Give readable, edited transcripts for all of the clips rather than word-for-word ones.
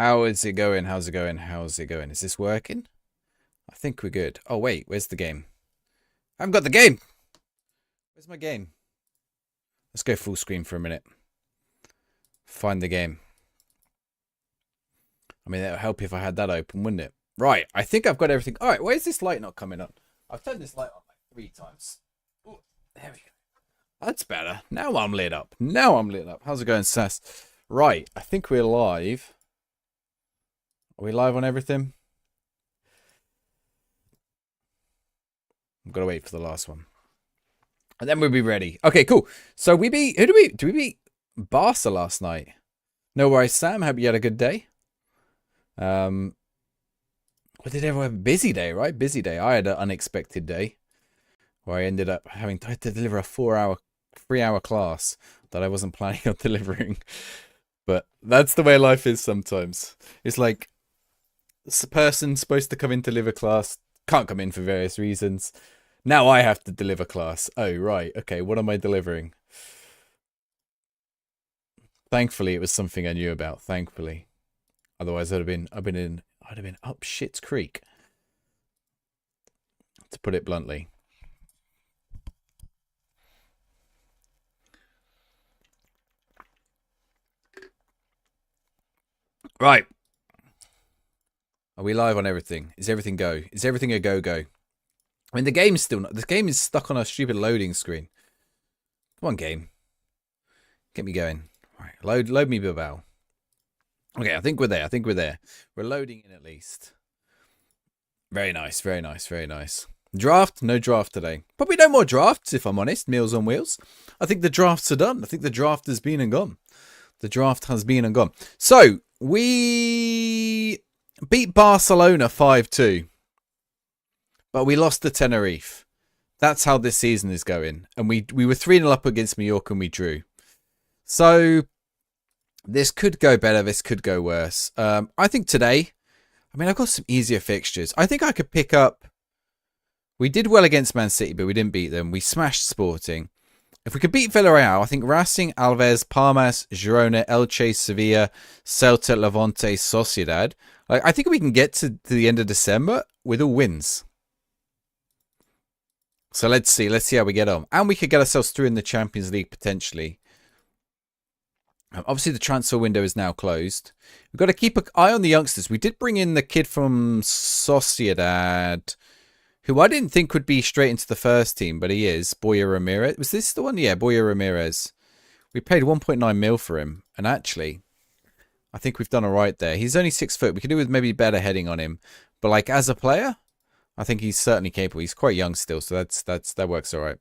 How is it going? How's it going? How's it going? Is this working? I think we're good. Oh, wait. Where's the game? I haven't got the game. Where's my game? Let's go full screen for a minute. Find the game. I mean, that would help if I had that open, wouldn't it? Right. I think I've got everything. All right. Why is this light not coming on? I've turned this light on like 3 times. Ooh, there we go. That's better. Now I'm lit up. Now I'm lit up. How's it going, Sass? Right. I think we're live. Are we live on everything? I've got to wait for the last one. And then we'll be ready. Okay, cool. So we beat... Who do we beat Barca last night? No worries, Sam. Hope you had a good day. What did everyone have? Busy day, right? Busy day. I had an unexpected day where I ended up having to deliver a 3-hour class that I wasn't planning on delivering. But that's the way life is sometimes. It's like this person supposed to come in to deliver class, can't come in for various reasons. Now I have to deliver class. Oh, right. Okay, what am I delivering? Thankfully, it was something I knew about. Thankfully. Otherwise, I'd have been up shit's creek. To put it bluntly. Right. Are we live on everything? Is everything go? Is everything a go-go? I mean, the game's still not... This game is stuck on a stupid loading screen. Come on, game. Get me going. All right, load me, Biblao. Okay, I think we're there. We're loading in at least. Very nice, very nice, very nice. Draft? No draft today. Probably no more drafts, if I'm honest. Meals on Wheels. I think the drafts are done. I think the draft has been and gone. The draft has been and gone. So, we beat Barcelona 5-2. But we lost to Tenerife. That's how this season is going. And we were 3-0 up against Mallorca and we drew. So, this could go better. This could go worse. I think today, I mean, I've got some easier fixtures. I think I could pick up... We did well against Man City, but we didn't beat them. We smashed Sporting. If we could beat Villarreal, I think Racing, Alves, Palmas, Girona, Elche, Sevilla, Celta, Levante, Sociedad. Like, I think we can get to the end of December with all wins. So let's see how we get on. And we could get ourselves through in the Champions League potentially. Obviously, the transfer window is now closed. We've got to keep an eye on the youngsters. We did bring in the kid from Sociedad, who I didn't think would be straight into the first team, but he is. Boya Ramirez. Was this the one? Yeah, Boya Ramirez. We paid 1.9 mil for him. And actually, I think we've done all right there. He's only 6 foot. We could do with maybe better heading on him. But like as a player... I think he's certainly capable. He's quite young still, so that works all right.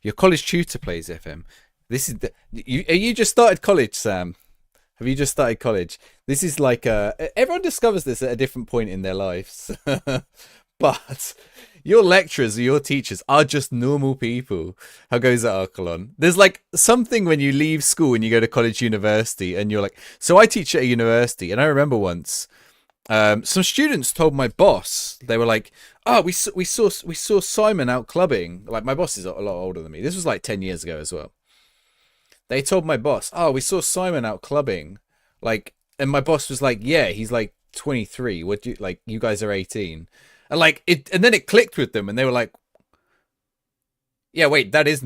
Your college tutor plays FM. This is you just started college, Sam? Have you just started college? This is like everyone discovers this at a different point in their lives, but your lecturers or your teachers are just normal people. How goes that, Archelon? There's like something when you leave school and you go to college, university, and you're like. So I teach at a university, and I remember once. Some students told my boss, they were like, "Oh, we saw Simon out clubbing." Like my boss is a lot older than me. This was like 10 years ago as well. They told my boss, "Oh, we saw Simon out clubbing." Like, and my boss was like, "Yeah, he's like 23. What do you like? You guys are 18." And like it, and then it clicked with them, and they were like, "Yeah, wait, that is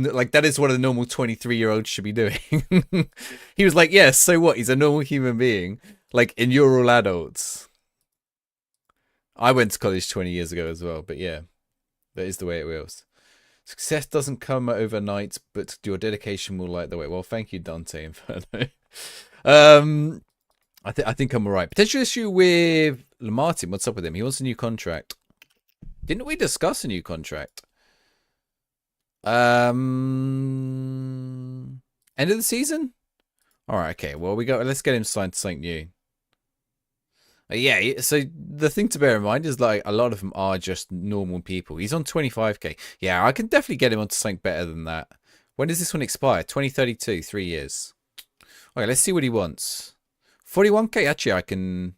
what a normal 23-year-old should be doing." He was like, "Yeah, so what? He's a normal human being. Like, and you're all adults." I went to college 20 years ago as well, but yeah, that is the way it goes. Success doesn't come overnight, but your dedication will light the way. Well, thank you, Dante Inferno. I think I'm all right. Potential issue with Martin. What's up with him? He wants a new contract. Didn't we discuss a new contract? End of the season? All right, okay. Well, let's get him signed to something new. Yeah, so the thing to bear in mind is like a lot of them are just normal people. He's on 25k. Yeah, I can definitely get him onto something better than that. When does this one expire? 2032, 3 years. Okay, let's see what he wants. 41k, actually I can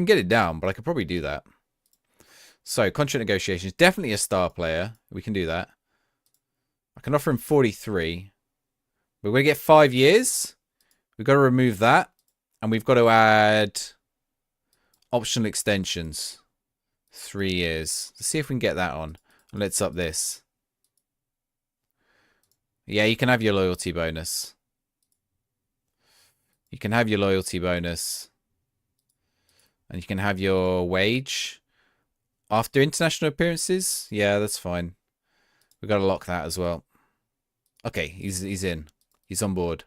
get it down, but I could probably do that. So, contract negotiations, definitely a star player. We can do that. I can offer him 43. We're going to get 5 years. We've got to remove that. And we've got to add optional extensions. 3 years. Let's see if we can get that on. Let's up this. Yeah, you can have your loyalty bonus. You can have your loyalty bonus. And you can have your wage. After international appearances? Yeah, that's fine. We've got to lock that as well. Okay, he's in. He's on board.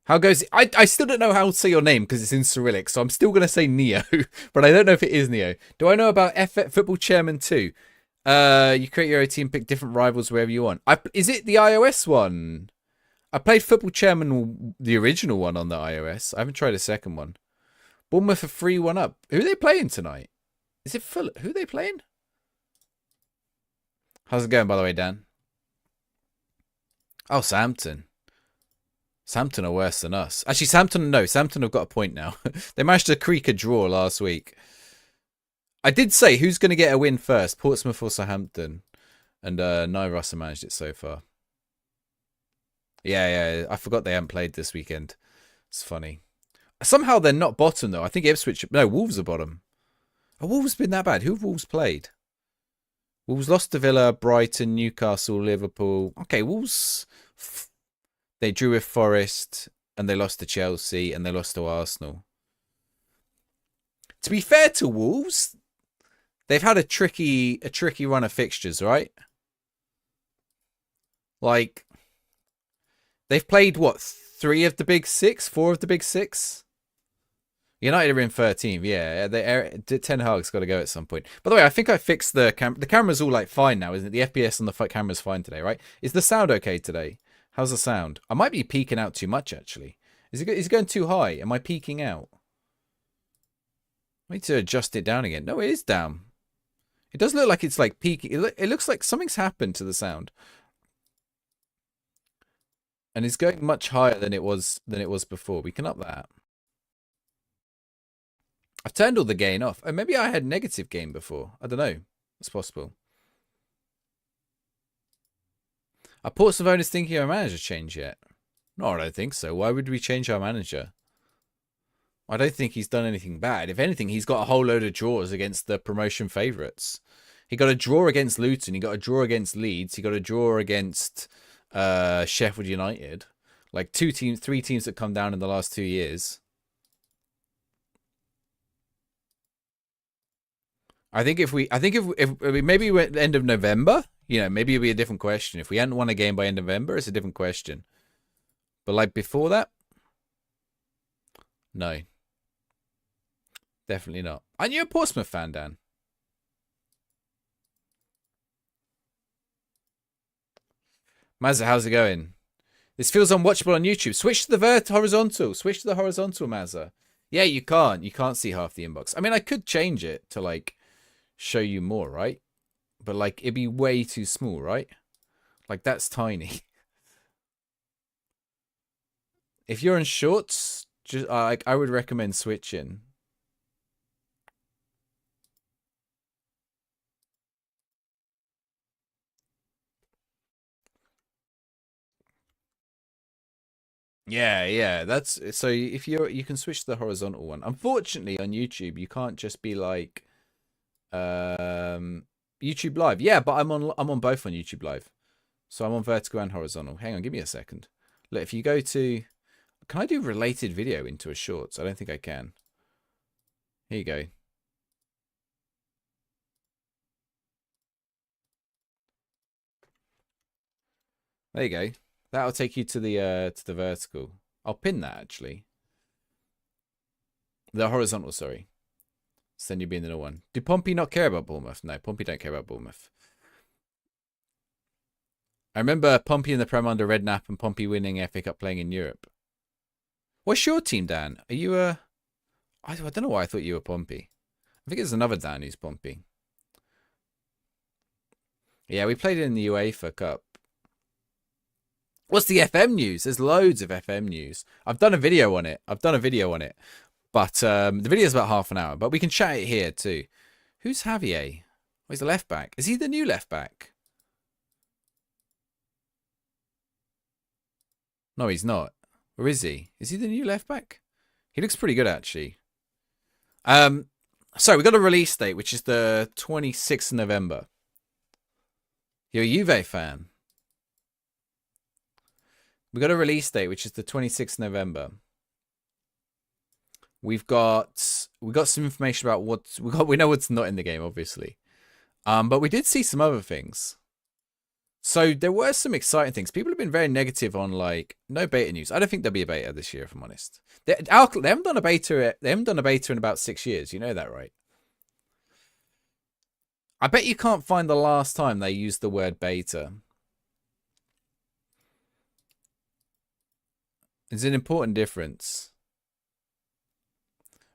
How goes it? I still don't know how to say your name because it's in Cyrillic, so I'm still going to say Neo, but I don't know if it is Neo. Do I know about Football Chairman 2? You create your own team, pick different rivals wherever you want. Is it the iOS one? I played Football Chairman, the original one on the iOS. I haven't tried a second one. Bournemouth are 3-1 up. Who are they playing tonight? Is it Fulham? Who are they playing? How's it going, by the way, Dan? Oh, Southampton. Southampton are worse than us. Actually, Southampton have got a point now. They managed to creak a draw last week. I did say who's going to get a win first, Portsmouth or Southampton, and neither of us have managed it so far. Yeah, I forgot they haven't played this weekend. It's funny. Somehow they're not bottom though. I think Ipswich. No, Wolves are bottom. Have Wolves been that bad? Who have Wolves played? Wolves lost to Villa, Brighton, Newcastle, Liverpool. Okay, Wolves. They drew with Forest, and they lost to Chelsea, and they lost to Arsenal. To be fair to Wolves, they've had a tricky run of fixtures, right? Like, they've played, what, 4 of the big 6? United are in 13th, yeah. Ten Hag's got to go at some point. By the way, I think I fixed the camera. The camera's all, like, fine now, isn't it? The FPS on the camera's fine today, right? Is the sound okay today? How's the sound? I might be peaking out too much, actually. Is it going too high? Am I peaking out? I need to adjust it down again. No, it is down. It does look like it's like peaking. It looks like something's happened to the sound. And it's going much higher than it was before. We can up that. I've turned all the gain off. Oh, maybe I had negative gain before. I don't know. It's possible. Are Portsmouth owners thinking of a manager change yet? No, I don't think so. Why would we change our manager? I don't think he's done anything bad. If anything, he's got a whole load of draws against the promotion favourites. He got a draw against Luton. He got a draw against Leeds. He got a draw against Sheffield United. Like 3 teams that come down in the last 2 years. I think if maybe we went end of November, maybe it'd be a different question. If we hadn't won a game by end of November, it's a different question. But like before that, no. Definitely not. Aren't you a Portsmouth fan, Dan? Mazza, how's it going? This feels unwatchable on YouTube. Switch to the horizontal. Switch to the horizontal, Mazza. Yeah, you can't. You can't see half the inbox. I mean, I could change it to like show you more, right? But like it'd be way too small, right? Like that's tiny. If you're in shorts, just I would recommend switching. Yeah. That's so if you can switch to the horizontal one. Unfortunately, on YouTube, you can't just be like YouTube Live. Yeah, but I'm on both on YouTube Live. So I'm on vertical and horizontal. Hang on, give me a second. Look, if you go to, can I do related video into a shorts? I don't think I can. Here you go. There you go. That'll take you to the vertical. I'll pin that actually. The horizontal, sorry. Send you being the one. Do Pompey not care about Bournemouth? No, Pompey don't care about Bournemouth. I remember Pompey in the Prem under Redknapp and Pompey winning FA Cup playing in Europe. What's your team, Dan? Are you a... I don't know why I thought you were Pompey. I think there's another Dan who's Pompey. Yeah, we played it in the UEFA Cup. What's the FM news? There's loads of FM news. I've done a video on it. But the video is about half an hour. But we can chat it here too. Who's Javier? Oh, he's the left back. Is he the new left back? No, he's not. Or is he? Is he the new left back? He looks pretty good, actually. So we got a release date, which is the 26th of November. You're a Juve fan. We got a release date, which is the 26th of November. We got some information about we know what's not in the game, obviously. But we did see some other things. So there were some exciting things. People have been very negative on like no beta news. I don't think there'll be a beta this year, if I'm honest. They haven't done a beta. They haven't done a beta in about 6 years. You know that, right? I bet you can't find the last time they used the word beta. It's an important difference.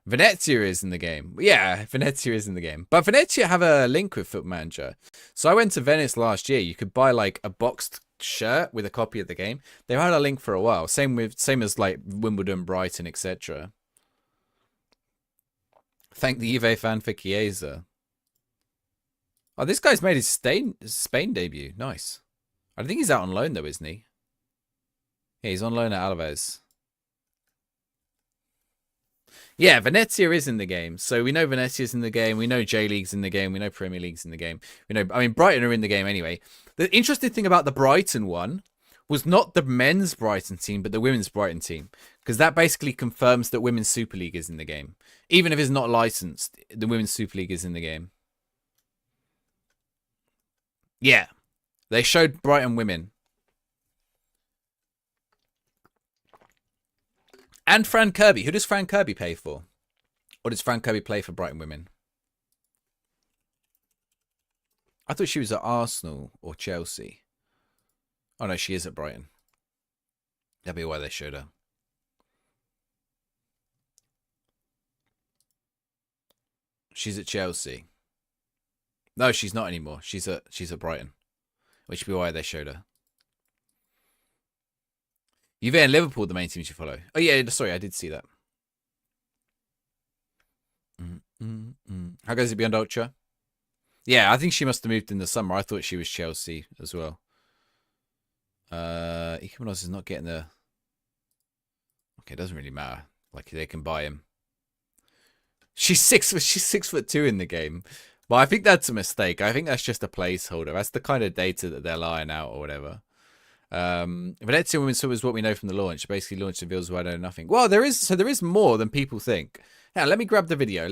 Venezia is in the game. Yeah, Venezia is in the game. But Venezia have a link with Foot Manager. So I went to Venice last year. You could buy like a boxed shirt with a copy of the game. They've had a link for a while. Same as like Wimbledon, Brighton, etc. Thank the Juve fan for Chiesa. Oh, this guy's made his Spain debut. Nice. I think he's out on loan though, isn't he? Yeah, he's on loan at Alaves. Yeah, Venezia is in the game. So we know Venezia's in the game. We know J-League's in the game. We know Premier League's in the game. Brighton are in the game anyway. The interesting thing about the Brighton one was not the men's Brighton team, but the women's Brighton team. Because that basically confirms that Women's Super League is in the game. Even if it's not licensed, the Women's Super League is in the game. Yeah. They showed Brighton women. And Fran Kirby. Who does Fran Kirby play for? Or does Fran Kirby play for Brighton women? I thought she was at Arsenal or Chelsea. Oh no, she is at Brighton. That'd be why they showed her. She's at Chelsea. No, she's not anymore. She's at Brighton. Which would be why they showed her. Juve and Liverpool, the main teams you follow. Oh yeah, sorry, I did see that. How goes it beyond Ultra? Yeah, I think she must have moved in the summer. I thought she was Chelsea as well. Ikemenos is not getting the... Okay, it doesn't really matter. Like, they can buy him. She's 6'2" in the game. But I think that's a mistake. I think that's just a placeholder. That's the kind of data that they're lying out or whatever. Venezia Women's Sub is what we know from the launch. Basically launched reveals where I know nothing. Well, there is more than people think. Now, let me grab the video.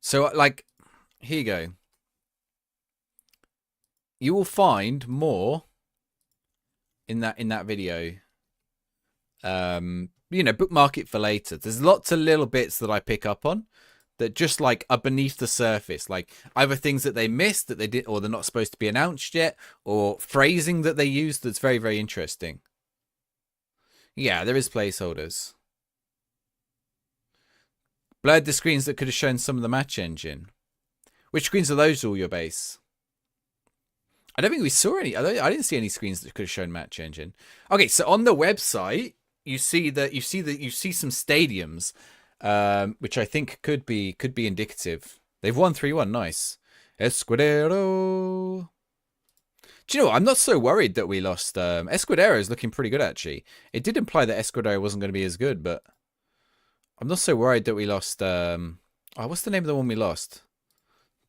So, like, here you go. You will find more in that video. Bookmark it for later. There's lots of little bits that I pick up on that just like are beneath the surface, like either things that they missed that they did, or they're not supposed to be announced yet, or phrasing that they used that's very, very interesting. Yeah, there is placeholders. Blurred the screens that could have shown some of the match engine. Which screens are those, all your base? I don't think we saw any. I didn't see any screens that could have shown match engine. Okay, so on the website, you see some stadiums, which I think could be indicative. They've won 3-1. Nice. Escudero. Do you know what? I'm not so worried that we lost. Escudero is looking pretty good, actually. It did imply that Escudero wasn't going to be as good, but I'm not so worried that we lost. What's the name of the one we lost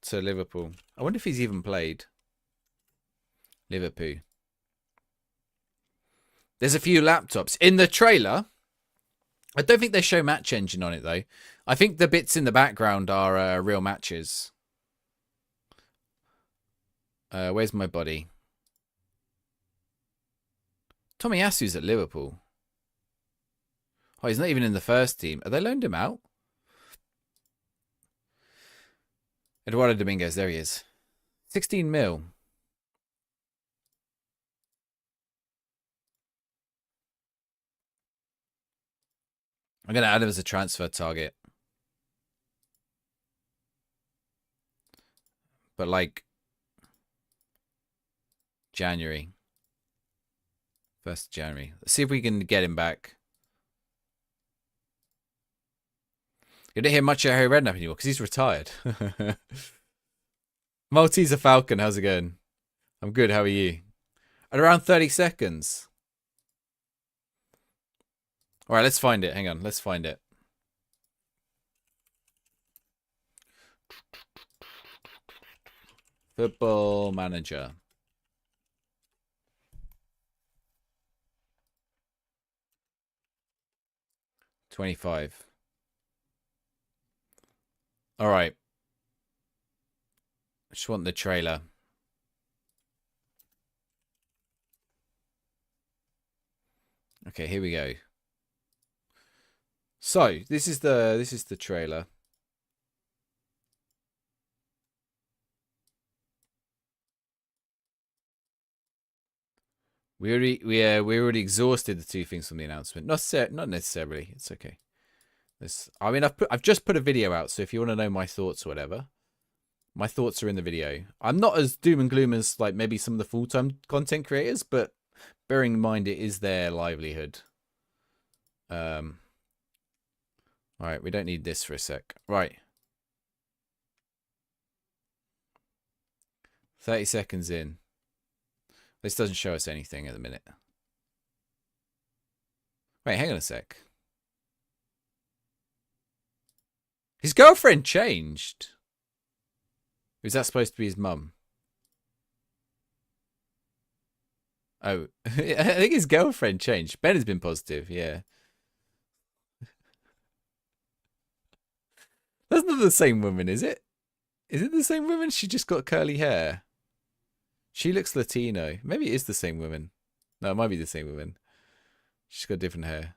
to Liverpool? I wonder if he's even played. Liverpool. There's a few laptops. In the trailer, I don't think they show match engine on it, though. I think the bits in the background are real matches. Where's my buddy? Tomiyasu's at Liverpool. Oh, he's not even in the first team. Have they loaned him out? Eduardo Dominguez, there he is. 16 mil. I'm going to add him as a transfer target. But like January. 1st of January. Let's see if we can get him back. You don't hear much of Harry Redknapp anymore because he's retired. Malteser Falcon, how's it going? I'm good. How are you? At around 30 seconds. All right, let's find it. Hang on. Let's find it. Football Manager. 25. All right. I just want the trailer. Okay, here we go. So, this is the trailer. We already exhausted the two things from the announcement. Not necessarily. It's okay. I mean, I've just put a video out, so if you want to know my thoughts or whatever, my thoughts are in the video. I'm not as doom and gloom as like maybe some of the full-time content creators, but bearing in mind it is their livelihood. All right, we don't need this for a sec. Right. 30 seconds in. This doesn't show us anything at the minute. Wait, hang on a sec. His girlfriend changed. Was that supposed to be his mum? Oh, I think his girlfriend changed. Ben has been positive, yeah. That's not the same woman, is it? Is it the same woman? She just got curly hair. She looks Latino. Maybe it is the same woman. No, it might be the same woman. She's got different hair.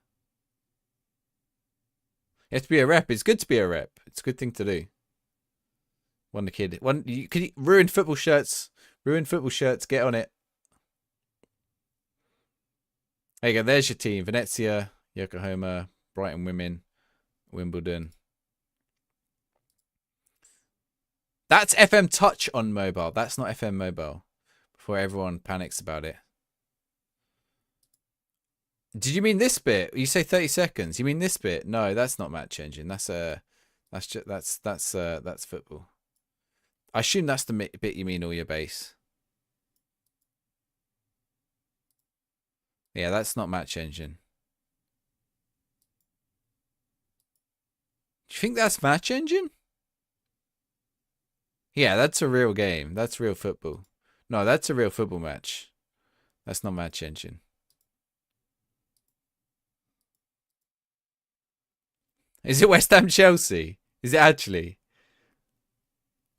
You have to be a rep. It's good to be a rep. It's a good thing to do. One the kid. Could you ruin football shirts. Ruin football shirts. Get on it. There you go. There's your team. Venezia, Yokohama, Brighton Women, Wimbledon. That's FM Touch on mobile. That's not FM Mobile. Before everyone panics about it. Did you mean this bit? You say 30 seconds. You mean this bit? No, that's not match engine. That's football. I assume that's the bit you mean all your base. Yeah, that's not match engine. Do you think that's match engine? Yeah, that's a real game. That's real football. No, that's a real football match. That's not match engine. Is it West Ham Chelsea? Is it actually?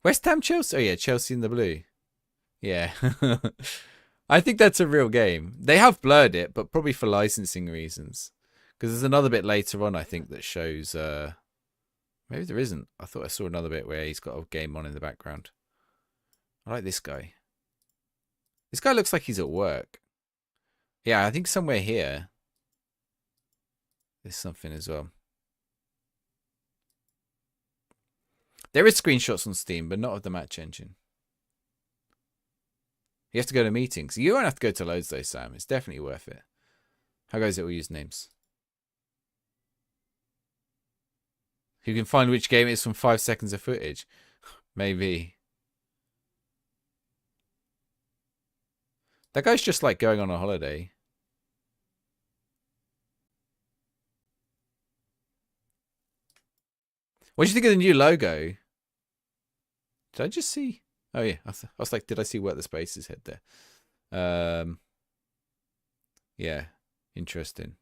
West Ham Chelsea? Oh yeah, Chelsea in the blue. Yeah. I think that's a real game. They have blurred it, but probably for licensing reasons. Because there's another bit later on, I think, that shows... maybe there isn't. I thought I saw another bit where he's got a game on in the background. I like this guy. This guy looks like he's at work. Yeah, I think somewhere here there's something as well. There is screenshots on Steam, but not of the match engine. You have to go to meetings. You won't have to go to loads though, Sam. It's definitely worth it. How goes it all usernames? You can find which game it is from 5 seconds of footage. Maybe. That guy's just like going on a holiday. What do you think of the new logo? Did I just see? Oh yeah, I was like, did I see where the spaces head there? Yeah, interesting.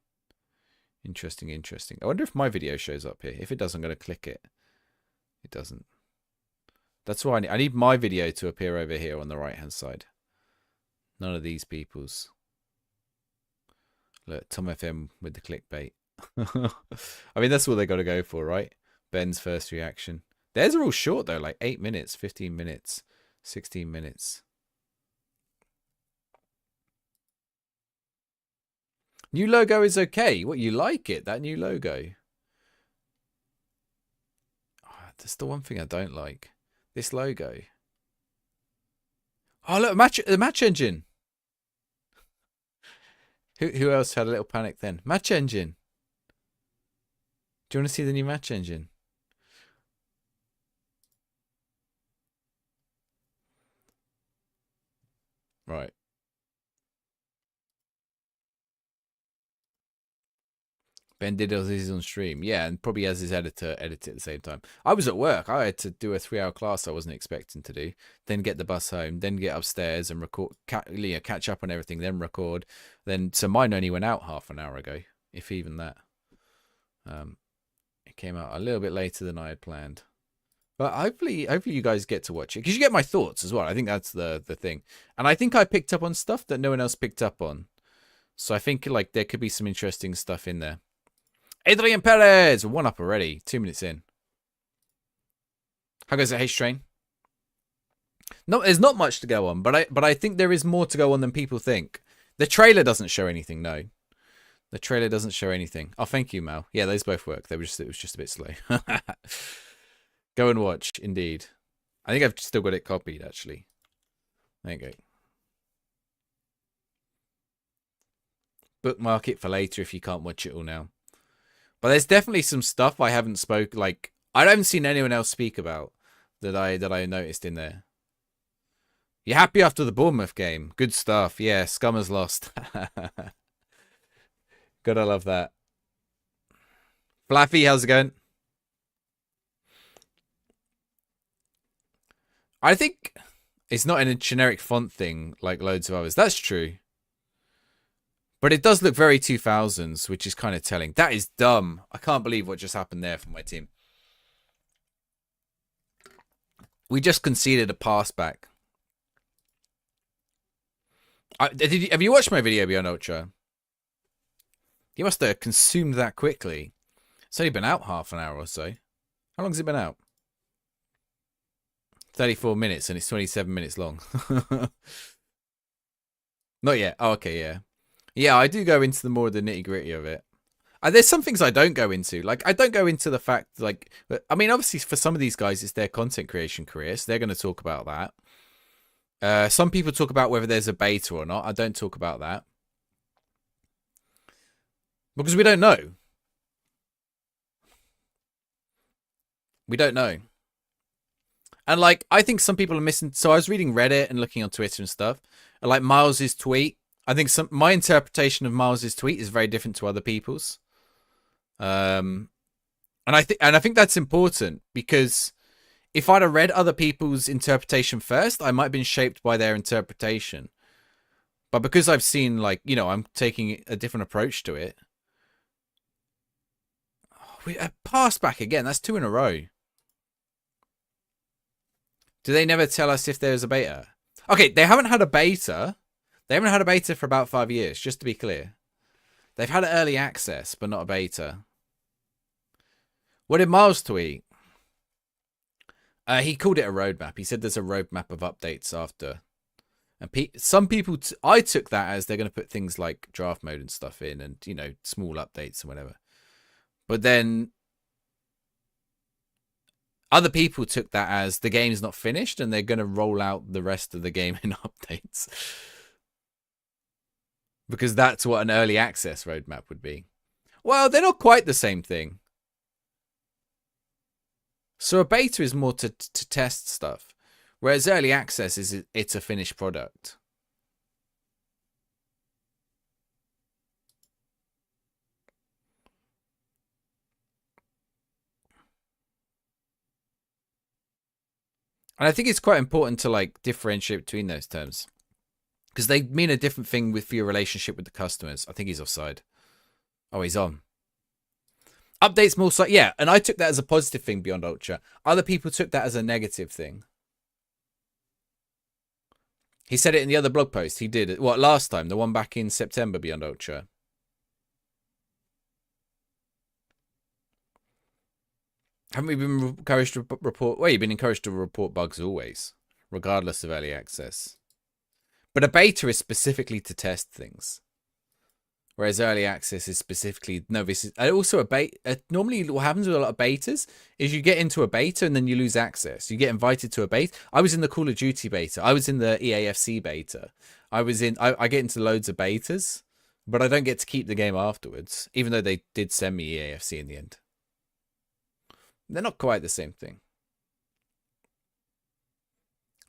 Interesting. I wonder if my video shows up here. If it does, I'm going to click it. It doesn't. That's why I need my video to appear over here on the right-hand side. None of these people's. Look, Tom FM with the clickbait. I mean, that's all they got to go for, right? Ben's first reaction. Theirs are all short, though, like 8 minutes, 15 minutes, 16 minutes. New logo is okay. What, you like it, that new logo? Oh, that's the one thing I don't like. This logo. Oh, look, the match engine. Who else had a little panic then? Match engine. Do you want to see the new match engine? Right. Ben did his on stream. Yeah, and probably has his editor edit it at the same time. I was at work. I had to do a 3-hour class I wasn't expecting to do. Then get the bus home. Then get upstairs and record, catch up on everything. Then record. Then so mine only went out half an hour ago, if even that. It came out a little bit later than I had planned. But hopefully you guys get to watch it because you get my thoughts as well. I think that's the thing, and I think I picked up on stuff that no one else picked up on. So I think like there could be some interesting stuff in there. Adrian Perez, 1 up already, 2 minutes in. How goes it, H-Train? No, there's not much to go on, but I think there is more to go on than people think. The trailer doesn't show anything, no. The trailer doesn't show anything. Oh, thank you, Mal. Yeah, those both work. It was just a bit slow. Go and watch, indeed. I think I've still got it copied, actually. There you go. Bookmark it for later if you can't watch it all now. But there's definitely some stuff I haven't spoke, like I haven't seen anyone else speak about that I noticed in there. You happy after the Bournemouth game? Good stuff. Yeah, Scum has lost. Gotta love that. Flaffy, how's it going? I think it's not in a generic font thing like loads of others. That's true. But it does look very 2000s, which is kind of telling. That is dumb. I can't believe what just happened there for my team. We just conceded a pass back. Have you watched my video, Beyond Ultra? You must have consumed that quickly. It's only been out half an hour or so. How long has it been out? 34 minutes, and it's 27 minutes long. Not yet. Oh, okay, yeah. Yeah, I do go into the more of the nitty gritty of it. There's some things I don't go into. Like, I don't go into the fact, like, I mean, obviously for some of these guys, it's their content creation career, so they're going to talk about that. Some people talk about whether there's a beta or not. I don't talk about that. Because we don't know. We don't know. And, like, I think some people are missing. So I was reading Reddit and looking on Twitter and stuff. And, like, Miles's tweet. I think my interpretation of Miles's tweet is very different to other people's. And I think that's important because if I'd have read other people's interpretation first, I might have been shaped by their interpretation. But because I've seen, like, you know, I'm taking a different approach to it. We pass back again. That's 2 in a row. Do they never tell us if there's a beta? Okay, they haven't had a beta. They haven't had a beta for about 5 years, just to be clear. They've had an early access, but not a beta. What did Miles tweet? He called it a roadmap. He said there's a roadmap of updates after. And some people, I took that as they're going to put things like draft mode and stuff in and, you know, small updates and whatever. But then other people took that as the game's not finished and they're going to roll out the rest of the game in updates. Because that's what an early access roadmap would be. Well, they're not quite the same thing. So a beta is more to test stuff. Whereas early access is it's a finished product. And I think it's quite important to like differentiate between those terms. Because they mean a different thing for your relationship with the customers. I think he's offside. Oh, he's on. Updates more so, yeah. And I took that as a positive thing beyond Ultra. Other people took that as a negative thing. He said it in the other blog post. He did it. What, last time? The one back in September beyond Ultra. Haven't we been encouraged to report? Well, you've been encouraged to report bugs always, regardless of early access. But a beta is specifically to test things. Whereas early access is specifically, no, this is also a beta. Normally what happens with a lot of betas is you get into a beta and then you lose access. You get invited to a beta. I was in the Call of Duty beta. I was in the EAFC beta. I get into loads of betas, but I don't get to keep the game afterwards, even though they did send me EAFC in the end. They're not quite the same thing.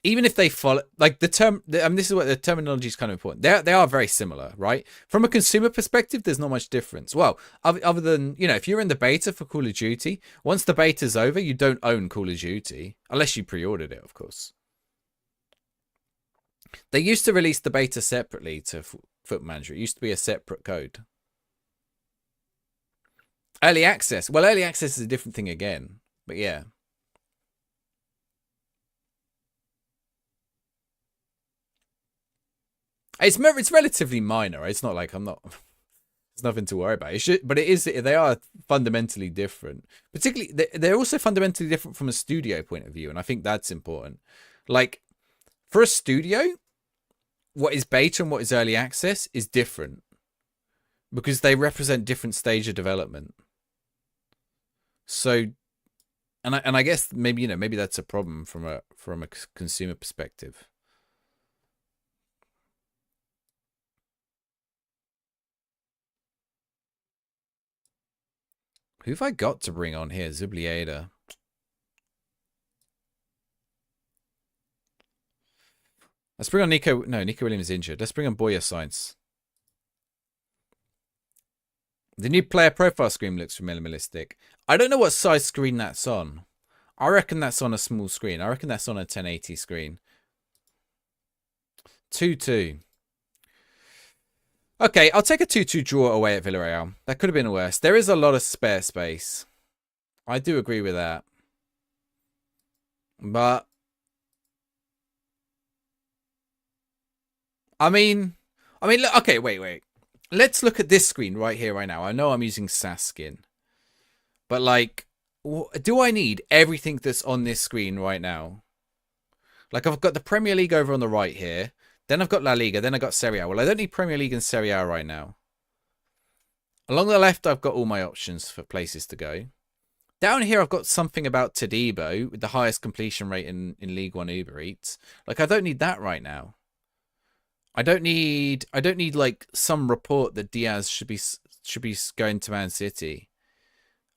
even if they follow like the term, I mean, this is what the terminology is kind of important. They are very similar, right? From a consumer perspective, there's not much difference. Well, other than, you know, if you're in the beta for Call of Duty, once the beta's over, you don't own Call of Duty unless you pre-ordered it, of course. They used to release the beta separately to Football Manager. It used to be a separate code. Early access. Well, early access is a different thing again, but yeah. It's relatively minor. It's not like I'm not. There's nothing to worry about. But it is. They are fundamentally different. Particularly, they're also fundamentally different from a studio point of view, and I think that's important. Like for a studio, what is beta and what is early access is different because they represent different stage of development. So, and I guess maybe maybe that's a problem from a consumer perspective. Who have I got to bring on here? Zublieda. Let's bring on Nico. No, Nico Williams is injured. Let's bring on Boya Science. The new player profile screen looks minimalistic. I don't know what size screen that's on. I reckon that's on a small screen. I reckon that's on a 1080 screen. 2-2. Okay, I'll take a 2-2 draw away at Villarreal. That could have been worse. There is a lot of spare space. I do agree with that. But I mean, look, okay, wait. Let's look at this screen right here, right now. I know I'm using SAS skin, but like, do I need everything that's on this screen right now? Like, I've got the Premier League over on the right here. Then I've got La Liga. Then I've got Serie A. Well, I don't need Premier League and Serie A right now. Along the left, I've got all my options for places to go. Down here, I've got something about Todibo with the highest completion rate in League One Uber Eats. Like, I don't need that right now. I don't need like some report that Diaz should be going to Man City.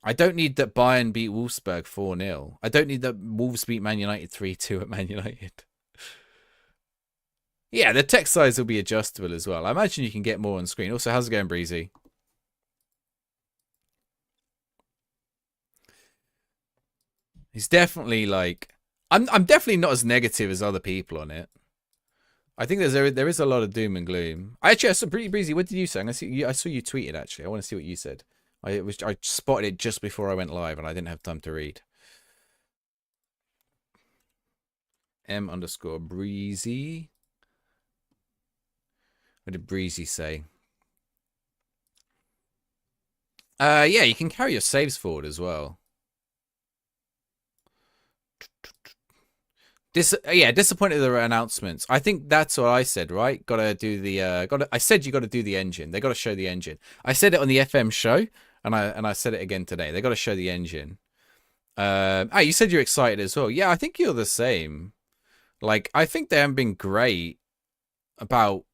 I don't need that Bayern beat Wolfsburg 4-0. I don't need that Wolves beat Man United 3-2 at Man United. Yeah, the text size will be adjustable as well. I imagine you can get more on screen. Also, how's it going, Breezy? He's definitely like, I'm definitely not as negative as other people on it. I think there is a lot of doom and gloom. I saw pretty Breezy. What did you say? I saw you tweeted actually. I want to see what you said. I spotted it just before I went live and I didn't have time to read. M_Breezy. What did Breezy say? Yeah, you can carry your saves forward as well. Disappointed with the announcements. I think that's what I said, right? Gotta do the I said you gotta do the engine. They gotta show the engine. I said it on the FM show, and I said it again today. They gotta show the engine. You said you're excited as well. Yeah, I think you're the same. Like, I think they haven't been great about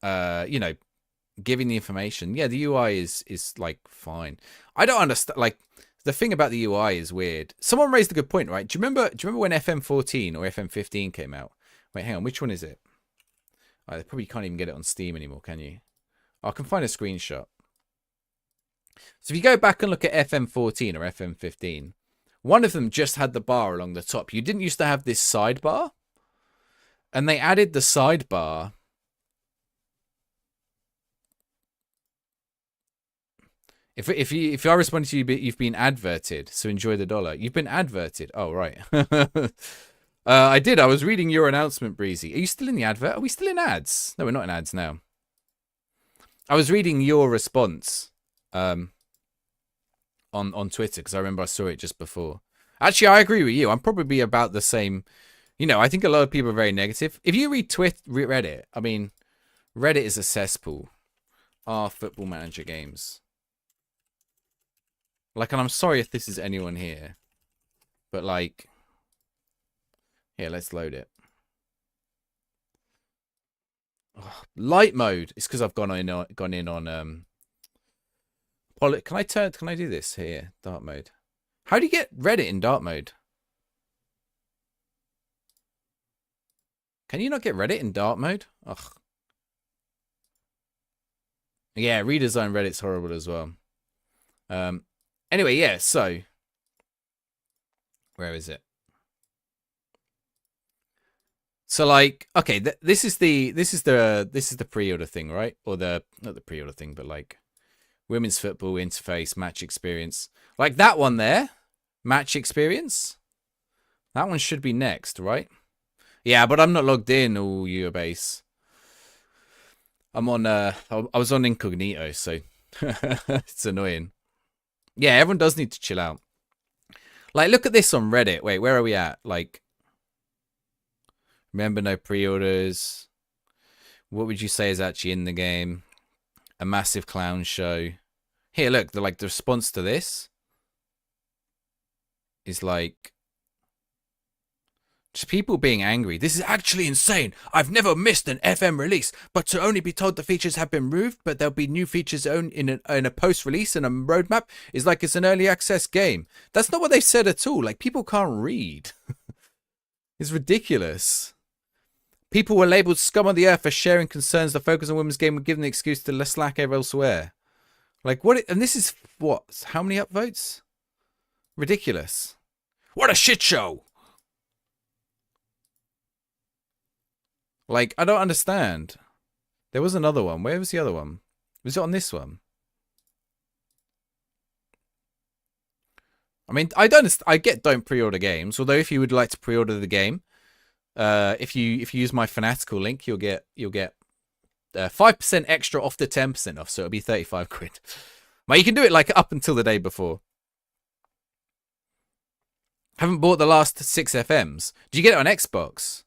giving the information. Yeah, the UI is like fine. I don't understand, like, the thing about the UI is weird. Someone raised a good point, right? Do you remember when FM14 or FM15 came out? Wait, hang on. Which one is it? I probably can't even get it on Steam anymore, can you? I can find a screenshot. So if you go back and look at FM14 or FM15, one of them just had the bar along the top. You didn't used to have this sidebar. And they added the sidebar. If I respond to you, you've been adverted. So enjoy the dollar. You've been adverted. Oh, right. I did. I was reading your announcement, Breezy. Are you still in the advert? Are we still in ads? No, we're not in ads now. I was reading your response on Twitter because I remember I saw it just before. Actually, I agree with you. I'm probably about the same. I think a lot of people are very negative. If you read Reddit, I mean, Reddit is a cesspool. Our Football Manager games. Like, and I'm sorry if this is anyone here, but like, here, let's load it. Oh, light mode. It's because I've gone in on Can I do this here? Dark mode. How do you get Reddit in dark mode? Can you not get Reddit in dark mode? Ugh. Yeah, redesign Reddit's horrible as well. Anyway, yeah, so where is it? So like, okay, this is the pre-order thing, right? Or the not the pre-order thing, but like women's football interface match experience. Like that one there, match experience. That one should be next, right? Yeah, but I'm not logged in. Oh, you base. I'm on. I was on incognito, so it's annoying. Yeah, everyone does need to chill out. Like, look at this on Reddit. Wait, where are we at? Like, remember no pre-orders. What would you say is actually in the game? A massive clown show. Here, look. The response to this is like just people being angry. This is actually insane. I've never missed an FM release, but to only be told the features have been removed, but there'll be new features in a post-release and a roadmap is like it's an early access game. That's not what they said at all. Like, people can't read. It's ridiculous. People were labelled scum of the earth for sharing concerns the focus on women's game were given the excuse to slack elsewhere. Like, what? And this is, what? How many upvotes? Ridiculous. What a shit show! Like, I don't understand. There was another one. Where was the other one? Was it on this one? I mean, I get don't pre-order games. Although, if you would like to pre-order the game, if you use my fanatical link, you'll get 5% extra off the 10% off. So it'll be 35 quid. Well, you can do it like up until the day before. Haven't bought the last 6 FMs. Do you get it on Xbox?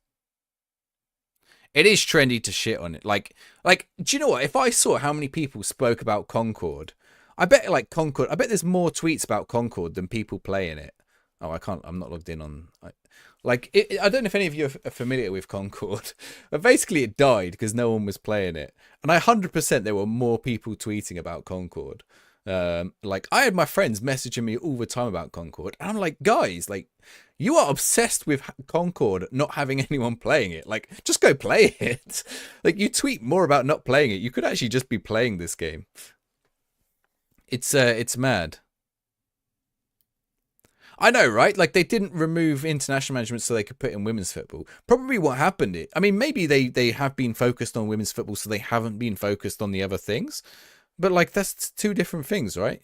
It is trendy to shit on it. Like, do you know what? If I saw how many people spoke about Concord, I bet there's more tweets about Concord than people playing it. Oh, I'm not logged in on. I don't know if any of you are familiar with Concord, but basically it died because no one was playing it. And 100% there were more people tweeting about Concord. Like, I had my friends messaging me all the time about Concord, and I'm like, guys, like, you are obsessed with Concord not having anyone playing it. Like, just go play it. Like, you tweet more about not playing it. You could actually just be playing this game. It's mad. I know, right? Like, they didn't remove international management so they could put in women's football. Probably what happened, I mean, maybe they have been focused on women's football, so they haven't been focused on the other things. But, like, that's two different things, right?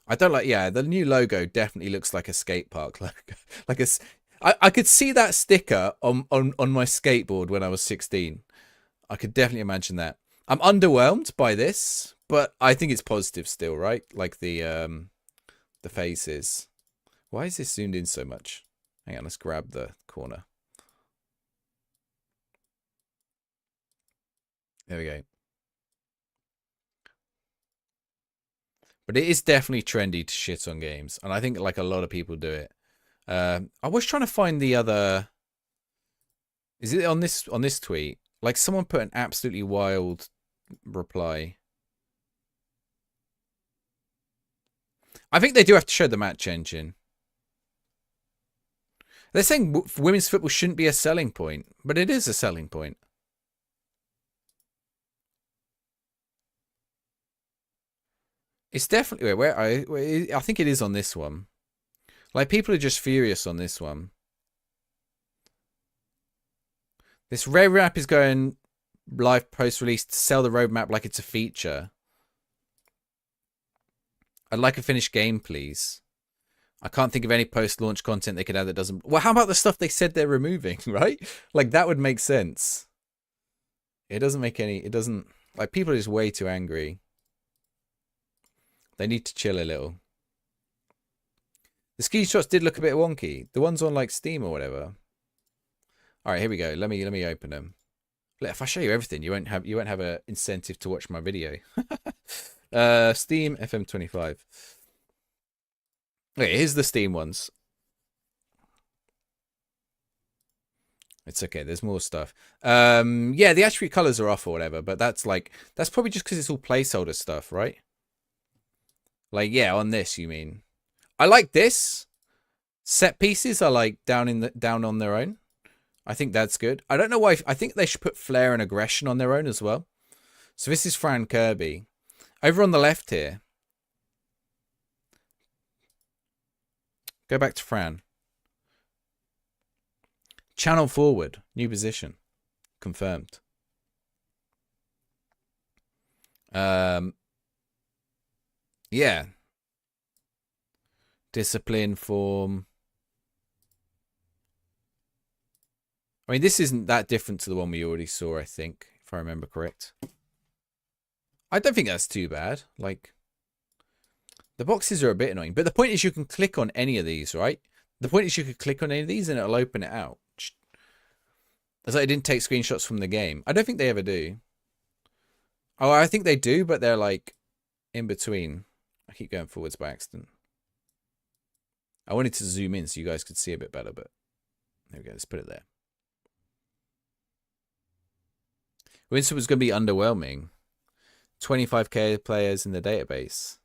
I don't like, yeah, the new logo definitely looks like a skate park logo. Like I could see that sticker on my skateboard when I was 16. I could definitely imagine that. I'm underwhelmed by this, but I think it's positive still, right? Like the faces. Why is this zoomed in so much? Hang on, let's grab the corner. There we go. But it is definitely trendy to shit on games, and I think like a lot of people do it. I was trying to find the other. Is it on this tweet? Like, someone put an absolutely wild reply. I think they do have to show the match engine. They're saying women's football shouldn't be a selling point, but it is a selling point. It's definitely where I think it is on this one. Like, people are just furious on this one. This roadmap is going live post-release to sell the roadmap like it's a feature. I'd like a finished game, please. I can't think of any post-launch content they could add that doesn't. Well, how about the stuff they said they're removing, right? Like, that would make sense. It doesn't make any. It doesn't. Like, people are just way too angry. They need to chill a little. The screenshots did look a bit wonky. The ones on like Steam or whatever. All right, here we go. Let me open them. If I show you everything, you won't have an incentive to watch my video. Steam FM25. Okay, here's the Steam ones. It's okay. There's more stuff. Yeah, the attribute colors are off or whatever, but that's probably just because it's all placeholder stuff, right? Like, yeah, on this, you mean? I like this. Set pieces are like down on their own. I think that's good. I don't know why. I think they should put flair and aggression on their own as well. So this is Fran Kirby. Over on the left here. Go back to Fran. Channel forward. New position. Confirmed. Yeah. Discipline, form. I mean, this isn't that different to the one we already saw, I think, if I remember correct. I don't think that's too bad. Like, the boxes are a bit annoying. But the point is you can click on any of these, right? The point is you could click on any of these and it'll open it out. It's like it didn't take screenshots from the game. I don't think they ever do. Oh, I think they do, but they're like in between. I keep going forwards by accident. I wanted to zoom in so you guys could see a bit better, but there we go. Let's put it there. Winston was going to be underwhelming. 25k players in the database.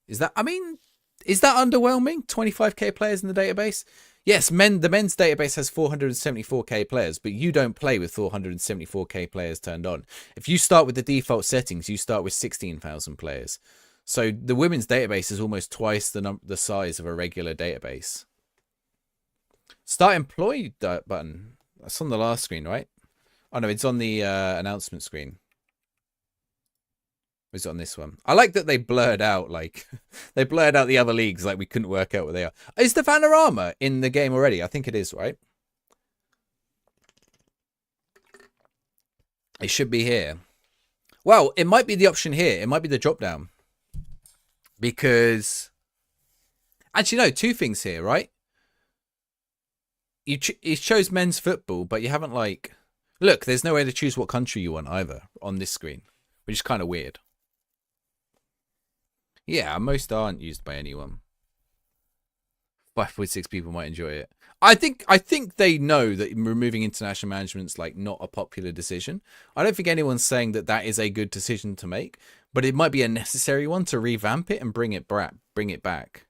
Is that underwhelming? 25k players in the database? Yes, the men's database has 474k players, but you don't play with 474k players turned on. If you start with the default settings, you start with 16,000 players. So the women's database is almost twice the size of a regular database. Start employed button. That's on the last screen, right? Oh no, it's on the announcement screen. Is it on this one? I like that they blurred out, like, they blurred out the other leagues, like we couldn't work out what they are. Is the Vanarama in the game already? I think it is, right? It should be here. Well, it might be the option here. It might be the drop down. Because, actually, no, two things here, right? You chose men's football, but you haven't, like, look, there's no way to choose what country you want either on this screen, which is kind of weird. Yeah, most aren't used by anyone. 5.6 people might enjoy it. I think they know that removing international management's like not a popular decision. I don't think anyone's saying that that is a good decision to make, but it might be a necessary one to revamp it and bring it back.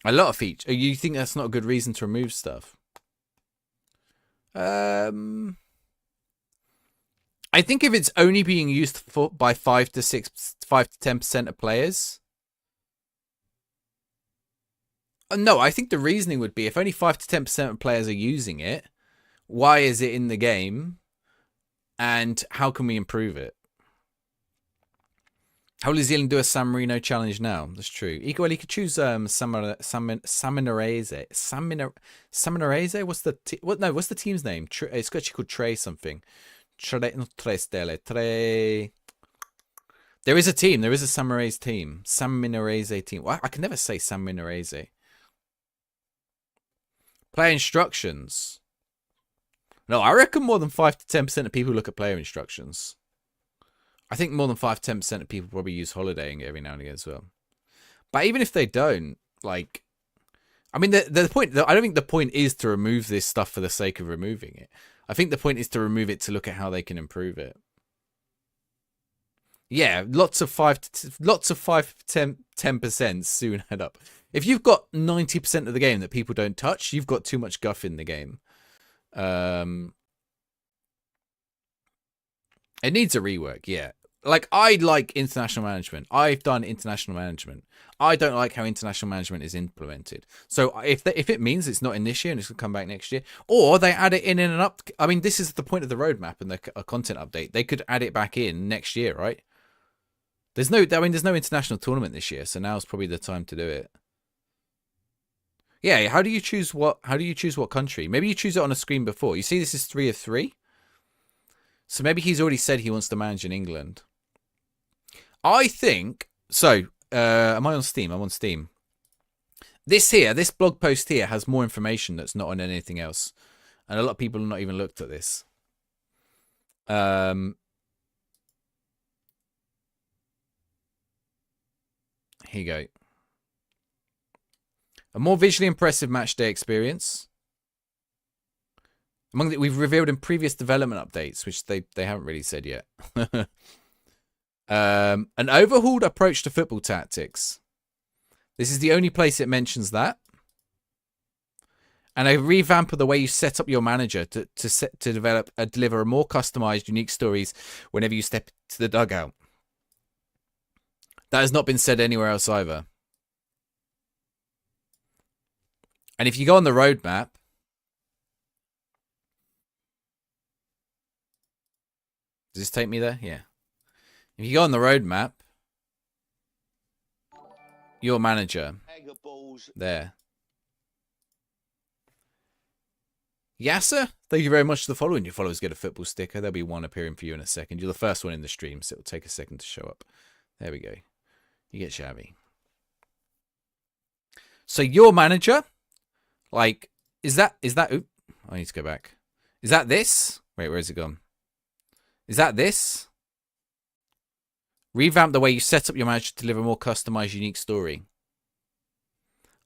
A lot of features. You think that's not a good reason to remove stuff? I think if it's only being used by 5 to 10% of players. No, I think the reasoning would be if only 5 to 10% of players are using it, why is it in the game? And how can we improve it? How will New Zealand do a San Marino challenge now? That's true. Well, he could choose Saminarese. Saminarese? What's the team's name? It's actually called Tre something. Tre Stelle. Tre. There is a team. There is a Saminarese team. Saminarese team. Well, I can never say Saminarese. Player instructions. No, I reckon more than 5 to 10% of people look at player instructions. I think more than 5 to 10% of people probably use holidaying every now and again as well. But even if they don't, like, I mean, the point, I don't think the point is to remove this stuff for the sake of removing it. I think the point is to remove it to look at how they can improve it. Yeah, lots of 5 to 10% soon add up. If you've got 90% of the game that people don't touch, you've got too much guff in the game. It needs a rework, yeah. Like, I like international management. I've done international management. I don't like how international management is implemented. So if it means it's not in this year and it's going to come back next year, or they add it in and up. I mean, this is the point of the roadmap and the content update. They could add it back in next year, right? There's no international tournament this year, so now's probably the time to do it. Yeah, how do you choose what country? Maybe you choose it on a screen before. You see this is 3 of 3. So maybe he's already said he wants to manage in England. I think so. Am I on Steam? I'm on Steam. This blog post here has more information that's not on anything else. And a lot of people have not even looked at this. Here you go. A more visually impressive match day experience. Among that we've revealed in previous development updates, which they haven't really said yet. An overhauled approach to football tactics. This is the only place it mentions that. And a revamp of the way you set up your manager to deliver a more customized, unique stories whenever you step to the dugout. That has not been said anywhere else either. And if you go on the roadmap, does this take me there? Yeah. If you go on the roadmap, your manager, there. Yasser, thank you very much for the follow. And your followers get a football sticker. There'll be one appearing for you in a second. You're the first one in the stream, so it'll take a second to show up. There we go. You get Xavi. So your manager, like, is that? Oop, I need to go back. Is that this? Wait, where's it gone? Is that this? Revamp the way you set up your manager to deliver a more customized, unique story.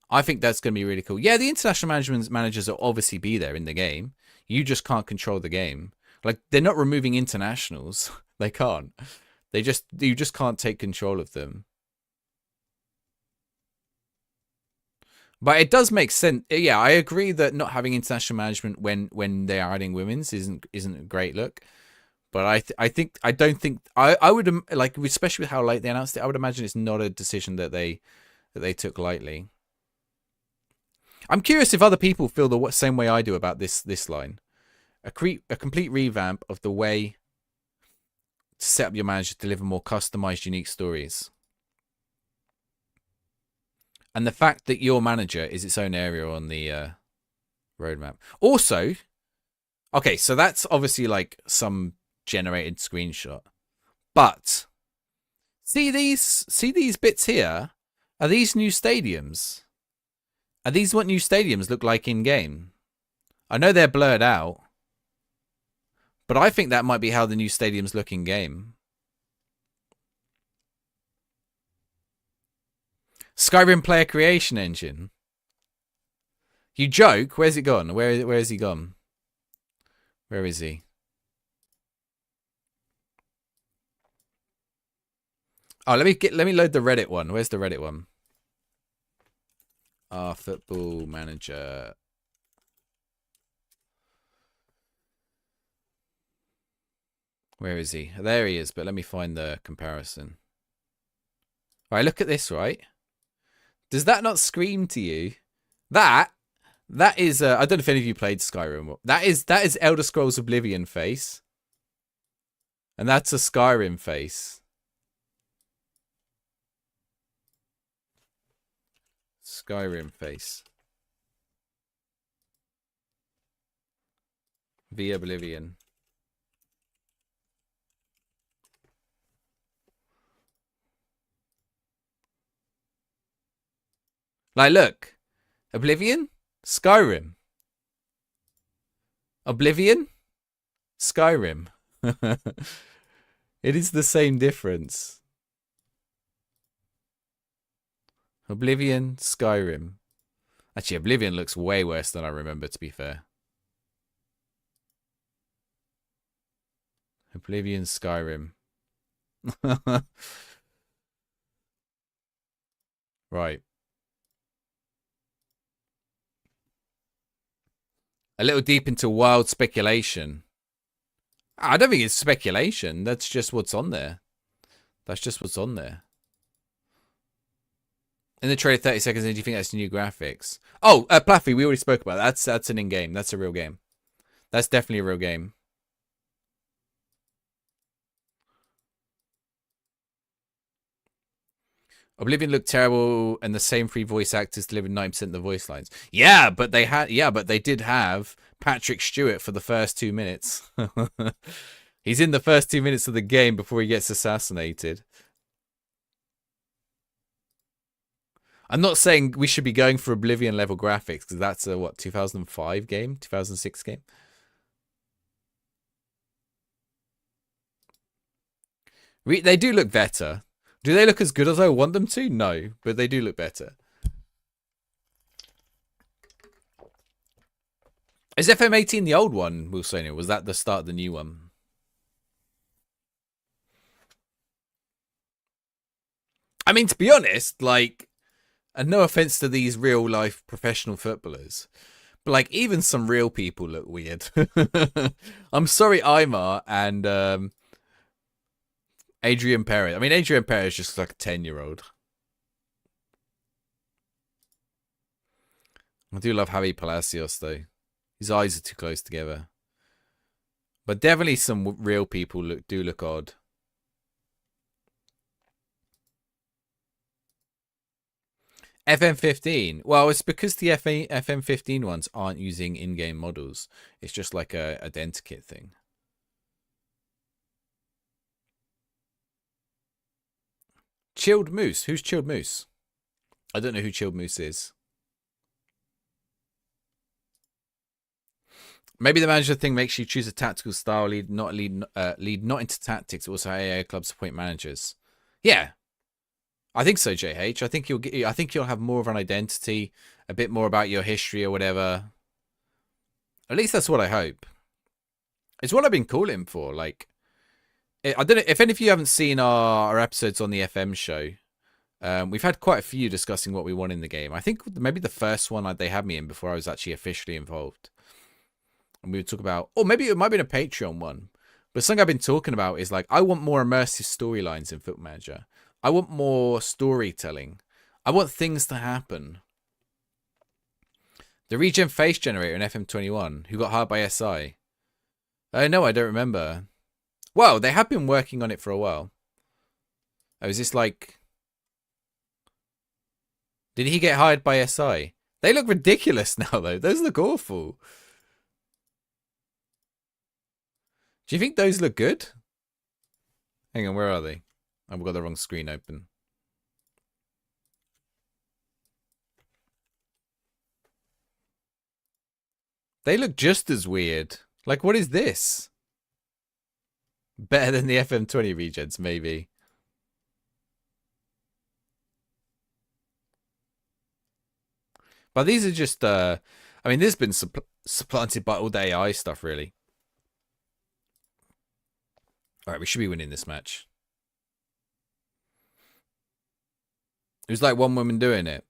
I think that's going to be really cool. Yeah, the international managers will obviously be there in the game. You just can't control the game. Like, they're not removing internationals. They can't. You just can't take control of them. But it does make sense. Yeah, I agree that not having international management when they are adding women's isn't a great look. But I don't think I would, like, especially with how late they announced it, I would imagine it's not a decision that they took lightly. I'm curious if other people feel the same way I do about this line. A complete revamp of the way to set up your manager to deliver more customized, unique stories. And the fact that your manager is its own area on the roadmap. Also, okay, so that's obviously like some generated screenshot. But see these bits here? Are these new stadiums? Are these what new stadiums look like in game? I know they're blurred out, but I think that might be how the new stadiums look in game. Skyrim player creation engine. You joke? Where's it gone? Where is he gone? Where is he? Oh, let me load the Reddit one. Where's the Reddit one? Football manager. Where is he? There he is, but let me find the comparison. All right, look at this, right? Does that not scream to you? That is I don't know if any of you played Skyrim. That is Elder Scrolls Oblivion face. And that's a Skyrim face. Skyrim face. The Oblivion. Like, look. Oblivion, Skyrim. Oblivion, Skyrim. It is the same difference. Oblivion, Skyrim. Actually, Oblivion looks way worse than I remember, to be fair. Oblivion, Skyrim. Right. A little deep into wild speculation. I don't think it's speculation. That's just what's on there. That's just what's on there. In the trailer, 30 seconds in, do you think that's new graphics? Oh, Plaffy, we already spoke about that. That's an in-game. That's a real game. That's definitely a real game. Oblivion looked terrible, and the same three voice actors delivered 9% of the voice lines. Yeah, but they did have Patrick Stewart for the first 2 minutes. He's in the first 2 minutes of the game before he gets assassinated. I'm not saying we should be going for Oblivion level graphics, because that's a, what, 2005 game? 2006 game? They do look better. Do they look as good as I want them to? No, but they do look better. Is FM18 the old one, Wilsonia? Was that the start of the new one? I mean, to be honest, like, And no offense to these real life professional footballers, but like even some real people look weird. I'm sorry, Imar and Adrian Perez. I mean, Adrian Perez is just like a 10-year-old. I do love Javi Palacios though. His eyes are too close together. But definitely some real people do look odd. FM15. Well, it's because the FM15 ones aren't using in-game models. It's just like a identikit thing. Chilled Moose. Who's Chilled Moose? I don't know who Chilled Moose is. Maybe the manager thing makes you choose a tactical style lead not into tactics. Also, AA clubs appoint managers. Yeah, I think so, JH. I think you'll have more of an identity, a bit more about your history or whatever. At least that's what I hope. It's what I've been calling for. Like, I don't know if any of you haven't seen our episodes on the FM show. We've had quite a few discussing what we want in the game. I think maybe the first one they had me in before I was actually officially involved. And we would talk about, or maybe it might have been a Patreon one. But something I've been talking about is like, I want more immersive storylines in Football Manager. I want more storytelling. I want things to happen. The regen face generator in FM21, who got hired by SI. No, I don't remember. Well, they have been working on it for a while. Oh, is this like... Did he get hired by SI? They look ridiculous now, though. Those look awful. Do you think those look good? Hang on, where are they? I've got the wrong screen open. They look just as weird. Like, what is this? Better than the FM20 regens, maybe. But these are just, I mean, this has been supplanted by all the AI stuff, really. All right, we should be winning this match. It was like one woman doing it.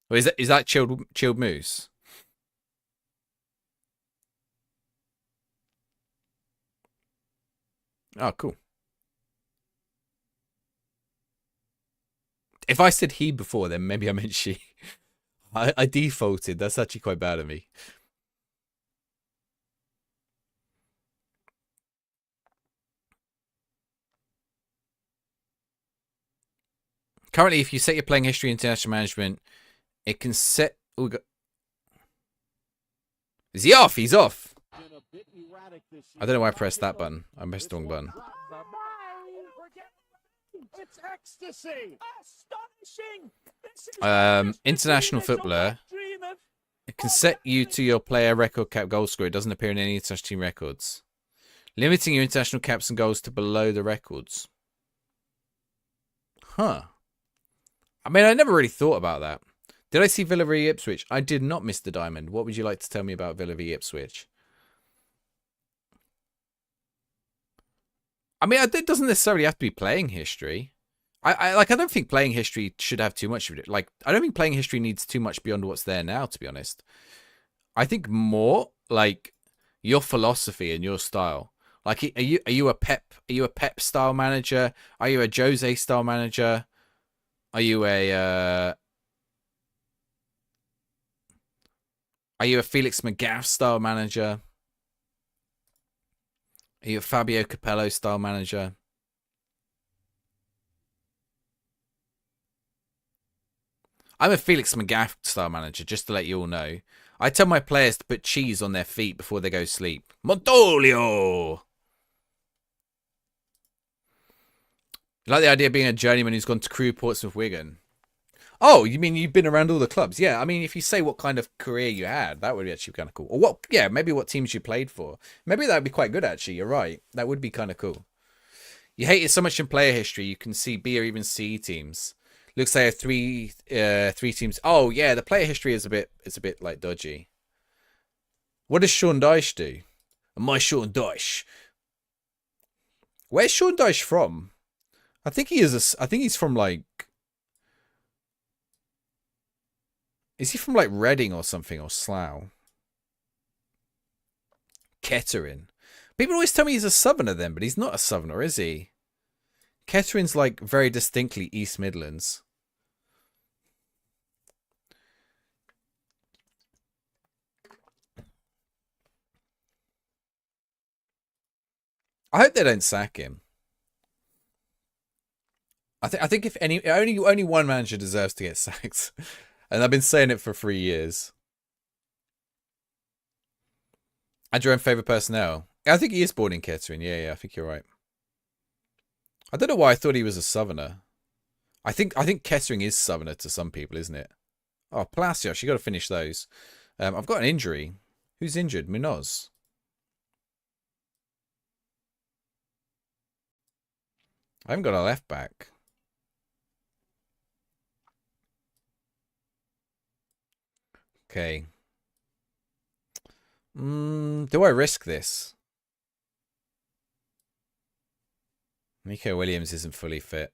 Or is that chilled moose? Oh, cool. If I said he before, then maybe I meant she. I defaulted. That's actually quite bad of me. Currently, if you set your playing history in international management, it can set... Oh, is he off? He's off. I don't know why I pressed that button. I pressed the wrong button. It's ecstasy. International footballer. It can set you to your player record cap goal score. It doesn't appear in any international team records. Limiting your international caps and goals to below the records. Huh. I mean, I never really thought about that. Did I see Villa v Ipswich? I did not miss the diamond. What would you like to tell me about Villa v Ipswich? I mean, it doesn't necessarily have to be playing history. I don't think playing history should have too much of it. Like, I don't think playing history needs too much beyond what's there now, to be honest. I think more like your philosophy and your style. Like, are you a Pep style manager? Are you a Jose style manager? Are you a Felix Magath style manager? Are you a Fabio Capello style manager? I'm a Felix Magath style manager, just to let you all know. I tell my players to put cheese on their feet before they go to sleep. Montolio! You like the idea of being a journeyman who's gone to Crewe, Portsmouth, Wigan? Oh, you mean you've been around all the clubs? Yeah, I mean, if you say what kind of career you had, that would be actually kind of cool. Or what? Yeah, maybe what teams you played for. Maybe that would be quite good, actually. You're right. That would be kind of cool. You hate it so much in player history, you can see B or even C teams. Looks like three teams. Oh yeah, the player history is a bit like dodgy. What does Sean Dyche do? My Sean Dyche. Where's Sean Dyche from? I think he is. I think he's from like. Is he from like Reading or something, or Slough? Kettering. People always tell me he's a southerner then, but he's not a southerner, is he? Kettering's like very distinctly East Midlands. I hope they don't sack him. I think if any only one manager deserves to get sacked, and I've been saying it for 3 years. And your own favourite personnel. I think he is born in Kettering. Yeah, I think you're right. I don't know why I thought he was a southerner. I think Kettering is southerner to some people, isn't it? Oh, Palacios, you got to finish those. I've got an injury. Who's injured? Munoz. I haven't got a left back. Okay. Do I risk this? Nico Williams isn't fully fit.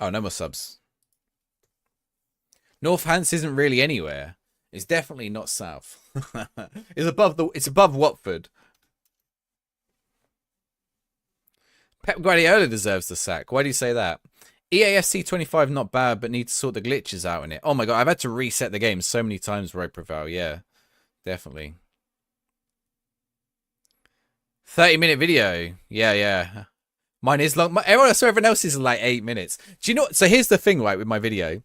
Oh, no more subs. North Hants isn't really anywhere. It's definitely not south. It's above Watford. Pep Guardiola deserves the sack. Why do you say that? EAFC 25 not bad, but need to sort the glitches out in it. Oh my god, I've had to reset the game so many times, right, Preval? Yeah, definitely. 30-minute video. Yeah. Mine is long. Everyone else is like 8 minutes. Do you know? So here's the thing, right, with my video.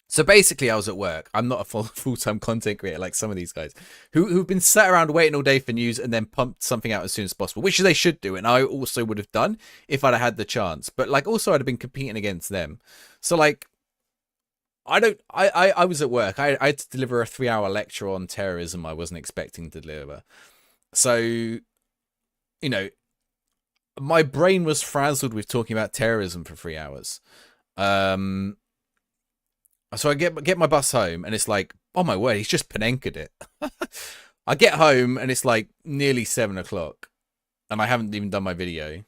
So basically, I was at work. I'm not a full-time content creator like some of these guys who've been sat around waiting all day for news and then pumped something out as soon as possible, which they should do. And I also would have done if I'd had the chance. But like, also, I'd have been competing against them. So like, I was at work. I had to deliver a 3-hour lecture on terrorism I wasn't expecting to deliver. So, you know, my brain was frazzled with talking about terrorism for 3 hours. So I get my bus home and it's like, oh my word, he's just Panenka'd it. I get home and it's like nearly 7 o'clock and I haven't even done my video.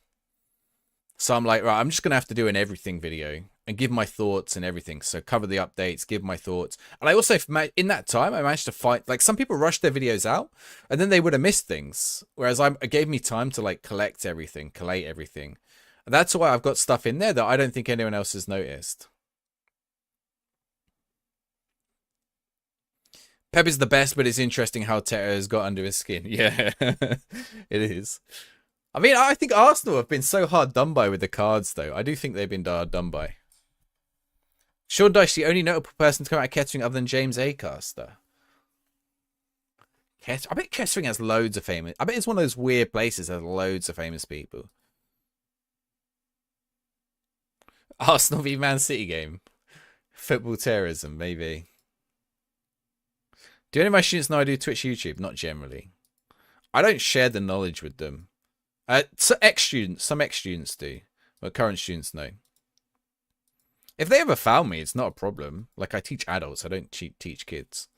So I'm like, right, I'm just going to have to do an everything video and give my thoughts and everything. So cover the updates, give my thoughts. And I also, in that time, I managed to find, like some people rush their videos out and then they would have missed things. Whereas it gave me time to like collate everything. And that's why I've got stuff in there that I don't think anyone else has noticed. Pep is the best, but it's interesting how Teta has got under his skin. Yeah, it is. I mean, I think Arsenal have been so hard done by with the cards, though. I do think they've been hard done by. Sean Dyche, the only notable person to come out of Kettering other than James Acaster. I bet Kettering has loads of famous... I bet it's one of those weird places that has loads of famous people. Arsenal v Man City game. Football terrorism, maybe. Do any of my students know I do Twitch, YouTube? Not generally. I don't share the knowledge with them. Some ex-students do. But current students know. If they ever found me, it's not a problem. Like, I teach adults. I don't teach kids.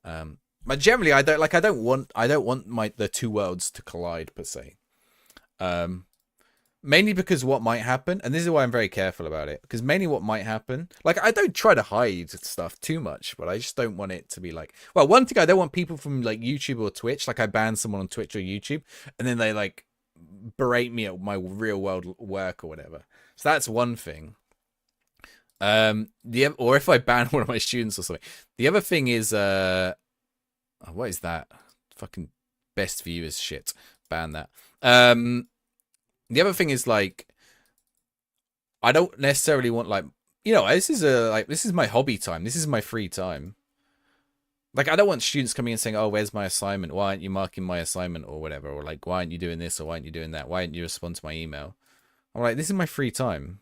But generally, I don't want the two worlds to collide, per se. Mainly because what might happen, and this is why I'm very careful about it, because mainly what might happen, like, I don't try to hide stuff too much, but I just don't want it to be like, well, one thing I don't want people from, like, YouTube or Twitch, like, I ban someone on Twitch or YouTube, and then they, like, berate me at my real world work or whatever. So that's one thing. Or if I ban one of my students or something. The other thing is, what is that? Fucking best viewers shit. Ban that. The other thing is, like, I don't necessarily want, like, you know, this is my hobby time. This is my free time. Like, I don't want students coming in saying, oh, where's my assignment? Why aren't you marking my assignment or whatever? Or, like, why aren't you doing this or why aren't you doing that? Why aren't you respond to my email? I'm like, this is my free time.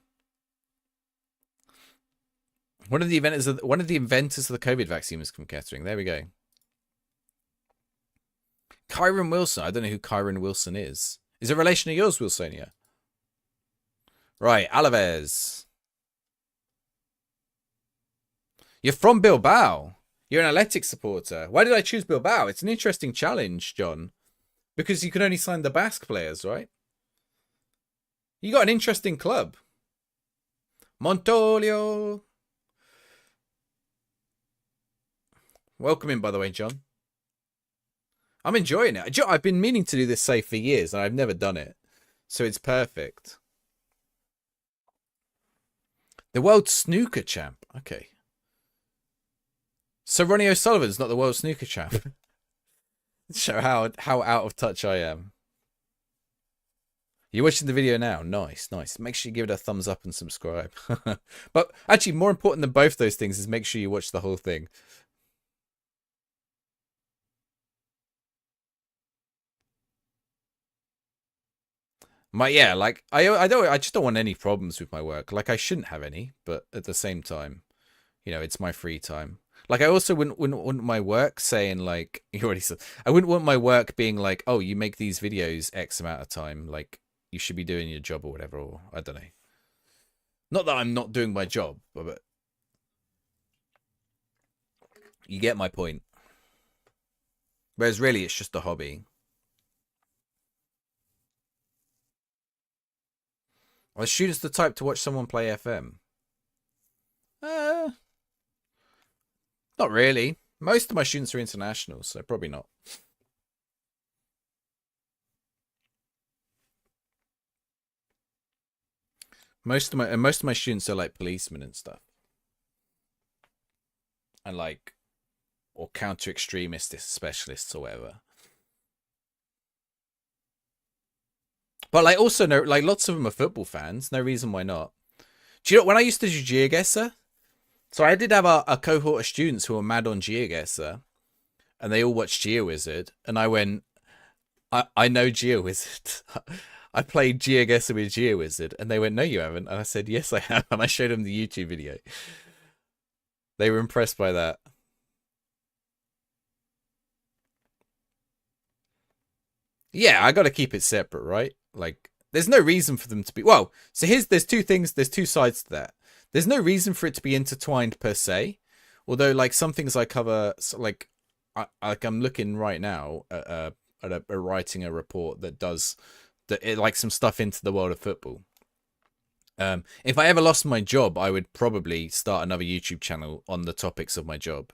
One of the inventors of the COVID vaccine was from Kettering. There we go. Kyron Wilson. I don't know who Kyron Wilson is. Is it a relation of yours, Wilsonia? Right, Alaves. You're from Bilbao. You're an Athletic supporter. Why did I choose Bilbao? It's an interesting challenge, John. Because you can only sign the Basque players, right? You got an interesting club. Montolio. Welcome in, by the way, John. I'm enjoying it. I've been meaning to do this save for years, and I've never done it. So it's perfect. The world snooker champ. Okay. So Ronnie O'Sullivan's not the world snooker champ. Show how out of touch I am. You're watching the video now. Nice, nice. Make sure you give it a thumbs up and subscribe. But actually, more important than both those things is make sure you watch the whole thing. Like I just don't want any problems with my work. Like I shouldn't have any, but at the same time, it's my free time. Like I also wouldn't want my work saying like you already said. I wouldn't want my work being like, oh, you make these videos X amount of time. Like you should be doing your job or whatever. Or I don't know. Not that I'm not doing my job, but you get my point. Whereas really, it's just a hobby. Are students the type to watch someone play FM? Uh, Not really. Most of my students are international, so probably not. Most of my students are like policemen and stuff, and like or counter extremist specialists or whatever. But like also no, like lots of them are football fans. No reason why not. Do you know when I used to do GeoGuessr? So I did have a cohort of students who were mad on GeoGuessr, and they all watched GeoWizard, and I went, I know GeoWizard. I played GeoGuessr with GeoWizard, and they went, no, you haven't. And I said, yes, I have. And I showed them the YouTube video. They were impressed by that. Yeah, I got to keep it separate, right? Like, there's no reason for them to be. Well, so there's two things, there's two sides to that. There's no reason for it to be intertwined per se. Although, like, some things I cover, like I'm looking right now at writing a report that does like some stuff into the world of football. If I ever lost my job, I would probably start another YouTube channel on the topics of my job.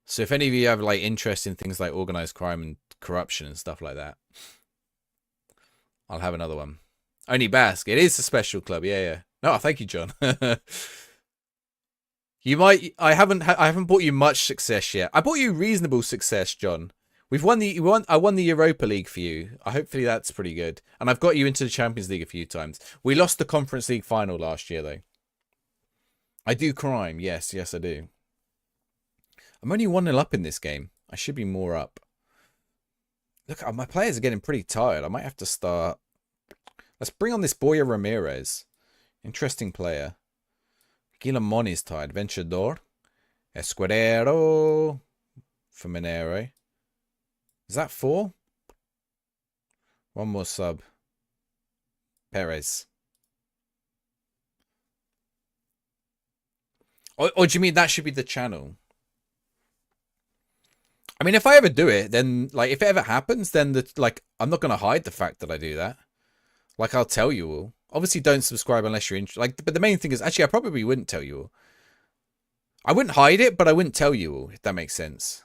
So if any of you have like interest in things like organized crime and corruption and stuff like that, I'll have another one. Only Basque. It is a special club. Yeah, yeah. No, thank you, John. You might. I haven't brought you much success yet. I brought you reasonable success, John. I won the Europa League for you. Hopefully that's pretty good. And I've got you into the Champions League a few times. We lost the Conference League final last year, though. I do crime. Yes, I do. I'm only 1-0 up in this game. I should be more up. Look, my players are getting pretty tired. I might have to start. Let's bring on this Boya Ramirez. Interesting player. Guillamon is tired. Vencedor. Escudero. Feminero. Is that 4? One more sub. Perez. Or do you mean that should be the channel? I mean, if I ever do it, then, like, if it ever happens, then, I'm not going to hide the fact that I do that. Like, I'll tell you all. Obviously, don't subscribe unless you're interested. Like, but the main thing is, actually, I probably wouldn't tell you all. I wouldn't hide it, but I wouldn't tell you all, if that makes sense.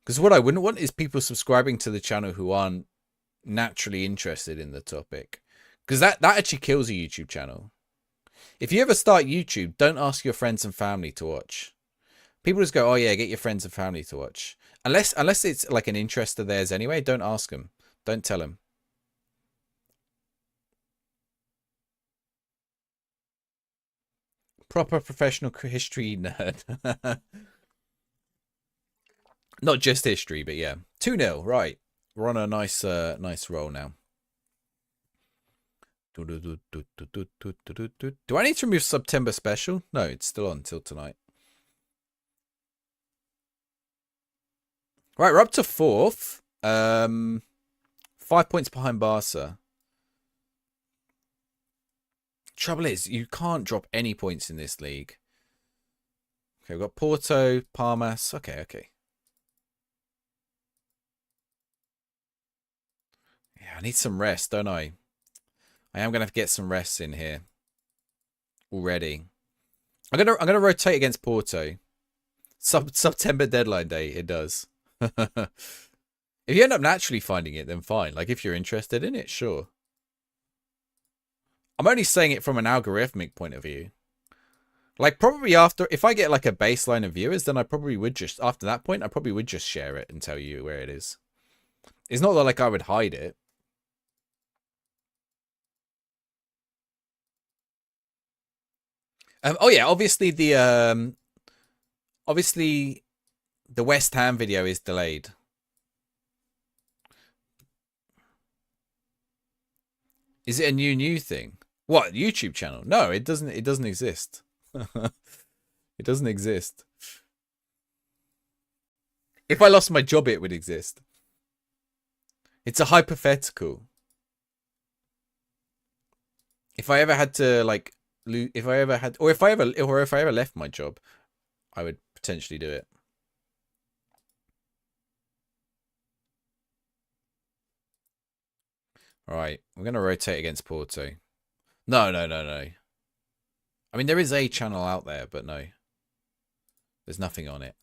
Because what I wouldn't want is people subscribing to the channel who aren't naturally interested in the topic. Because that actually kills a YouTube channel. If you ever start YouTube, don't ask your friends and family to watch. People just go, oh yeah, get your friends and family to watch. Unless it's like an interest of theirs anyway, don't ask them. Don't tell them. Proper professional history nerd. Not just history, but yeah. 2-0, right. We're on a nice roll now. Do I need to remove September special? No, it's still on until tonight. Right, we're up to 4th. 5 points behind Barca. Trouble is, you can't drop any points in this league. Okay, we've got Porto, Parmas. Okay. Yeah, I need some rest, don't I? I am going to have to get some rest in here. Already. I'm gonna rotate against Porto. September deadline day. It does. If you end up naturally finding it, then fine. Like, if you're interested in it, sure. I'm only saying it from an algorithmic point of view. Like, probably after, if I get like a baseline of viewers, then I probably would just, after that point, I probably would just share it and tell you where it is. It's not that like I would hide it. Oh yeah, obviously the West Ham video is delayed. Is it a new thing? What, YouTube channel? No, it doesn't exist. It doesn't exist. If I lost my job, it would exist. It's a hypothetical. If I ever had to like, if I ever left my job, I would potentially do it. All right, we're gonna rotate against Porto. No. I mean, there is a channel out there, but no, there's nothing on it.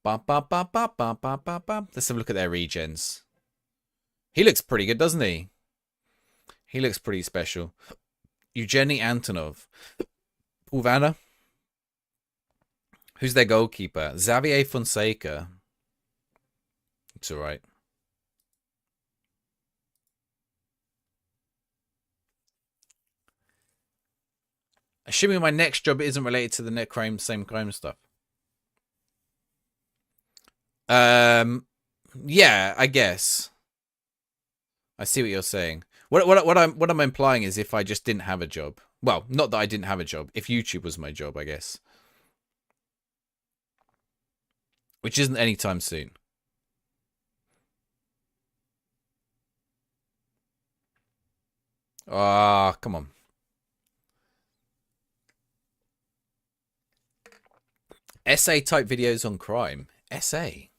Let's have a look at their regens. He looks pretty good, doesn't he? He looks pretty special. Evgeny Antonov. Paul Vanna. Who's their goalkeeper? Xavier Fonseca. It's all right. Assuming my next job isn't related to the same crime stuff. Yeah, I guess. I see what you're saying. What I'm implying is if I just didn't have a job. Well, not that I didn't have a job. If YouTube was my job, I guess. Which isn't anytime soon. Ah, come on. Essay type videos on crime. Essay?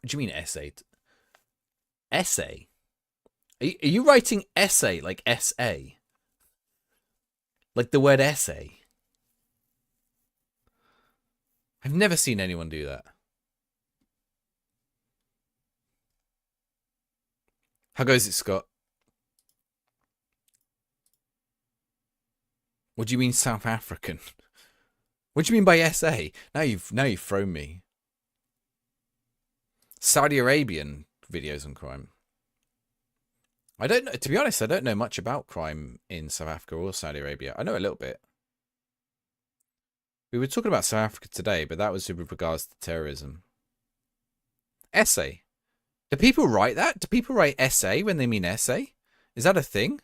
What do you mean essay? Essay? Are you writing essay like S-A? Like the word essay? I've never seen anyone do that. How goes it, Scott? What do you mean South African? What do you mean by SA? Now you've thrown me. Saudi Arabian videos on crime. I don't know. To be honest, I don't know much about crime in South Africa or Saudi Arabia. I know a little bit. We were talking about South Africa today, but that was with regards to terrorism. Essay. Do people write that? Do people write essay when they mean essay? Is that a thing?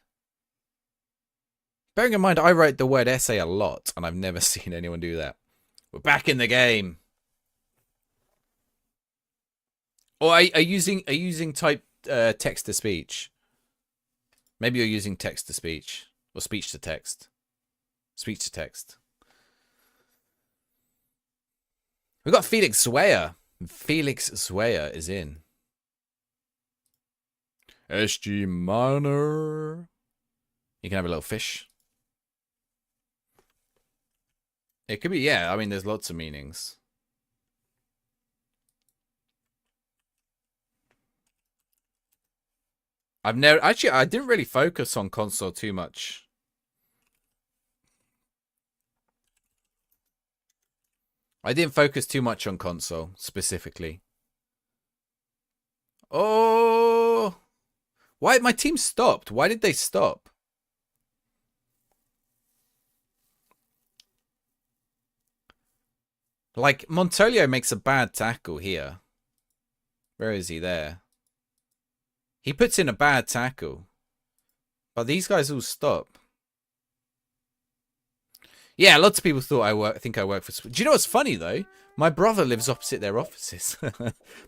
Bearing in mind, I write the word essay a lot, and I've never seen anyone do that. We're back in the game. Or are you using type text to speech? Maybe you're using text to speech or speech to text. Speech to text. We've got Felix Zweyer. Felix Zweyer is in. SG Minor. You can have a little fish. It could be, yeah. I mean, there's lots of meanings. I didn't really focus on console too much. I didn't focus too much on console, specifically. Oh! Why? My team stopped. Why did they stop? Like, Montolio makes a bad tackle here. Where is he? There. He puts in a bad tackle. But these guys all stop. Yeah, lots of people thought I think I work for... Do you know what's funny, though? My brother lives opposite their offices.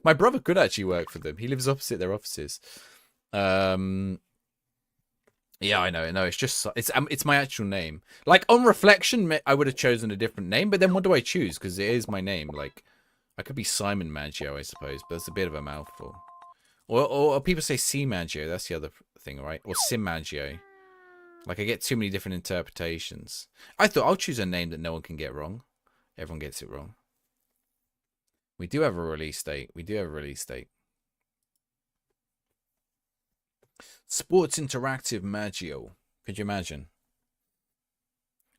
My brother could actually work for them. He lives opposite their offices. Yeah, I know. No, it's just... It's my actual name. Like, on reflection, I would have chosen a different name. But then what do I choose? Because it is my name. Like, I could be Simon Maggio, I suppose. But it's a bit of a mouthful. Or people say C Maggio. That's the other thing, right? Or Sim Maggio. Like, I get too many different interpretations. I thought I'll choose a name that no one can get wrong. Everyone gets it wrong. We do have a release date. We do have a release date. Sports Interactive Maggio. Could you imagine?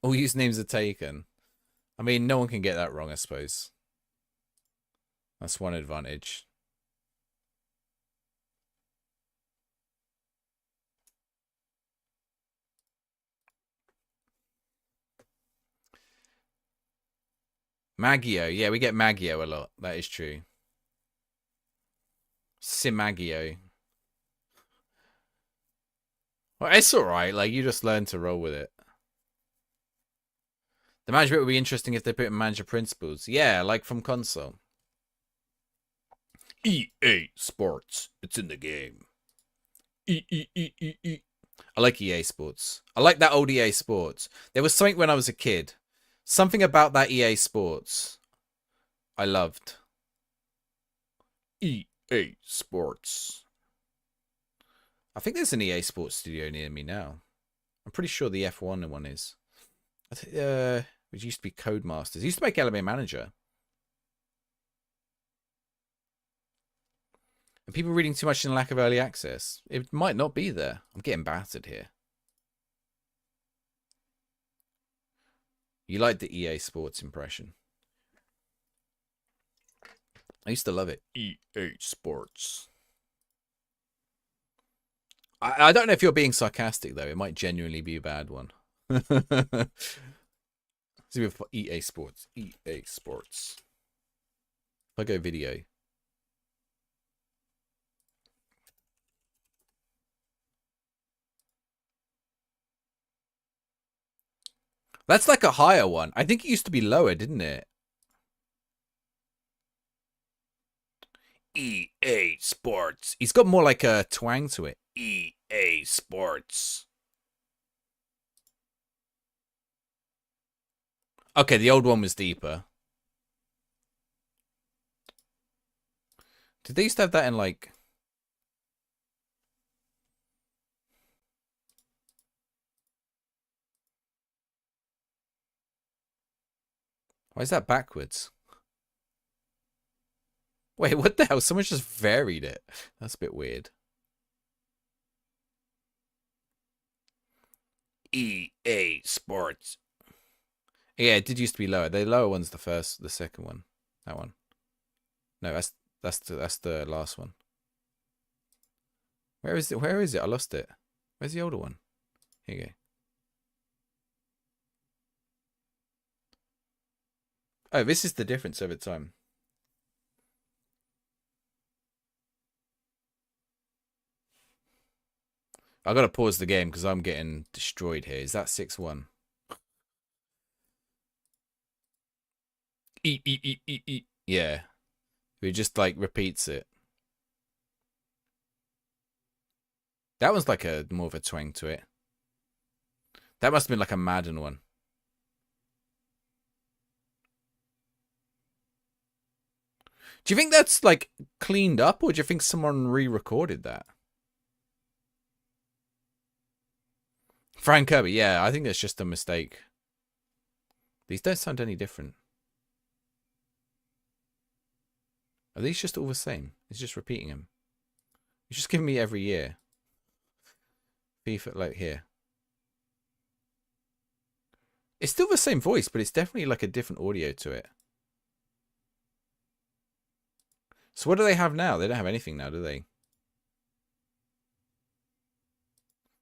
All usernames are taken. I mean, no one can get that wrong, I suppose. That's one advantage. Maggio. Yeah, we get Maggio a lot. That is true. Simaggio. Well, it's alright. Like, you just learn to roll with it. The manager bit would be interesting if they put in manager principles. Yeah, like from console. EA Sports. It's in the game. I like EA Sports. I like that old EA Sports. There was something when I was a kid. Something about that EA Sports I loved. EA Sports. I think there's an EA Sports studio near me now. I'm pretty sure the F1 one is. It used to be Codemasters. It used to make LMA Manager. Are people reading too much in lack of early access? It might not be there. I'm getting battered here. You like the EA Sports impression. I used to love it. EA Sports. I don't know if you're being sarcastic, though. It might genuinely be a bad one. EA Sports. EA Sports. If I go video. That's like a higher one. I think it used to be lower, didn't it? EA Sports. He's got more like a twang to it. EA Sports. Okay, the old one was deeper. Did they used to have that in like... Why is that backwards? Wait, what the hell? Someone just varied it. That's a bit weird. EA Sports. Yeah, it did used to be lower. The lower one's the second one. That one. No, that's the last one. Where is it? Where is it? I lost it. Where's the older one? Here you go. Oh, this is the difference over time. I gotta pause the game because I'm getting destroyed here. Is that 6-1? Yeah. It just like repeats it. That one's like a more of a twang to it. That must have been like a Madden one. Do you think that's like cleaned up, or do you think someone re-recorded that? Frank Kirby, yeah, I think that's just a mistake. These don't sound any different. Are these just all the same? It's just repeating them. It's just giving me every year. FIFA, like here. It's still the same voice, but it's definitely like a different audio to it. So what do they have now? They don't have anything now, do they?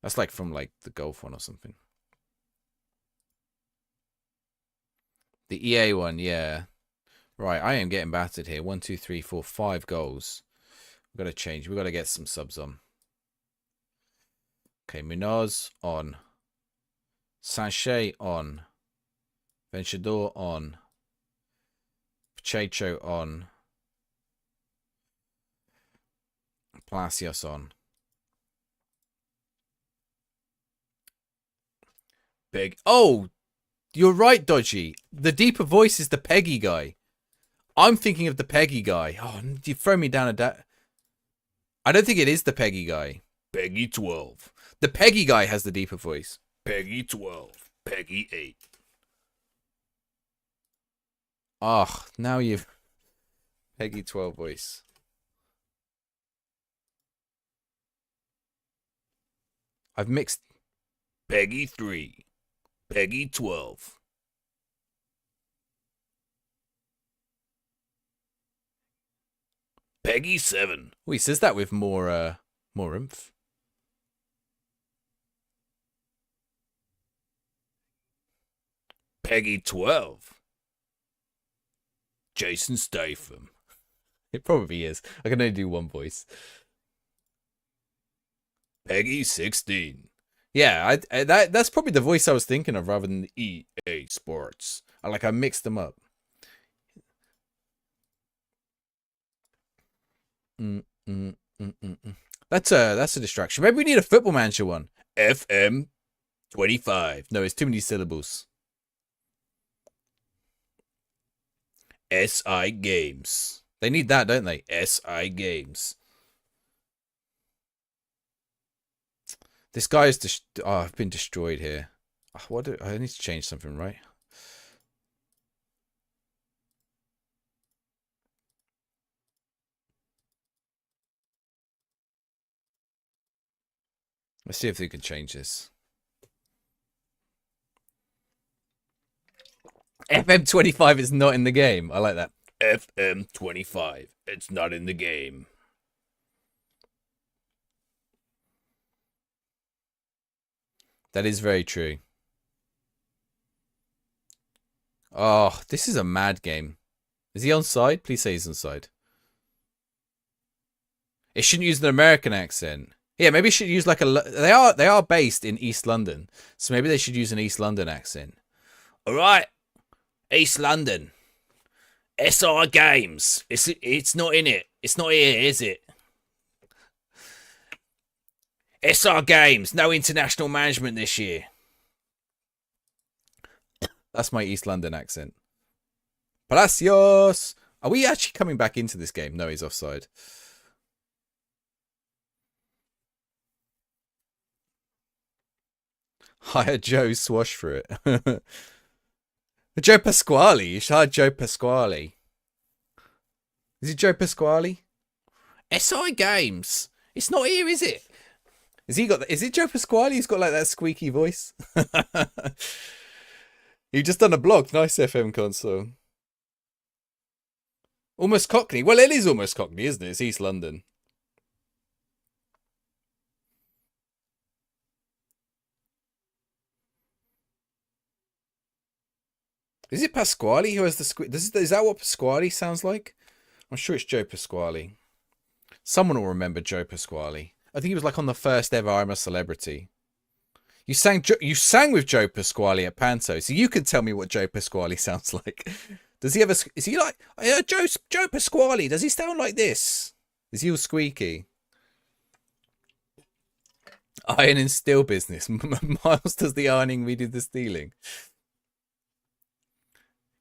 That's like from like the Golf one or something. The EA one, yeah. Right, I am getting battered here. 1, 2, 3, 4, 5 goals. We've got to change. We've got to get some subs on. Okay, Munoz on. Sanchez on. Vencedor on. Pacheco on. Palacios on. Big. Oh, you're right, Dodgy. The deeper voice is the Peggy guy. I'm thinking of the Peggy guy. Oh, you throw me down a... I don't think it is the Peggy guy. Peggy 12. The Peggy guy has the deeper voice. Peggy 12. Peggy 8. Oh, now you've Peggy 12 voice. I've mixed Peggy 3. Peggy 12. Peggy 7. Oh, he says that with more oomph. Peggy 12. Jason Statham. It probably is. I can only do one voice. Peggy 16. Yeah, that's probably the voice I was thinking of rather than EA Sports. I mixed them up. Mm, mm, mm, mm, mm. That's a distraction. Maybe we need a Football Manager one. FM 25. No, it's too many syllables. SI Games. They need that, don't they? SI Games. This guy is I've been destroyed here. I need to change something, right? Let's see if we can change this. FM25 is not in the game. I like that. FM 25. It's not in the game. That is very true. Oh, this is a mad game. Is he on side? Please say he's on side. It shouldn't use an American accent. Yeah, maybe it should use like they are based in East London, so maybe they should use an East London accent. All right, East London. SI Games. It's not in it. It's not here, is it? SR Games. No international management this year. That's my East London accent. Palacios. Are we actually coming back into this game? No, he's offside. Hire Joe Swash for it. Joe Pasquale. You should hire Joe Pasquale. Is it Joe Pasquale? SI Games. It's not here, is it? Is it Joe Pasquale? He's got like that squeaky voice. You've just done a blog. Nice FM console. Almost Cockney. Well, it is almost Cockney, isn't it? It's East London. Is it Pasquale who has the is that what Pasquale sounds like? I'm sure it's Joe Pasquale. Someone will remember Joe Pasquale. I think he was like on the first ever I'm a Celebrity. You sang with Joe Pasquale at Panto, so you can tell me what Joe Pasquale sounds like. Does he ever? Is he like Joe Pasquale? Does he sound like this? Is he all squeaky? Iron and steel business. Miles does the ironing, we do the stealing.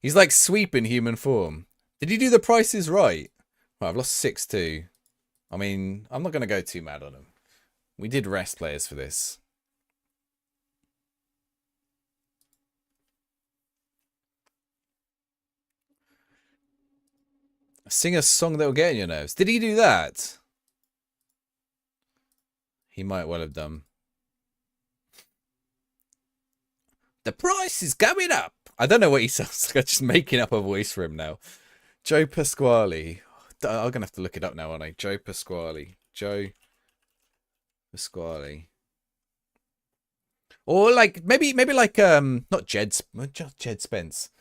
He's like Sweep in human form. Did he do the prices right? Right, I've lost 6-2. I mean, I'm not going to go too mad on him. We did rest players for this. Sing a song that will get on your nerves. Did he do that? He might well have done. The price is going up. I don't know what he sounds like. I'm just making up a voice for him now. Joe Pasquale. I'm going to have to look it up now, aren't I? Joe Pasquale. Joe Pasquale. Or like, maybe like, not Jed Spence.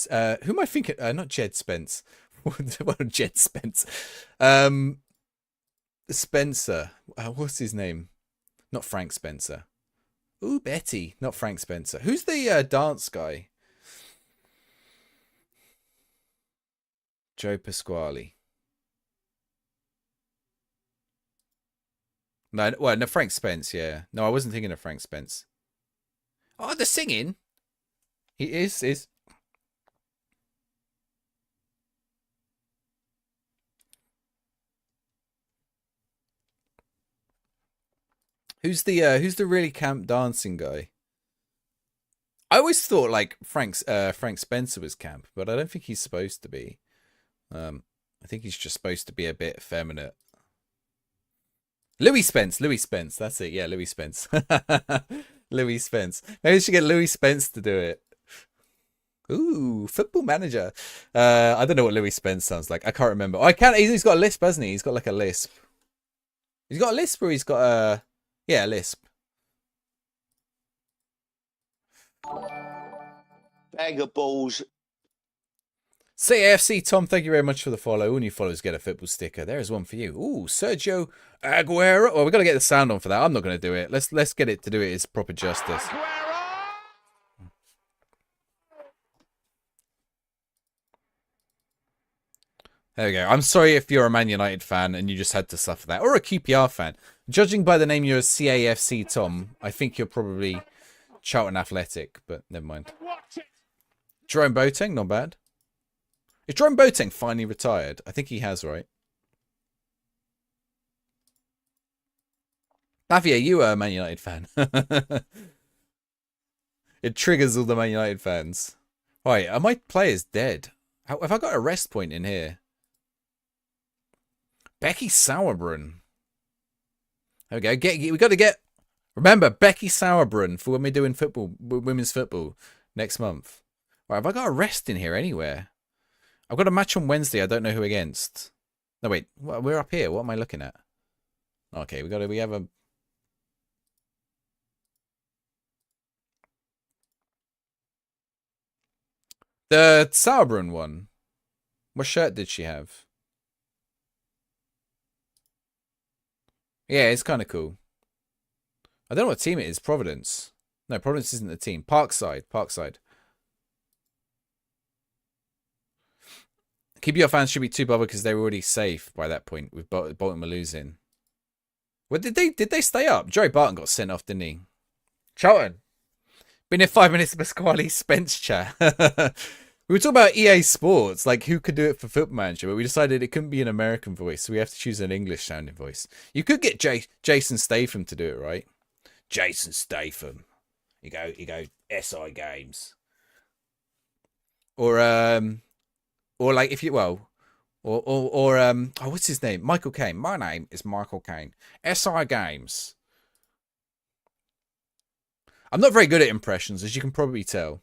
Who am I thinking? Not Jed Spence. What Jed Spence? Spencer. What's his name? Not Frank Spencer. Ooh, Betty. Not Frank Spencer. Who's the dance guy? Joe Pasquale. No, well, no, Frank Spence, yeah. No, I wasn't thinking of Frank Spence. Oh, the singing. He is. Who's the really camp dancing guy? I always thought like Frank Spencer was camp, but I don't think he's supposed to be. I think he's just supposed to be a bit effeminate. Louis Spence, that's it. Yeah, Louis Spence. Louis Spence. Maybe we should get Louis Spence to do it. Ooh, football manager. I don't know what Louis Spence sounds like. I can't remember. Oh, I can't. He's got a lisp, hasn't he? He's got like a lisp. He's got a lisp, or he's got a a lisp. Bag of balls. CAFC Tom, thank you very much for the follow. All new followers get a football sticker. There is one for you. Ooh, Sergio Aguero. Well, we got to get the sound on for that. I'm not going to do it. Let's get it to do it its proper justice. There we go. I'm sorry if you're a Man United fan and you just had to suffer that, or a QPR fan. Judging by the name you're a CAFC Tom, I think you're probably Charlton Athletic, but never mind. Jerome Boateng, not bad. Is Jerome Boateng finally retired? I think he has, right? Javier, you are a Man United fan. It triggers all the Man United fans. Right, are my players dead? Have I got a rest point in here? Becky Sauerbrunn. There we go. We got to get... Remember, Becky Sauerbrunn for when we're doing football, women's football next month. Right, have I got a rest in here anywhere? I've got a match on Wednesday. I don't know who against. No, wait. We're up here. What am I looking at? Okay, we have a... The Sauerbrunn one. What shirt did she have? Yeah, it's kind of cool. I don't know what team it is. Providence. No, Providence isn't the team. Parkside. QPR fans should be too bothered because they were already safe by that point with Baltimore losing. Well, did they stay up? Joey Barton got sent off, didn't he? Charlton. Been here 5 minutes of Pasquale Spence chat. We were talking about EA Sports, like who could do it for Football Manager, but we decided it couldn't be an American voice, so we have to choose an English sounding voice. You could get Jason Statham to do it, right? Jason Statham. You go SI Games. Or like if you oh, what's his name? Michael Caine. My name is Michael Caine. SI Games. I'm not very good at impressions, as you can probably tell.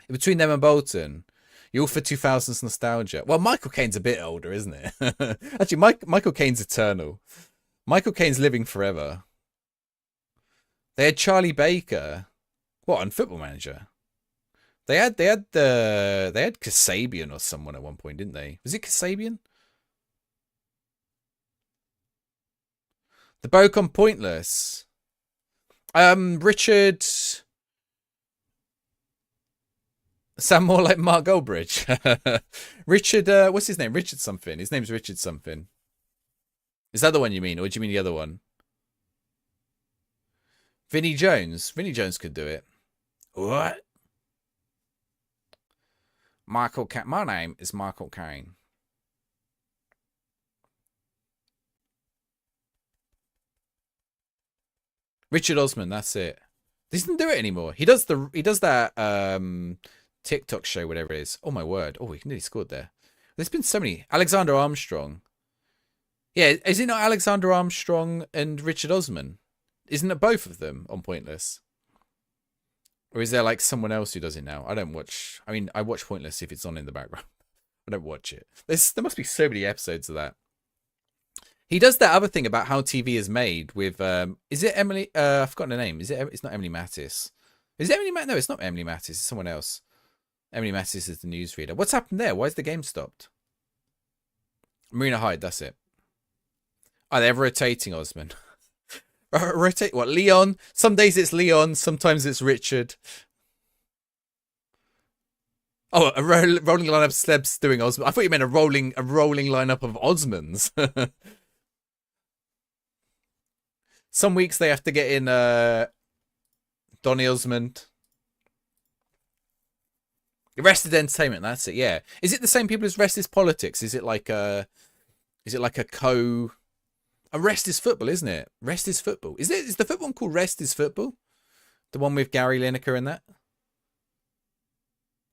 Between them and Bolton, you're all for 2000s nostalgia. Well, Michael Caine's a bit older, isn't it? Actually, Michael Caine's eternal. Michael Caine's living forever. They had Charlie Baker. What, on Football Manager? They had Kasabian or someone at one point, didn't they? Was it Kasabian? The Bocon Pointless. Richard. Sound more like Mark Goldbridge. Richard, what's his name? Richard something. His name's Richard something. Is that the one you mean, or do you mean the other one? Vinnie Jones. Vinnie Jones could do it. What? Michael Caine. My name is Michael Caine. Richard Osman, that's it. He doesn't do it anymore. He does that TikTok show, whatever it is. Oh my word. Oh, he nearly scored there. There's been so many. Alexander Armstrong. Yeah, is it not Alexander Armstrong and Richard Osman? Isn't it both of them on Pointless? Or is there like someone else who does it now? I don't watch. I mean, I watch Pointless if it's on in the background. I don't watch it. There must be so many episodes of that. He does that other thing about how TV is made with. Is it Emily? I've forgotten her name. Is it? It's not Emily Mattis. Is it Emily Mattis? No, it's not Emily Mattis. It's someone else. Emily Mattis is the newsreader. What's happened there? Why is the game stopped? Marina Hyde. That's it. Oh, they're rotating Osman. Rotate what? Leon. Some days it's Leon. Sometimes it's Richard. Oh, a rolling lineup of celebs doing Osman. I thought you meant a rolling lineup of Osmans. Some weeks they have to get in Donny Osmond. Rested Entertainment, that's it, yeah. Is it the same people as Rest is Politics? Is it like a Rest is Football, isn't it? Rest is Football. Is the football one called Rest is Football? The one with Gary Lineker and that?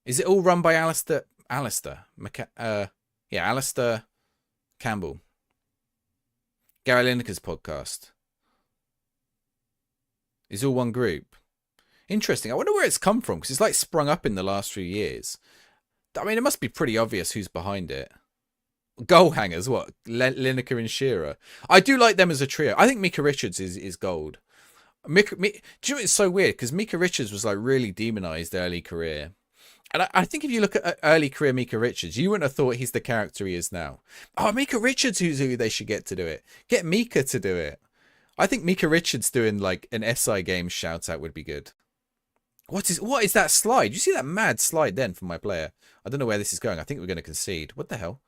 Is it all run by Alistair Campbell? Gary Lineker's podcast. Is all one group. Interesting. I wonder where it's come from, because it's like sprung up in the last few years. I mean, it must be pretty obvious who's behind it. Goal hangers, what? Lineker and Shearer. I do like them as a trio. I think Micah Richards is gold. Do you know it's so weird? Because Micah Richards was like really demonized early career. And I think if you look at early career Micah Richards, you wouldn't have thought he's the character he is now. Oh, Micah Richards, who's who they should get to do it. Get Micah to do it. I think Micah Richards doing like an SI Games shout out would be good. What is that slide? You see that mad slide then from my player? I don't know where this is going. I think we're going to concede. What the hell?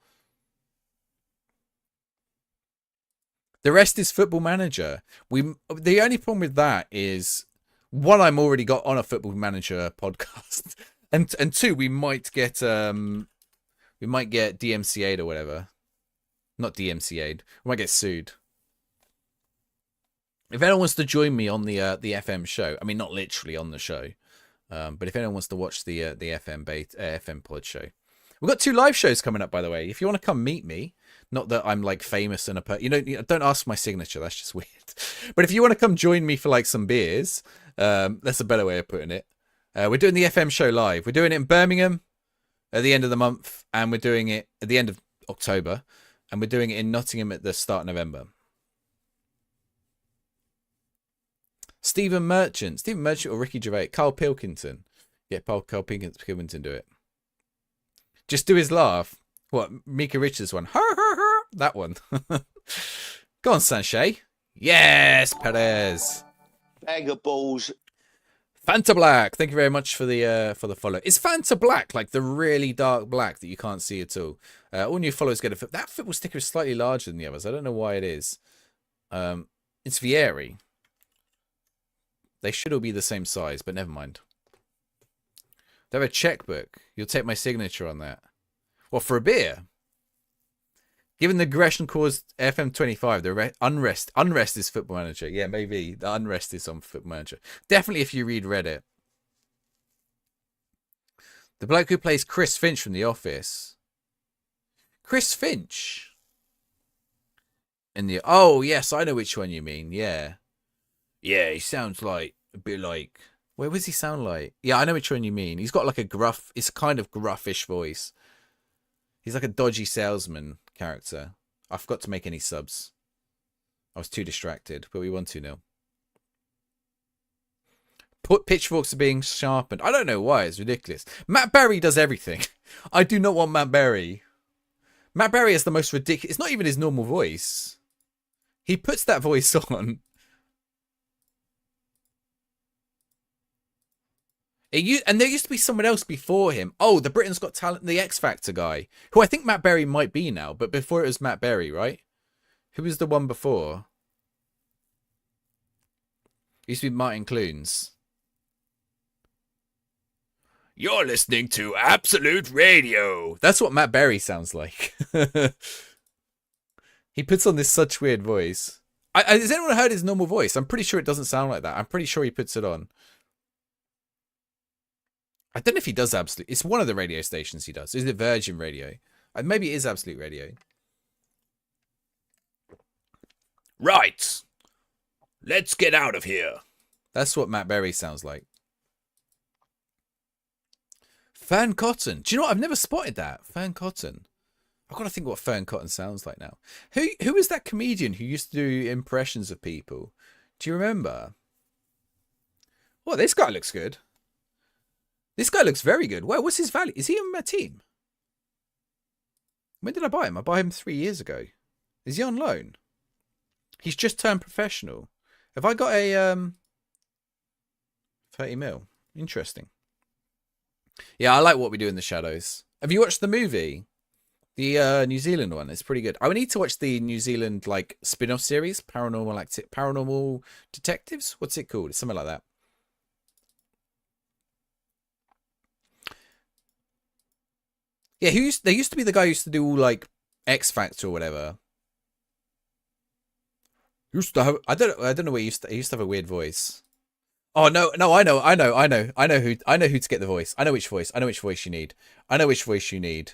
The rest is Football Manager. The only problem with that is, one, I'm already got on a Football Manager podcast, and two, we might get DMCA'd or whatever. Not DMCA'd. We might get sued. If anyone wants to join me on the FM show, I mean not literally on the show, but if anyone wants to watch the FM pod show, we've got 2 live shows coming up, by the way. If you want to come meet me. Not that I'm like famous and don't ask my signature. That's just weird. But if you want to come join me for like some beers, that's a better way of putting it. We're doing the FM show live. We're doing it in Birmingham at the end of the month, and we're doing it at the end of October, and we're doing it in Nottingham at the start of November. Stephen Merchant or Ricky Gervais, Carl Pilkington. Yeah, Carl Pilkington do it. Just do his laugh. What, Micah Richards one? That one. Go on, Sanchez. Yes, Perez. Bag of balls. Fanta Black. Thank you very much for the follow. Is Fanta Black like the really dark black that you can't see at all? All new followers get a that football sticker is slightly larger than the others. I don't know why it is. It's Vieri. They should all be the same size, but never mind. They have a checkbook. You'll take my signature on that. What, for a beer? Given the aggression caused FM25, the unrest is Football Manager. Yeah, maybe the unrest is on Football Manager. Definitely if you read Reddit. The bloke who plays Chris Finch from The Office. Chris Finch. Oh yes, I know which one you mean. Yeah, he sounds like a bit like. Where does he sound like? Yeah, I know which one you mean. He's got like a gruff. It's a kind of gruffish voice. He's like a dodgy salesman character. I forgot to make any subs. I was too distracted, but we won 2-0. Pitchforks are being sharpened. I don't know why. It's ridiculous. Matt Berry does everything. I do not want Matt Berry. Matt Berry is the most ridiculous. It's not even his normal voice. He puts that voice on. And there used to be someone else before him. Oh, the Britain's Got Talent, the X Factor guy, who I think Matt Berry might be now, but before it was Matt Berry, right? Who was the one before? It used to be Martin Clunes. You're listening to Absolute Radio. That's what Matt Berry sounds like. He puts on this such weird voice. Has anyone heard his normal voice? I'm pretty sure it doesn't sound like that. I'm pretty sure he puts it on. I don't know if he does Absolute. It's one of the radio stations he does. Is it Virgin Radio? Maybe it is Absolute Radio. Right. Let's get out of here. That's what Matt Berry sounds like. Fern Cotton. Do you know what? I've never spotted that. Fern Cotton. I've got to think what Fern Cotton sounds like now. Who is that comedian who used to do impressions of people? Do you remember? Oh, this guy looks good. This guy looks very good. Well, what's his value? Is he on my team? When did I buy him? I bought him 3 years ago. Is he on loan? He's just turned professional. Have I got a 30 mil? Interesting. Yeah, I like What We Do in the Shadows. Have you watched the movie? The New Zealand one. It's pretty good. I would need to watch the New Zealand like spin-off series, Paranormal Detectives. What's it called? It's something like that. Yeah, there used to be the guy who used to do all like X Factor or whatever. Used to have, I don't know where he used to have a weird voice. Oh no, no, I know who to get the voice. I know which voice. I know which voice you need. I know which voice you need.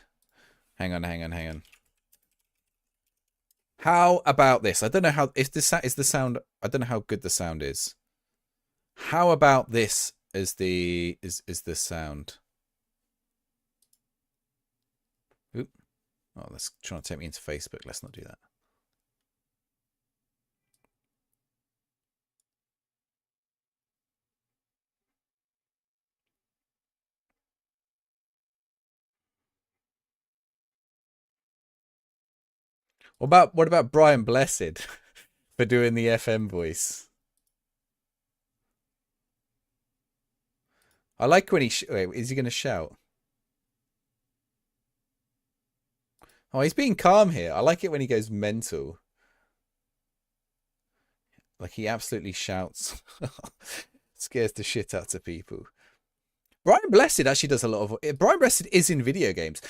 Hang on, hang on, hang on. How about this? I don't know how if this is the sound. I don't know how good the sound is. How about this as the is the sound? Oop. Oh, that's trying to take me into Facebook. Let's not do that. What about Brian Blessed for doing the FM voice? I like when he wait, is he going to shout? Oh, he's being calm here. I like it when he goes mental. Like he absolutely shouts. Scares the shit out of people. Brian Blessed actually does a lot of. Brian Blessed is in video games.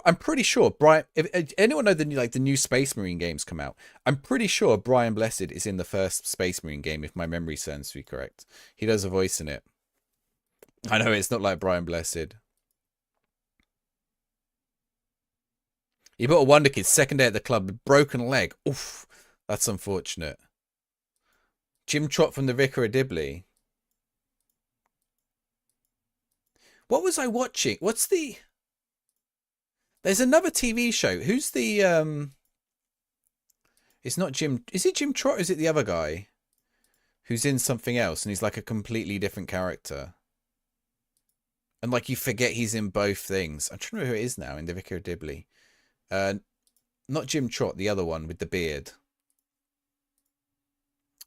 I'm pretty sure Brian. If anyone know the new Space Marine games come out, I'm pretty sure Brian Blessed is in the first Space Marine game. If my memory serves me correct, he does a voice in it. I know it's not like Brian Blessed. He bought a Wonder Kid second day at the club with broken leg. Oof, that's unfortunate. Jim Trott from the Vicar of Dibley. What was I watching? What's the... There's another TV show. Who's the... It's not Jim... Is it Jim Trott or is it the other guy? Who's in something else and he's like a completely different character. And like you forget he's in both things. I'm trying to remember who it is now in the Vicar of Dibley. Not Jim Trott, the other one with the beard.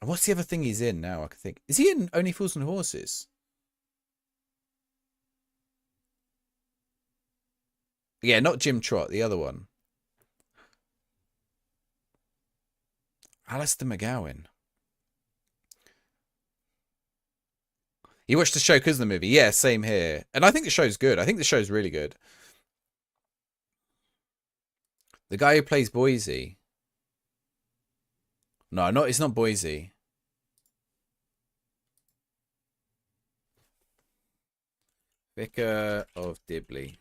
And what's the other thing he's in now? I can think. Is he in Only Fools and Horses? Yeah, not Jim Trott, the other one. Alistair McGowan. You watched the show because of the movie? Yeah, same here. And I think the show's good. I think the show's really good. The guy who plays Boise. No, it's not Boise. Vicar of Dibley.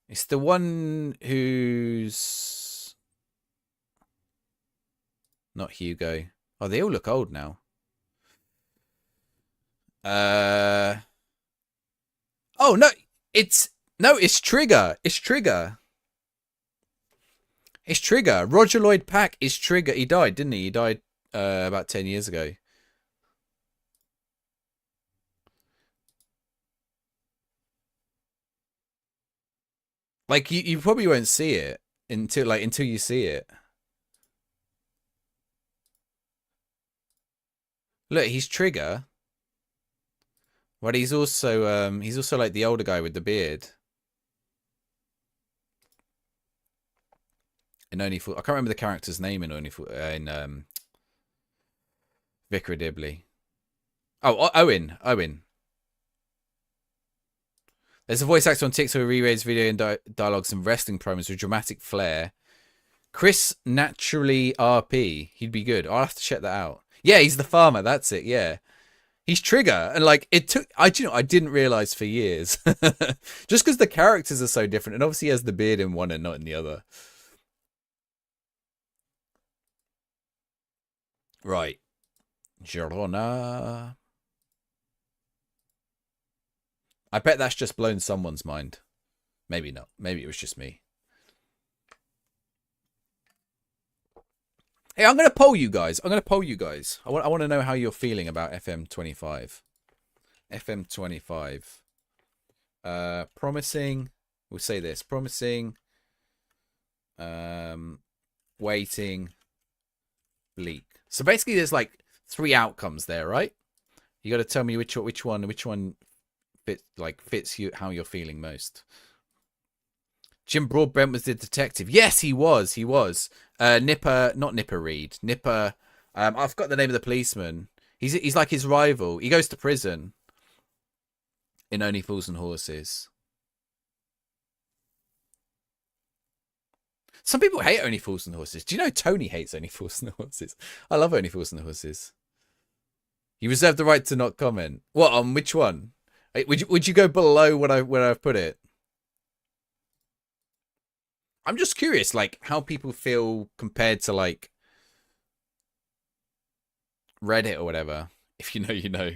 It's the one who's not Hugo. Oh, they all look old now. Oh no, it's Trigger. It's Trigger. It's Trigger. Roger Lloyd Pack is Trigger. He died, didn't he? He died about 10 years ago. Like you probably won't see it until you see it. Look, he's Trigger. But he's also like the older guy with the beard. In Only Fool, I can't remember the character's name in Only Fool, in Vicar of Dibley. Oh, Owen. There's a voice actor on TikTok who rereads video and dialogues and wrestling promos with dramatic flair. Chris Naturally RP. He'd be good. I'll have to check that out. Yeah, he's the farmer. That's it. Yeah. He's Trigger. And like, it took... I didn't realize for years. Just because the characters are so different. And obviously he has the beard in one and not in the other. Right. Girona. I bet that's just blown someone's mind. Maybe not. Maybe it was just me. Hey, I'm going to poll you guys. I want to know how you're feeling about FM25. FM25. Promising. We'll say this. Promising. Waiting. Bleak. So basically there's like 3 outcomes there, right? You got to tell me which one fits you, how you're feeling most. Jim Broadbent was the detective. Yes, he was. Nipper, not Nipper Reed. Nipper. I've got the name of the policeman. He's like his rival. He goes to prison in Only Fools and Horses. Some people hate Only Fools and Horses. Do you know Tony hates Only Fools and Horses? I love Only Fools and Horses. You reserve the right to not comment. What, on which one? Would you go below what I've put it? I'm just curious, like, how people feel compared to, like, Reddit or whatever. If you know, you know.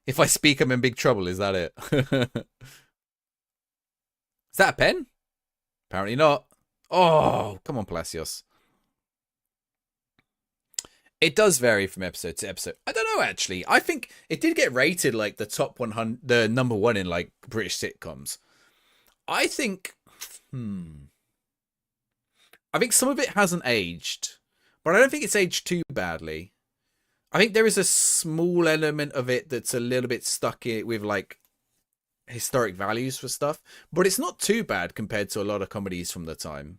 If I speak, I'm in big trouble. Is that it? Is that a pen? Apparently not. Oh, come on, Palacios. It does vary from episode to episode. I don't know, actually. I think it did get rated like the top 100, the number one in like British sitcoms. I think, I think some of it hasn't aged, but I don't think it's aged too badly. I think there is a small element of it that's a little bit stuck with like historic values for stuff, but it's not too bad compared to a lot of comedies from the time.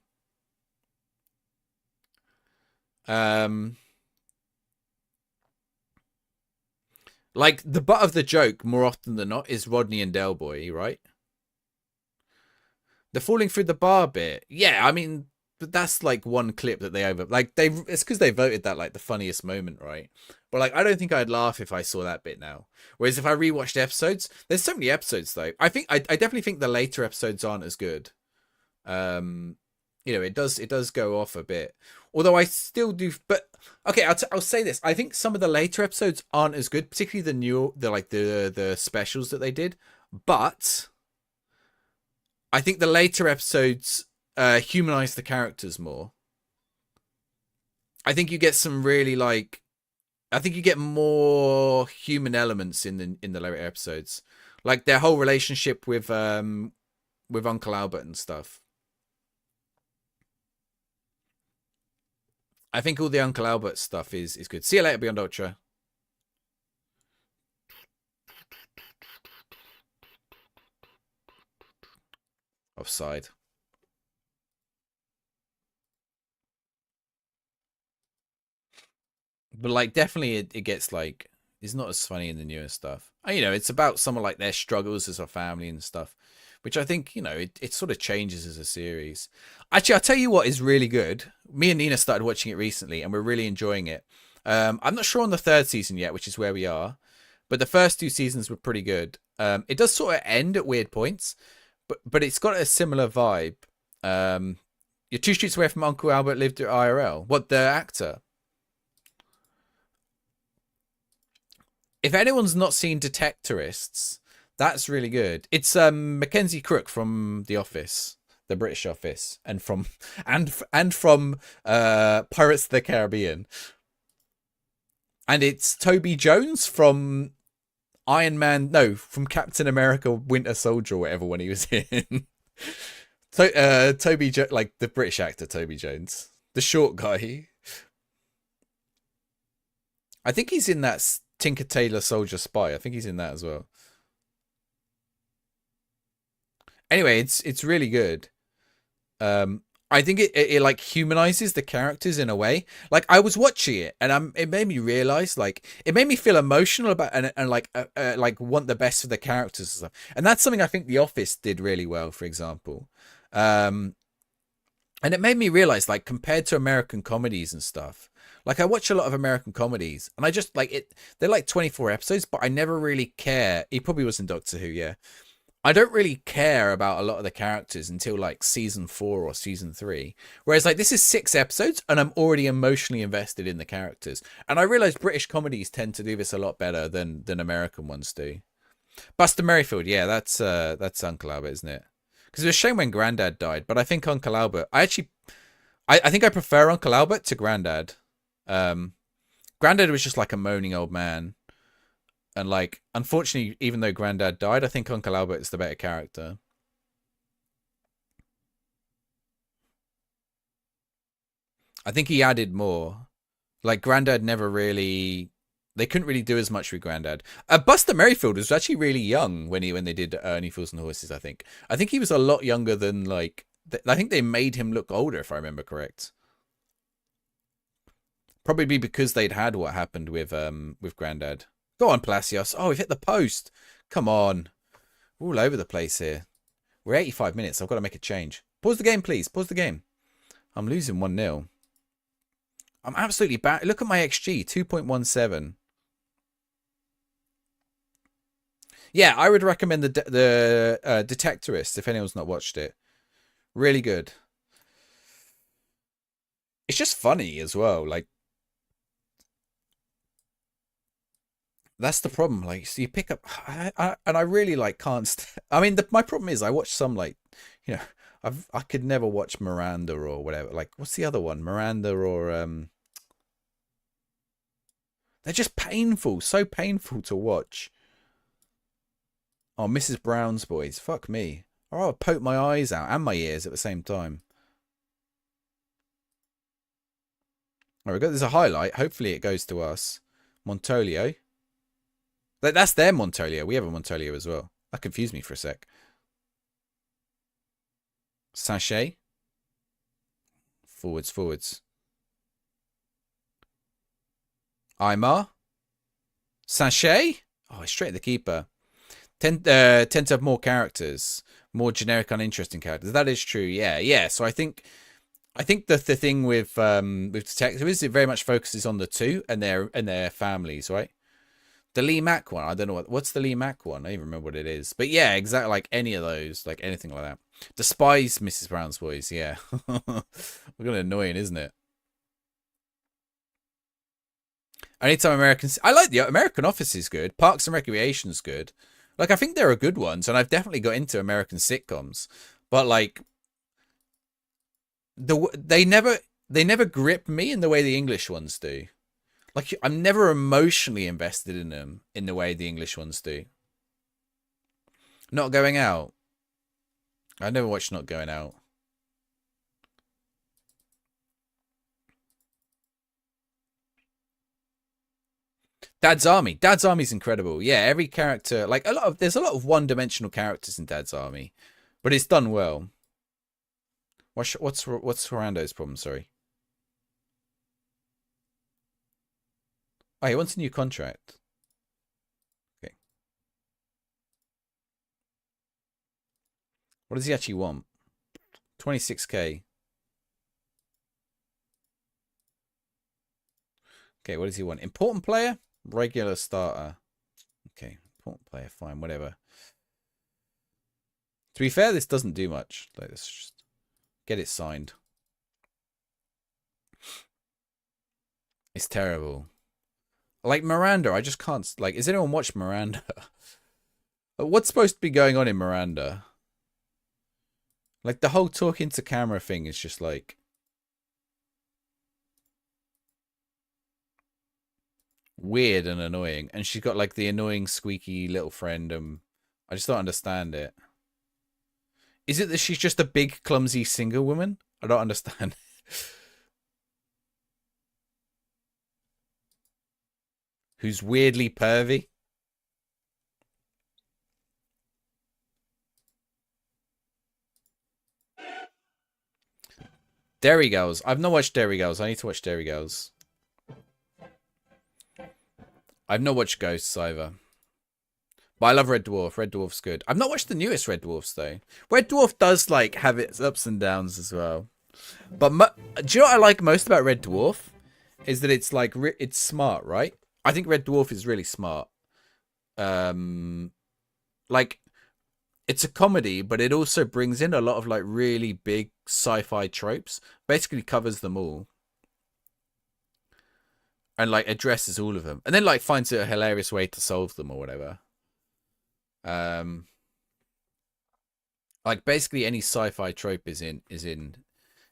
Like the butt of the joke more often than not is Rodney and Del Boy, right? The falling through the bar bit, yeah. I mean, but that's like one clip that it's because they voted that like the funniest moment, right? But like, I don't think I'd laugh if I saw that bit now. Whereas if I rewatched episodes, there's so many episodes though. I definitely think the later episodes aren't as good. It does go off a bit. Although I still do, but okay, I'll say this. I think some of the later episodes aren't as good, particularly the specials that they did. But I think the later episodes humanize the characters more. I think you get some really like, I think you get more human elements in the later episodes, like their whole relationship with Uncle Albert and stuff. I think all the Uncle Albert stuff is good. See you later, Beyond Ultra. Offside. But like, definitely it gets like, it's not as funny in the newer stuff. It's about someone like their struggles as a family and stuff, which I think, it sort of changes as a series. Actually, I'll tell you what is really good. Me and Nina started watching it recently and we're really enjoying it. I'm not sure on the third season yet, which is where we are, but the first two seasons were pretty good. It does sort of end at weird points, but it's got a similar vibe. You're 2 streets away from Uncle Albert lived at IRL. What, the actor? If anyone's not seen Detectorists, that's really good. It's Mackenzie Crook from The Office, the British Office, and from Pirates of the Caribbean. And it's Toby Jones from Iron Man, no, from Captain America Winter Soldier or whatever one he was in. Toby like the British actor Toby Jones, the short guy. I think he's in that Tinker Tailor Soldier Spy. I think he's in that as well. Anyway, it's really good. I think it like humanizes the characters in a way. Like I was watching it and it made me realize, like it made me feel emotional about and like want the best for the characters and stuff. And that's something I think The Office did really well, for example. And it made me realize, like compared to American comedies and stuff, like I watch a lot of American comedies and I just like it. They're like 24 episodes, but I never really care. He probably was in Doctor Who, yeah. I don't really care about a lot of the characters until like season 4 or season 3. Whereas like this is 6 episodes and I'm already emotionally invested in the characters. And I realize British comedies tend to do this a lot better than American ones do. Buster Merrifield, yeah, that's Uncle Albert, isn't it? Because it was a shame when Grandad died, but I think Uncle Albert, I think I prefer Uncle Albert to Grandad. Grandad was just like a moaning old man. And like, unfortunately, even though Grandad died, I think Uncle Albert is the better character. I think he added more. Like Grandad never really, they couldn't really do as much with Grandad. Buster Merrifield was actually really young when they did Ernie Fools and Horses. I think he was a lot younger than like. I think they made him look older, if I remember correct. Probably because they'd had what happened with Grandad. Go on, Palacios. Oh, we've hit the post. Come on. We're all over the place here. We're 85 minutes. I've got to make a change. Pause the game, please. Pause the game. I'm losing 1-0. I'm absolutely bad. Look at my XG, 2.17. Yeah, I would recommend the Detectorist if anyone's not watched it. Really good. It's just funny as well. Like that's the problem. Like, so you pick up, and I really like can't. I mean, my problem is I watch some like, you know, I could never watch Miranda or whatever. Like, what's the other one? Miranda or they're just painful, so painful to watch. Oh, Mrs. Brown's Boys, fuck me. Or I'll poke my eyes out and my ears at the same time. All right, there's a highlight. Hopefully it goes to us. Montolio. That's their Montolio. We have a Montolio as well. That confused me for a sec. Sachet. Forwards, forwards. Aymar. Sachet. Oh, straight at the keeper. Tend to have more characters, more generic, uninteresting characters. That is true. Yeah, yeah. So I think the thing with Detective is it very much focuses on the two and their families, right? The Lee Mack one, I don't know what's the Lee Mack one. I don't even remember what it is. But yeah, exactly like any of those, like anything like that. Despise Mrs. Brown's Boys, yeah. We're gonna annoying, isn't it? Anytime Americans, I like the American Office is good. Parks and Recreation's good. Like I think there are good ones, and I've definitely got into American sitcoms. But like they never grip me in the way the English ones do. Like I'm never emotionally invested in them in the way the English ones do. Not Going Out. I never watched Not Going Out. Dad's Army. Dad's Army's incredible. Yeah, every character, like there's a lot of one-dimensional characters in Dad's Army, but it's done well. What's Horando's problem? Sorry. Oh, he wants a new contract. Okay. What does he actually want? 26k. Okay, what does he want? Important player? Regular starter. Okay, important player, fine, whatever. To be fair, this doesn't do much. Like, let's just get it signed. It's terrible. Like Miranda, I just can't. Like, is anyone watched Miranda? What's supposed to be going on in Miranda? Like, the whole talking to camera thing is just like weird and annoying. And she's got like the annoying squeaky little friend. I just don't understand it. Is it that she's just a big, clumsy single woman? I don't understand. Who's weirdly pervy? Dairy Girls. I've not watched Dairy Girls. I need to watch Dairy Girls. I've not watched Ghosts either. But I love Red Dwarf. Red Dwarf's good. I've not watched the newest Red Dwarfs though. Red Dwarf does like have its ups and downs as well. But do you know what I like most about Red Dwarf? Is that it's like it's smart, right? I think Red Dwarf is really smart. Like it's a comedy, but it also brings in a lot of like really big sci-fi tropes. Basically covers them all. And like addresses all of them. And then like finds a hilarious way to solve them or whatever. Like basically any sci-fi trope is in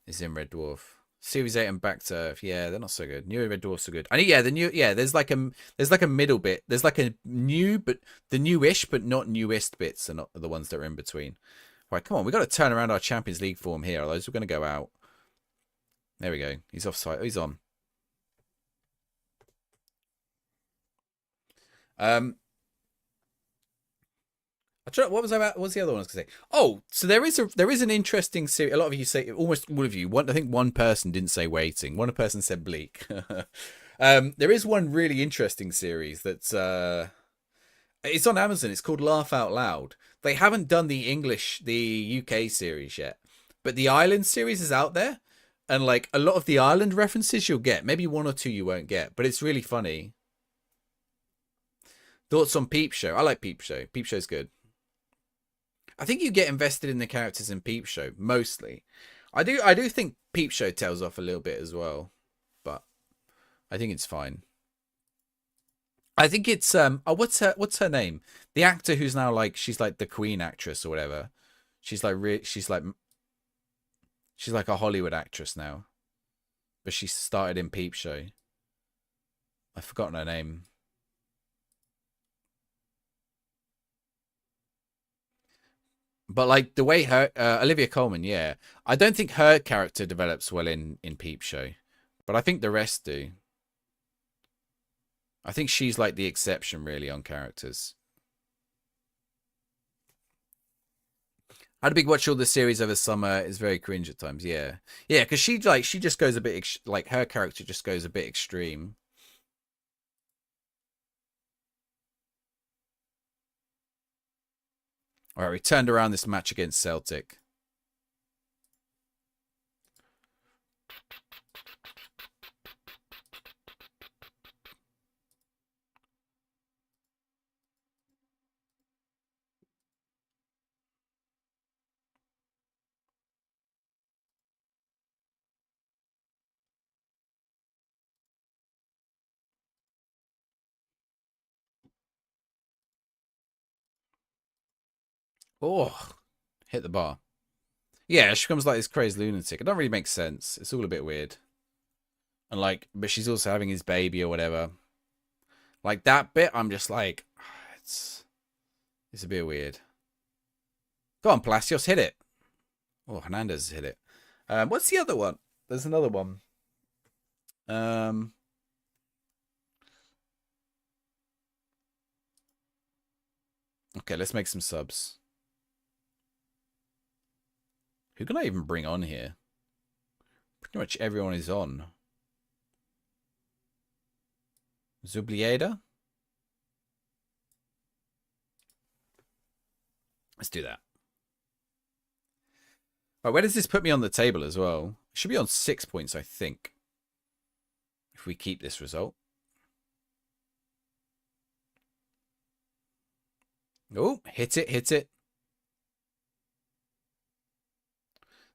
Red Dwarf. Series 8 and Back to Earth, yeah, they're not so good. New Red Dwarfs are good. And yeah, there's like a middle bit. There's like a new, but the newish, but not newest bits are not the ones that are in between. Right, come on, we got to turn around our Champions League form here, otherwise we're going to go out. There we go. He's offside. Oh, he's on. What was the other one I was going to say? Oh, so there is an interesting series. A lot of you say, almost all of you. I think one person didn't say Waiting. One person said Bleak. There is one really interesting series that's it's on Amazon. It's called Laugh Out Loud. They haven't done the UK series yet, but the Ireland series is out there, and like a lot of the Ireland references you'll get. Maybe one or two you won't get, but it's really funny. Thoughts on Peep Show? I like Peep Show. Peep Show's good. I think you get invested in the characters in Peep Show mostly. I do think Peep Show tails off a little bit as well, but I think it's fine. I think it's what's her name? The actor who's now like she's like the Queen actress or whatever. She's like she's like a Hollywood actress now, but she started in Peep Show. I've forgotten her name. But like the way her Olivia Colman, yeah, I don't think her character develops well in Peep Show, but I think the rest do. I think she's like the exception really on characters. I had a big watch all the series over summer. It's very cringe at times. Yeah, yeah, because she just goes a bit like her character just goes a bit extreme. All right, we turned around this match against Celtic. Oh, hit the bar. Yeah, she comes like this crazy lunatic. It don't really make sense. It's all a bit weird. And like, but she's also having his baby or whatever. Like that bit, I'm just like, it's a bit weird. Go on, Palacios, hit it. Oh, Hernandez hit it. What's the other one? There's another one. Okay, let's make some subs. Who can I even bring on here? Pretty much everyone is on. Zublieda? Let's do that. Right, where does this put me on the table as well? It should be on 6 points, I think. If we keep this result. Oh, hit it, hit it.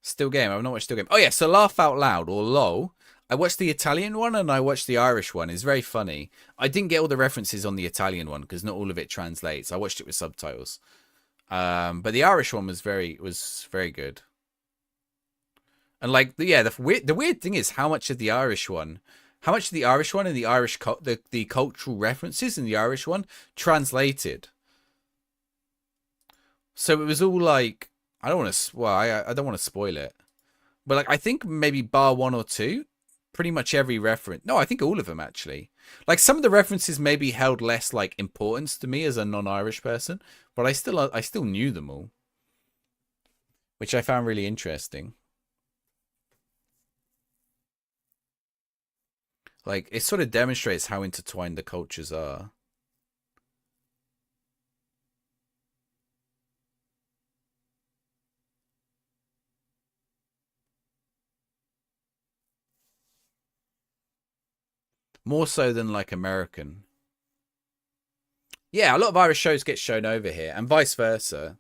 Still game. I've not watched Still Game. Oh yeah, so Laugh Out Loud or LOL. I watched the Italian one and I watched the Irish one. It's very funny. I didn't get all the references on the Italian one because not all of it translates. I watched it with subtitles. But the Irish one was very good. And like the weird thing is how much of the Irish one and the Irish the cultural references in the Irish one translated. So it was all like I don't want to I don't want to spoil it. But like I think maybe bar 1 or 2, pretty much every reference. No, I think all of them actually. Like some of the references maybe held less like importance to me as a non-Irish person, but I still knew them all, which I found really interesting. Like it sort of demonstrates how intertwined the cultures are. More so than like American. Yeah, a lot of Irish shows get shown over here, and vice versa.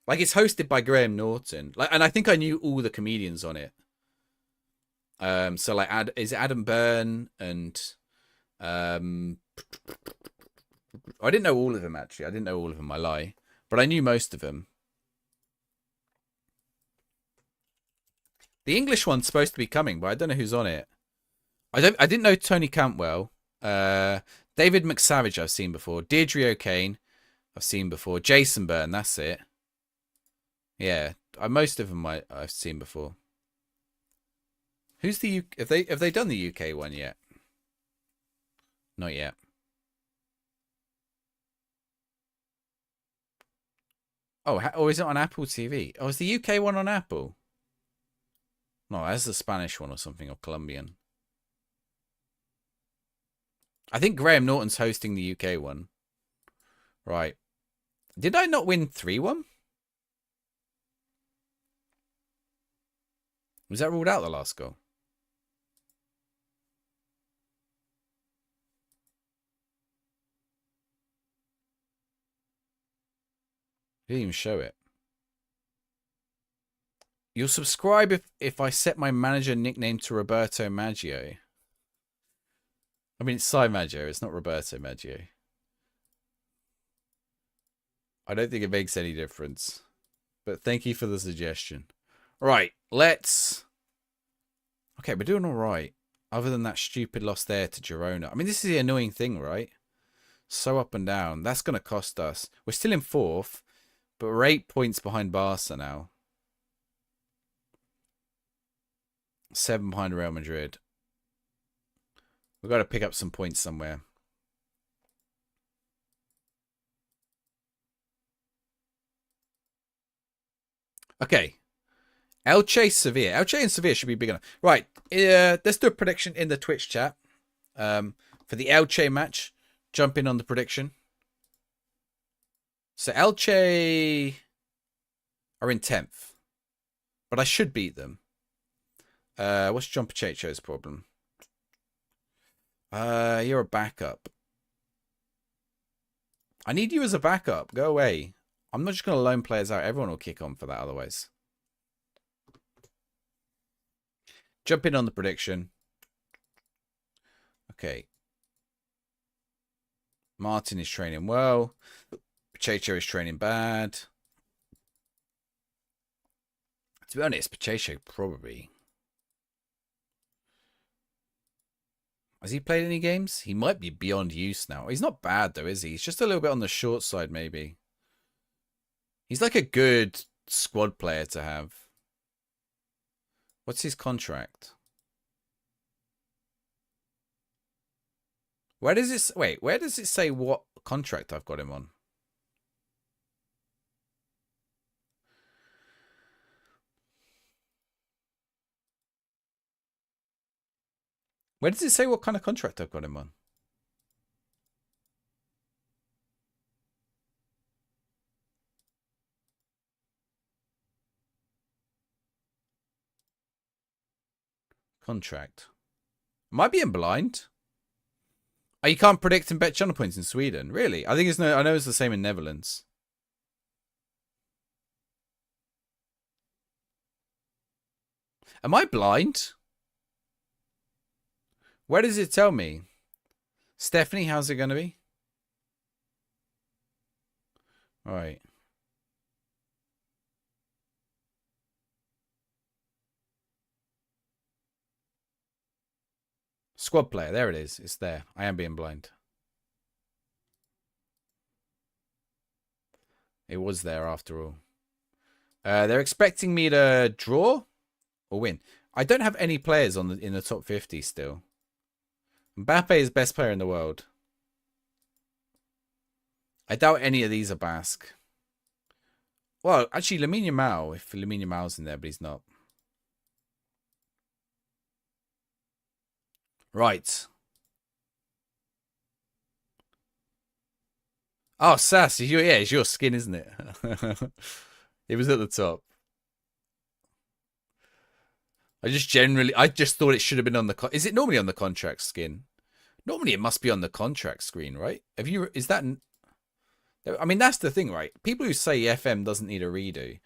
Like it's hosted by Graham Norton, like, and I think I knew all the comedians on it. So like, is it Adam Byrne and I didn't know all of them actually. I didn't know all of them. I lie, but I knew most of them. The English one's supposed to be coming, but I don't know who's on it. I didn't know Tony Cantwell. David McSavage I've seen before. Deirdre O'Kane I've seen before. Jason Byrne, that's it. Yeah, most of them I've seen before. Who's the UK? Have they done the UK one yet? Not yet. Oh, or is it on Apple TV? Oh, is the UK one on Apple? No, that's the Spanish one or something, or Colombian. I think Graham Norton's hosting the UK one. Right. Did I not win 3-1? Was that ruled out the last goal? Didn't even show it. You'll subscribe if I set my manager nickname to Roberto Maggio. I mean, it's Cy Maggio. It's not Roberto Maggio. I don't think it makes any difference. But thank you for the suggestion. Right, let's... Okay, we're doing all right. Other than that stupid loss there to Girona. I mean, this is the annoying thing, right? So up and down. That's going to cost us. We're still in 4th, but we're 8 points behind Barca now. 7 behind Real Madrid. We've got to pick up some points somewhere. Okay. Elche, Sevilla. Elche and Sevilla should be big enough. Right. Let's do a prediction in the Twitch chat. For the Elche match. Jump in on the prediction. So Elche are in 10th. But I should beat them. What's John Pacheco's problem? You're a backup. I need you as a backup. Go away. I'm not just going to loan players out. Everyone will kick on for that otherwise. Jump in on the prediction. Okay. Martin is training well. Pacheco is training bad. To be honest, Pacheco probably... Has he played any games? He might be beyond use now. He's not bad though, is he? He's just a little bit on the short side maybe. He's like a good squad player to have. What's his contract? Where does it... Wait, where does it say what contract I've got him on? Where does it say what kind of contract I've got him on? Contract. Am I being blind? Oh, you can't predict and bet channel points in Sweden. Really? I think it's no. I know it's the same in Netherlands. Am I blind? Where does it tell me? Stephanie, how's it going to be? All right. Squad player. There it is. It's there. I am being blind. It was there after all. They're expecting me to draw or win. I don't have any players on in the top 50 still. Mbappe is best player in the world. I doubt any of these are Basque. Well, actually, Lamine Yamal. If Lamine Yamal's in there, but he's not. Right. Oh, Sass. Yeah, it's your skin, isn't it? It was at the top. I just thought it should have been on the... Is it normally on the contract skin? Normally it must be on the contract screen, right? Is that... I mean, that's the thing, right? People who say FM doesn't need a redo.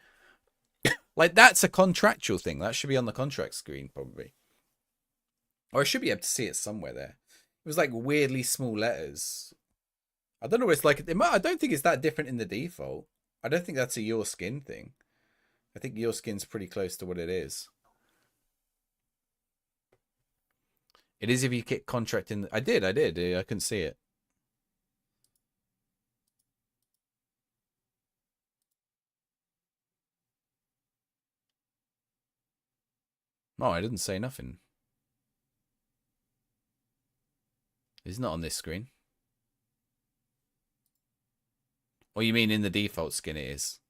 Like, that's a contractual thing. That should be on the contract screen, probably. Or I should be able to see it somewhere there. It was like weirdly small letters. I don't know what it's like. I don't think it's that different in the default. I don't think that's a your skin thing. I think your skin's pretty close to what it is. It is if you get contract in. I did. I couldn't see it. Oh, I didn't say nothing. It's not on this screen. Or you mean in the default skin it is?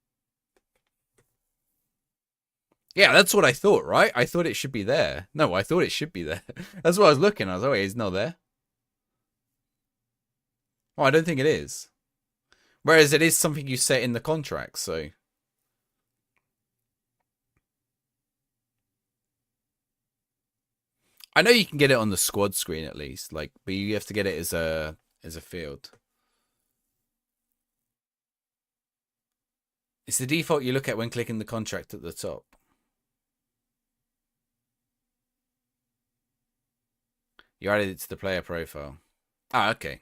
Yeah, that's what I thought, right? I thought it should be there. No, I thought it should be there. That's what I was looking. I was like, wait, it's not there. Oh, I don't think it is. Whereas it is something you set in the contract, so... I know you can get it on the squad screen at least, like, but you have to get it as a field. It's the default you look at when clicking the contract at the top. You added it to the player profile. Ah, okay.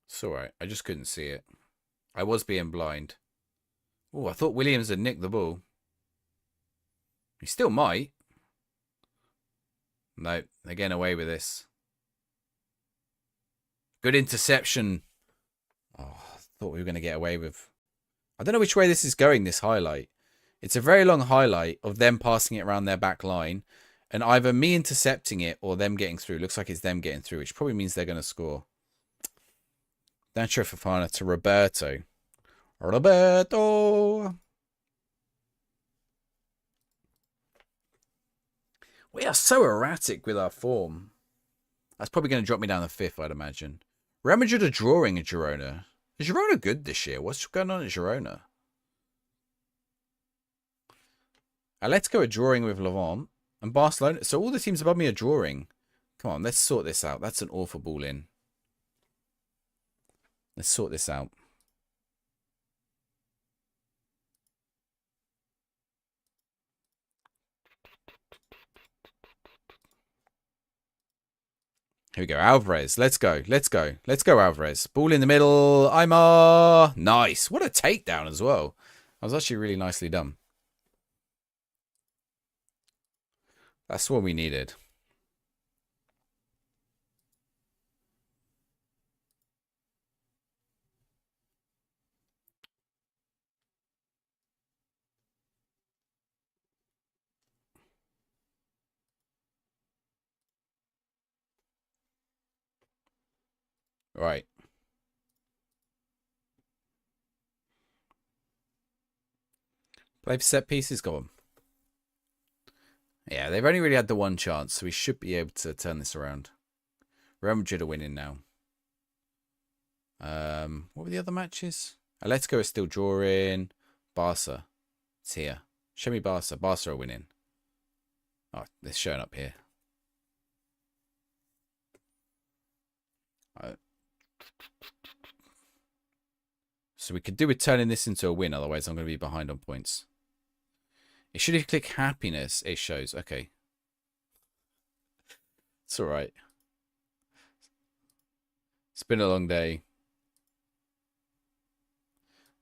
It's alright. I just couldn't see it. I was being blind. Oh, I thought Williams had nicked the ball. He still might. No, they're getting away with this. Good interception. Oh, I thought we were going to get away with. I don't know which way this is going, this highlight. It's a very long highlight of them passing it around their back line. And either me intercepting it or them getting through. Looks like it's them getting through, which probably means they're going to score. Nacho Fofana to Roberto. Roberto! We are so erratic with our form. That's probably going to drop me down to 5th, I'd imagine. Real Madrid are drawing at Girona. Is Girona good this year? What's going on at Girona? Atletico are drawing with Levant. And Barcelona. So all the teams above me are drawing. Come on, let's sort this out. That's an awful ball in. Let's sort this out. Here we go. Alvarez. Let's go. Let's go. Let's go, Alvarez. Ball in the middle. Aymar. Nice. What a takedown as well. That was actually really nicely done. That's what we needed. Right. Play for set pieces. Go on. Yeah, they've only really had the one chance, so we should be able to turn this around. Real Madrid are winning now. What were the other matches? Atletico is still drawing. Barca. It's here. Show me Barca. Barca are winning. Oh, they're showing up here. So we could do with turning this into a win, otherwise I'm going to be behind on points. It should, if you click happiness, it shows. Okay. It's alright. It's been a long day.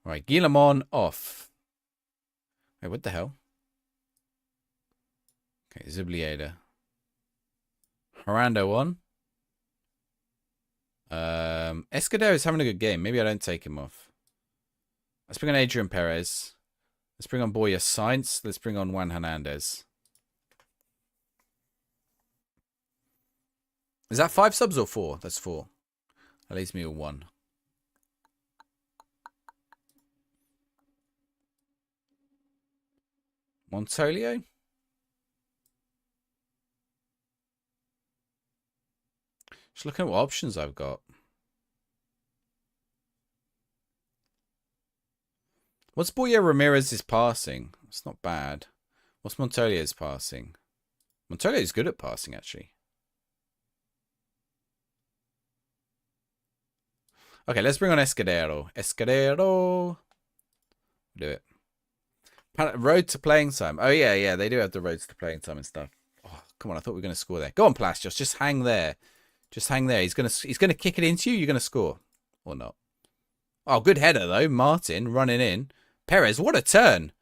Right, Guillemon off. Wait, what the hell? Okay, Zublieda. Harando on. Escudero is having a good game. Maybe I don't take him off. Let's bring on Adrian Perez. Let's bring on Boya Sainz. Let's bring on Juan Hernandez. Is that 5 subs or 4? That's 4. That leaves me with 1. Montolio? Just looking at what options I've got. What's Boya Ramirez's passing? It's not bad. What's Montolio's passing? Montolio's good at passing, actually. Okay, let's bring on Escudero. Escudero. Do it. Road to playing time. Oh, yeah. They do have the roads to playing time and stuff. Oh, come on. I thought we were going to score there. Go on, Plastos. Just hang there. Just hang there. He's gonna kick it into you. You're going to score. Or not. Oh, good header, though. Martin running in. Perez, what a turn.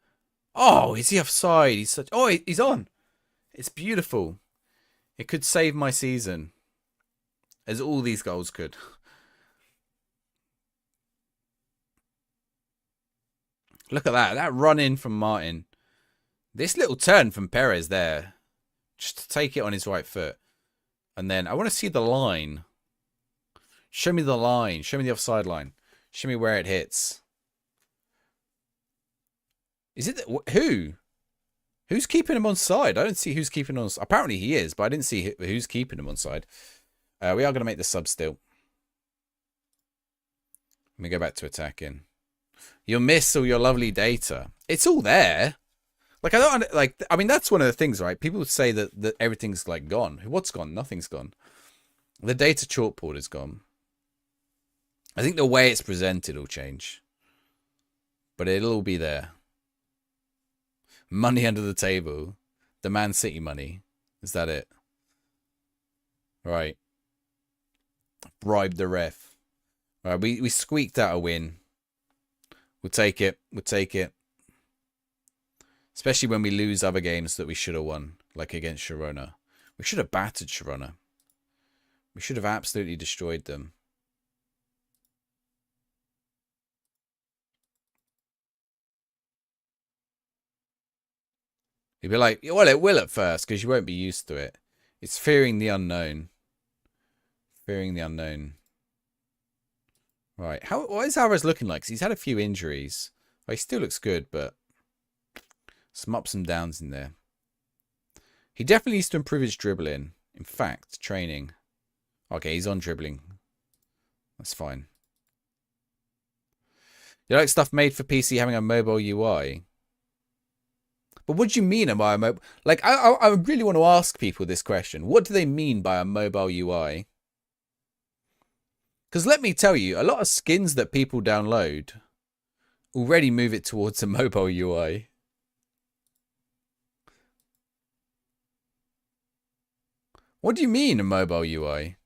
Oh, is he offside? He's such... Oh, he's on. It's beautiful. It could save my season. As all these goals could. Look at that. That run in from Martin. This little turn from Perez there. Just to take it on his right foot. And then I want to see the line. Show me the line. Show me the offside line. Show me where it hits. Is it... Who? Who's keeping him on side? I don't see who's keeping him on... Apparently he is, but I didn't see who's keeping him on side. We are going to make the sub still. Let me go back to attacking. You'll miss all your lovely data. It's all there. Like, I don't... Like, I mean, that's one of the things, right? People say that everything's, like, gone. What's gone? Nothing's gone. The data chalkboard is gone. I think the way it's presented will change. But it'll all be there. Money under the table. The Man City money. Is that it? Right. Bribe the ref. All right, we squeaked out a win. We'll take it. We'll take it. Especially when we lose other games that we should have won. Like against Sharona. We should have battered Sharona. We should have absolutely destroyed them. You'd be like, well, it will at first because you won't be used to it. It's fearing the unknown. Fearing the unknown. Right. What is Alvarez looking like? 'Cause he's had a few injuries. Well, he still looks good, but some ups and downs in there. He definitely needs to improve his dribbling. In fact, training. Okay, he's on dribbling. That's fine. You like stuff made for PC having a mobile UI? But what do you mean by a mobile? Like, I really want to ask people this question. What do they mean by a mobile UI? Because let me tell you, a lot of skins that people download already move it towards a mobile UI. What do you mean a mobile UI?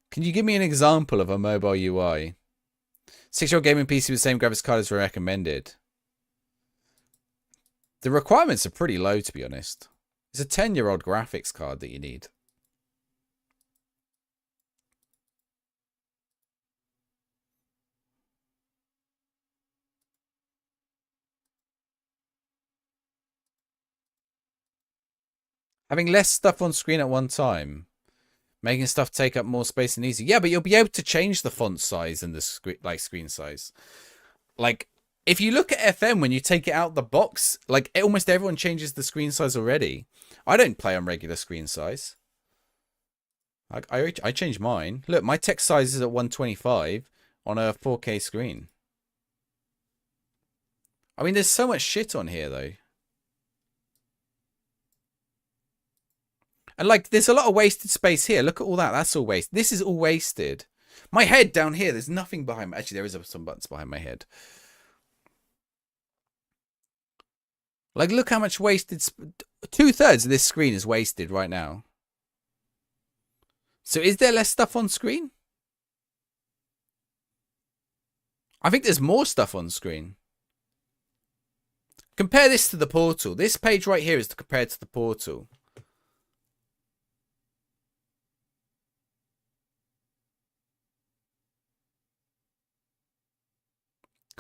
Can you give me an example of a mobile UI? 6-year-old gaming PC with the same graphics card as recommended. The requirements are pretty low, to be honest. It's a 10-year-old graphics card that you need. Having less stuff on screen at one time. Making stuff take up more space and easy. Yeah, but you'll be able to change the font size and the screen size. Like, if you look at FM when you take it out the box, like almost everyone changes the screen size already. I don't play on regular screen size. I change mine. Look, my text size is at 125 on a 4K screen. I mean, there's so much shit on here, though. And, like, there's a lot of wasted space here. Look at all that. That's all wasted. This is all wasted. My head down here, there's nothing behind me. Actually, there is some buttons behind my head. Like, look how much wasted... 2/3 of this screen is wasted right now. So is there less stuff on screen? I think there's more stuff on screen. Compare this to the portal. This page right here is compared to the portal.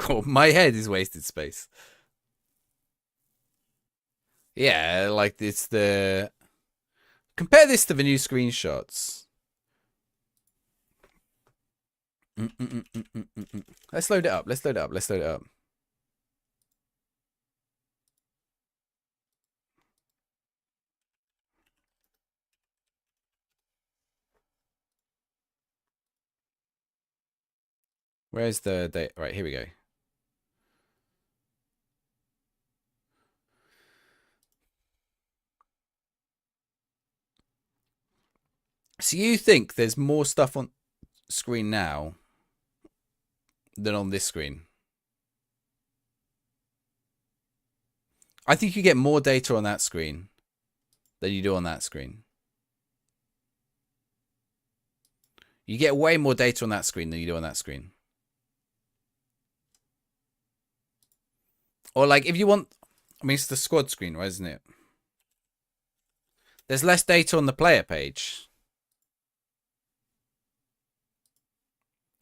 Oh, my head is wasted space. Yeah, like it's the... Compare this to the new screenshots. Let's load it up. Let's load it up. Let's load it up. Where's the date? Right, here we go. So you think there's more stuff on screen now than on this screen? I think you get more data on that screen than you do on that screen. You get way more data on that screen than you do on that screen. Or like if you want... I mean, it's the squad screen, right, isn't it? There's less data on the player page.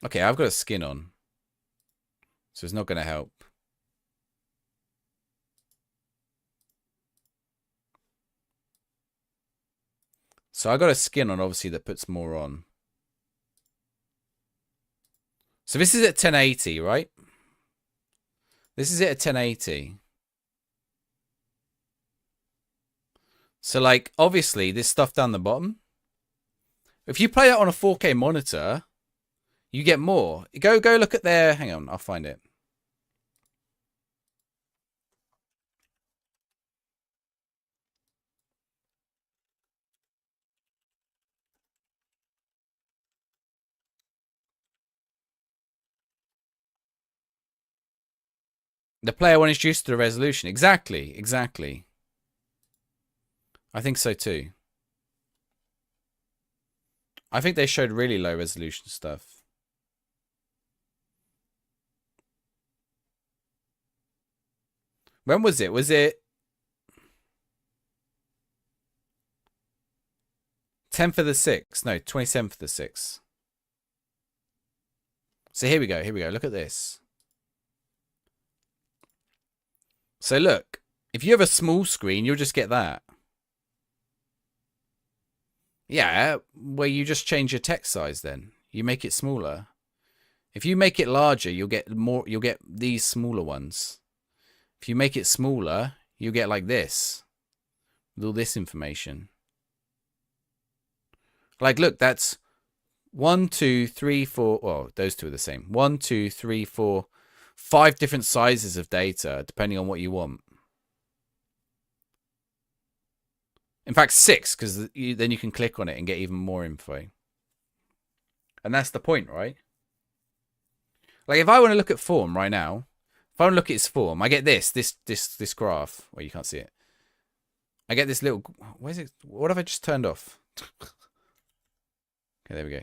Okay, I've got a skin on. So it's not going to help. So I got a skin on, obviously, that puts more on. So this is at 1080, right? This is it at 1080. So, like, obviously, this stuff down the bottom. If you play it on a 4K monitor, you get more. Go look at their... Hang on, I'll find it. The player when introduced to the resolution. Exactly. I think so too. I think they showed really low resolution stuff. When was it? Was it 10th of the 6th? No, 27th of the 6th. So here we go. Look at this. So look, if you have a small screen, you'll just get that. Yeah, where you just change your text size then. You make it smaller. If you make it larger, you'll get these smaller ones. If you make it smaller, you'll get like this. With all this information. Like, look, that's 1, 2, 3, 4. Well, those two are the same. 1, 2, 3, 4, 5 different sizes of data, depending on what you want. In fact, 6, because then you can click on it and get even more info. And that's the point, right? Like, if I want to look at form right now, if I want to look at its form, I get this graph. Well, you can't see it. I get this little... Where's it? What have I just turned off? Okay, there we go.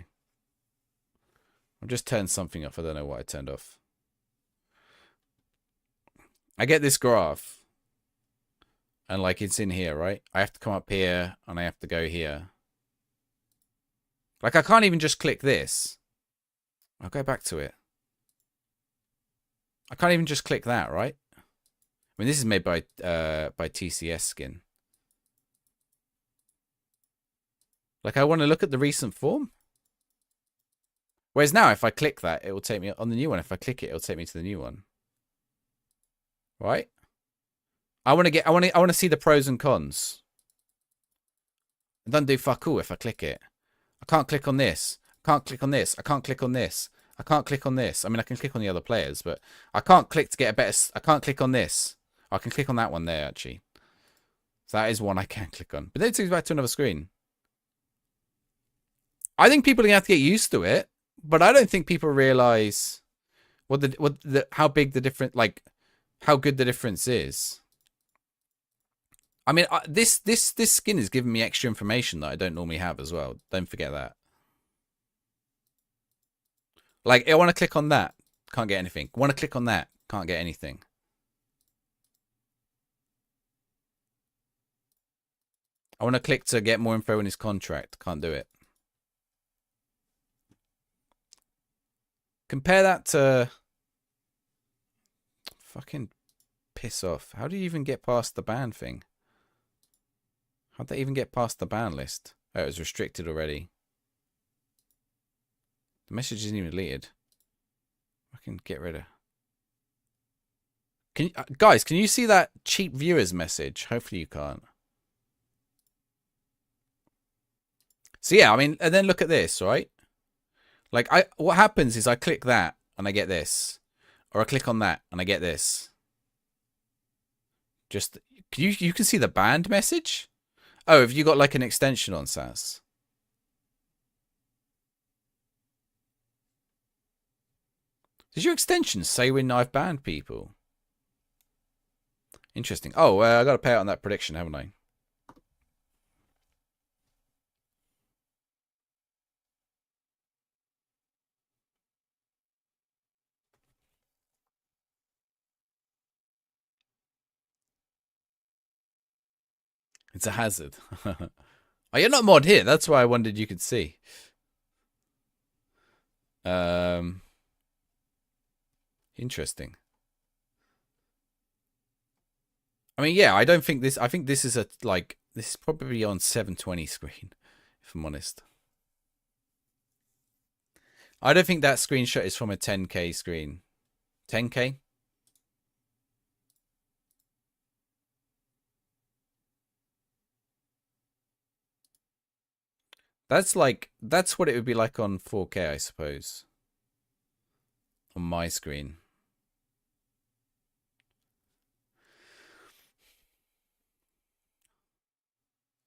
I've just turned something off. I don't know what I turned off. I get this graph. And like it's in here, right? I have to come up here and I have to go here. Like I can't even just click this. I'll go back to it. I can't even just click that, right? I mean, this is made by TCS Skin. Like I want to look at the recent form. Whereas now, if I click that, it will take me on the new one. If I click it, it'll take me to the new one. Right? I want to see the pros and cons. It doesn't do fuck all if I click it. I can't click on this. I can't click on this. I can't click on this. I can't click on this. I mean, I can click on the other players, but I can't click to get a better... I can't click on this. I can click on that one there, actually. So that is one I can click on. But then it takes me back to another screen. I think people are going to have to get used to it, but I don't think people realise how big the difference... Like, how good the difference is. I mean, this skin is giving me extra information that I don't normally have as well. Don't forget that. Like, I want to click on that. Can't get anything. I want to click on that. Can't get anything. I want to click to get more info in his contract. Can't do it. Compare that to... Fucking piss off. How do you even get past the ban thing? How'd they even get past the ban list? Oh, it was restricted already. The message isn't even deleted. I can get rid of... Guys, can you see that cheap viewers message? Hopefully you can't. So yeah, I mean, and then look at this, right? Like, what happens is I click that and I get this. Or I click on that and I get this. Just, you can see the banned message? Oh, have you got like an extension on SAS? Does your extension say when I've banned people? Interesting. Oh, I got to pay out on that prediction, haven't I? It's a hazard. Oh, you're not mod here. That's why I wondered you could see. Interesting. I mean, yeah, I don't think this... I think this is a, like... This is probably on 720 screen, if I'm honest. I don't think that screenshot is from a 10K screen. 10K? That's like... That's what it would be like on 4K, I suppose. On my screen.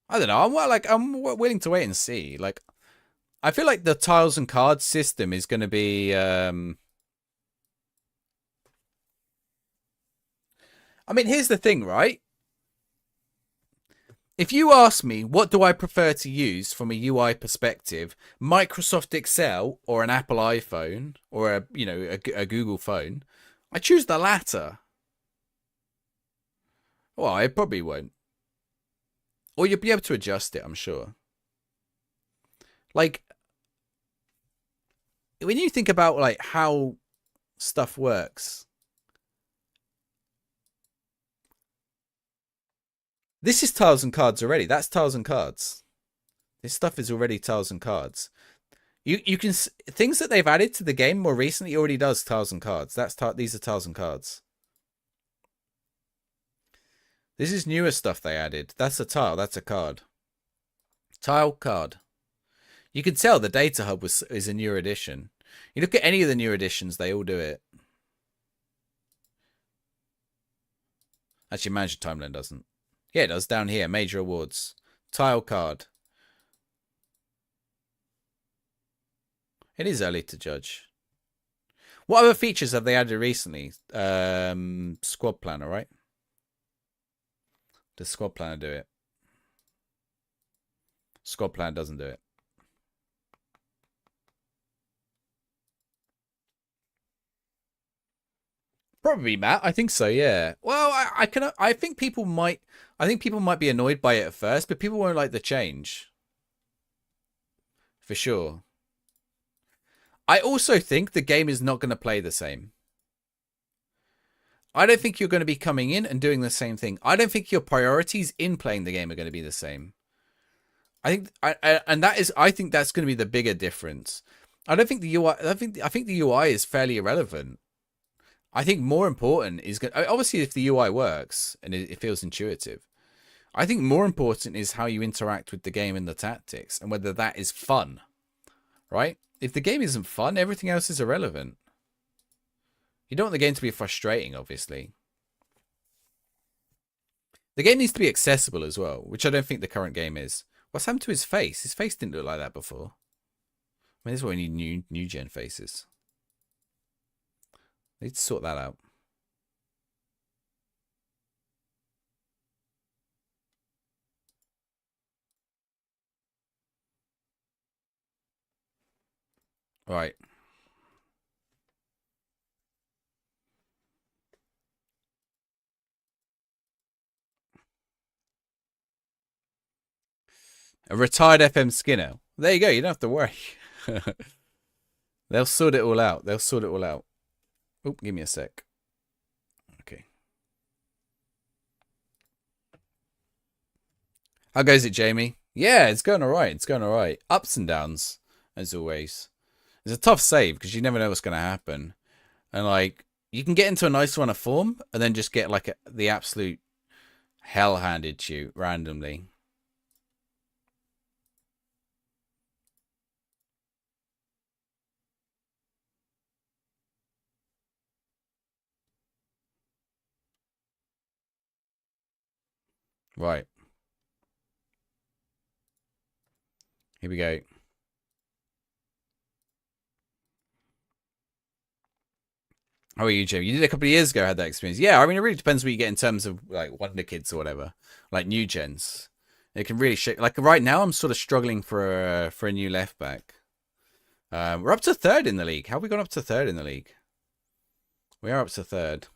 I don't know. I'm willing to wait and see. Like, I feel like the tiles and cards system is going to be I mean, here's the thing, right? If you ask me what do I prefer to use from a UI perspective, Microsoft Excel or an Apple iPhone or a Google phone, I choose the latter. Well, I probably won't. Or you'll be able to adjust it, I'm sure. Like when you think about like how stuff works. This is tiles and cards already. That's tiles and cards. This stuff is already tiles and cards. You can things that they've added to the game more recently already does tiles and cards. These are tiles and cards. This is newer stuff they added. That's a tile. That's a card. Tile card. You can tell the data hub is a newer addition. You look at any of the new editions, they all do it. Actually, Manager Timeline doesn't. Yeah, it does down here. Major awards. Tile card. It is early to judge. What other features have they added recently? Squad planner, right? Does squad planner do it? Squad planner doesn't do it. Probably, Matt. I think so. Yeah. Well, I think people might. I think people might be annoyed by it at first, but people won't like the change. For sure. I also think the game is not going to play the same. I don't think you're going to be coming in and doing the same thing. I don't think your priorities in playing the game are going to be the same. I think, I think that's going to be the bigger difference. I don't think the UI. I think the UI is fairly irrelevant. I think more important is obviously if the UI works and it feels intuitive. I think more important is how you interact with the game and the tactics and whether that is fun, right? If the game isn't fun, everything else is irrelevant. You don't want the game to be frustrating, obviously. The game needs to be accessible as well, which I don't think the current game is. What's happened to his face? His face didn't look like that before. I mean, this is why we need new gen faces. Need to sort that out. All right. A retired FM Skinner. There you go. You don't have to worry. They'll sort it all out. They'll sort it all out. Oh, give me a sec. Okay. How goes it, Jamie? Yeah, it's going all right. It's going all right. Ups and downs, as always. It's a tough save because you never know what's going to happen. And, like, you can get into a nice run of form and then just get, like, the absolute hell handed to you randomly. Right. Here we go. How are you, Jim? You did a couple of years ago, had that experience. Yeah, I mean, it really depends what you get in terms of, like, Wonder Kids or whatever. Like, new gens. It can really shake. Like, right now, I'm sort of struggling for a new left back. We're up to third in the league. How have we gone up to third in the league? We are up to third.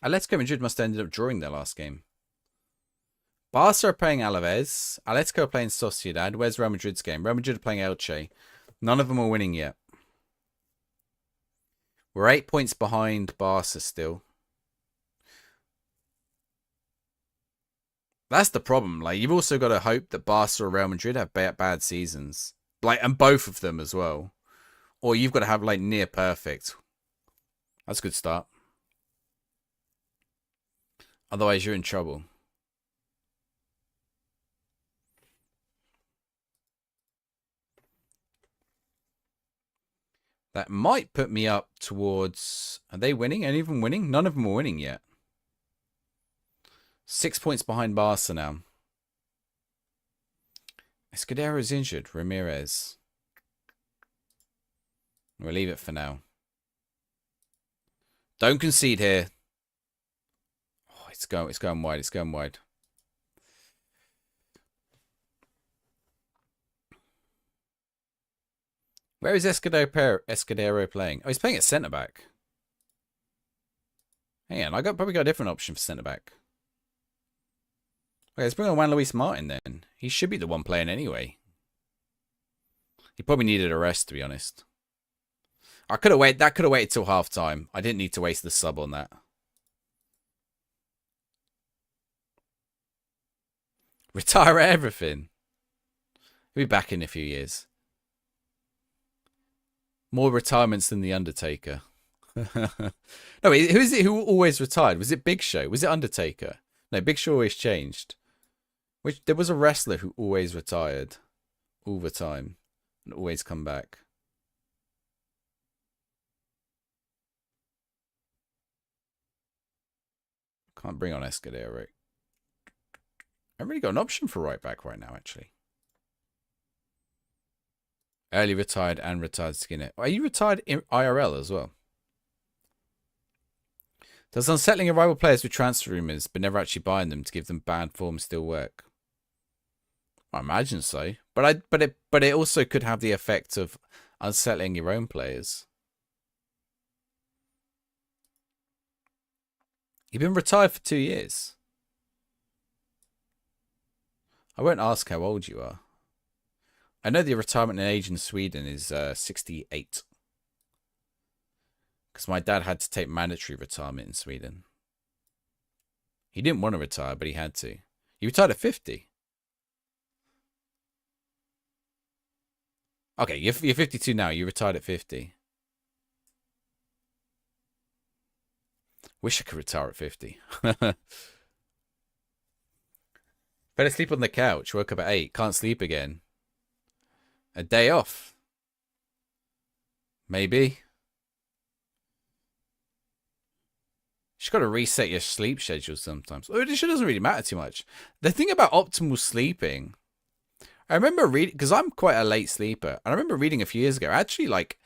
Atletico Madrid must have ended up drawing their last game. Barca are playing Alaves. Atletico are playing Sociedad. Where's Real Madrid's game? Real Madrid are playing Elche. None of them are winning yet. We're 8 points behind Barca still. That's the problem. Like, you've also got to hope that Barca or Real Madrid have bad seasons. Like, and both of them as well. Or you've got to have, like, near perfect. That's a good start. Otherwise, you're in trouble. That might put me up towards... Are they winning? Any of them winning? None of them are winning yet. 6 points behind Barca now. Escudero's injured. Ramirez. We'll leave it for now. Don't concede here. it's going wide. It's going wide. Where is Escudero playing? Oh, he's playing at centre back. Hang on, probably got a different option for centre back. Okay, let's bring on Juan Luis Martin then. He should be the one playing anyway. He probably needed a rest, to be honest. I could have waited. That could have waited till half time. I didn't need to waste the sub on that. Retire everything. He'll be back in a few years. More retirements than the Undertaker. No, who is it who always retired? Was it Big Show? Was it Undertaker? No, Big Show always changed. There was a wrestler who always retired all the time and always come back. Can't bring on Escudero. I haven't really got an option for right back right now, actually. Early retired and retired Skinner. Are you retired in IRL as well? Does unsettling a rival players with transfer rumours but never actually buying them to give them bad form still work? I imagine so. But it also could have the effect of unsettling your own players. You've been retired for 2 years. I won't ask how old you are. I know the retirement age in Sweden is 68. Because my dad had to take mandatory retirement in Sweden. He didn't want to retire, but he had to. He retired at 50. Okay, you're 52 now. You retired at 50. Wish I could retire at 50. Better sleep on the couch. Woke up at 8. Can't sleep again. A day off. Maybe. You've got to reset your sleep schedule sometimes. It doesn't really matter too much. The thing about optimal sleeping, I remember reading, because I'm quite a late sleeper, and I remember reading a few years ago, actually, like,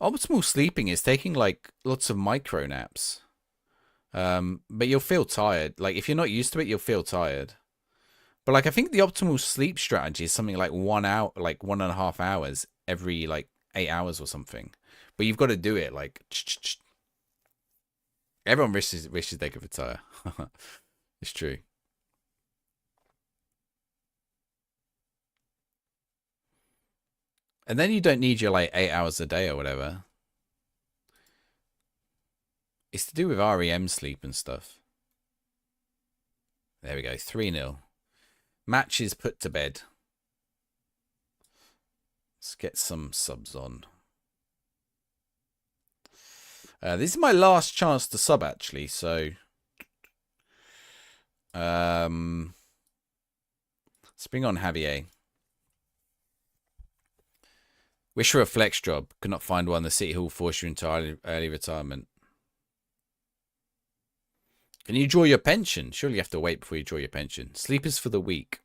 optimal sleeping is taking, like, lots of micro naps. But you'll feel tired. Like, if you're not used to it, you'll feel tired. But, like, I think the optimal sleep strategy is something like 1 hour, like 1.5 hours every, like, 8 hours or something. But you've got to do it, like, everyone wishes they could retire. It's true. And then you don't need your, like, 8 hours a day or whatever. It's to do with REM sleep and stuff. There we go. 3-0. Match is put to bed. Let's get some subs on. This is my last chance to sub, actually, so let's bring on Javier. Wish for a flex job. Could not find one. The City Hall forced you into early retirement. Can you draw your pension? Surely you have to wait before you draw your pension. Sleep is for the weak.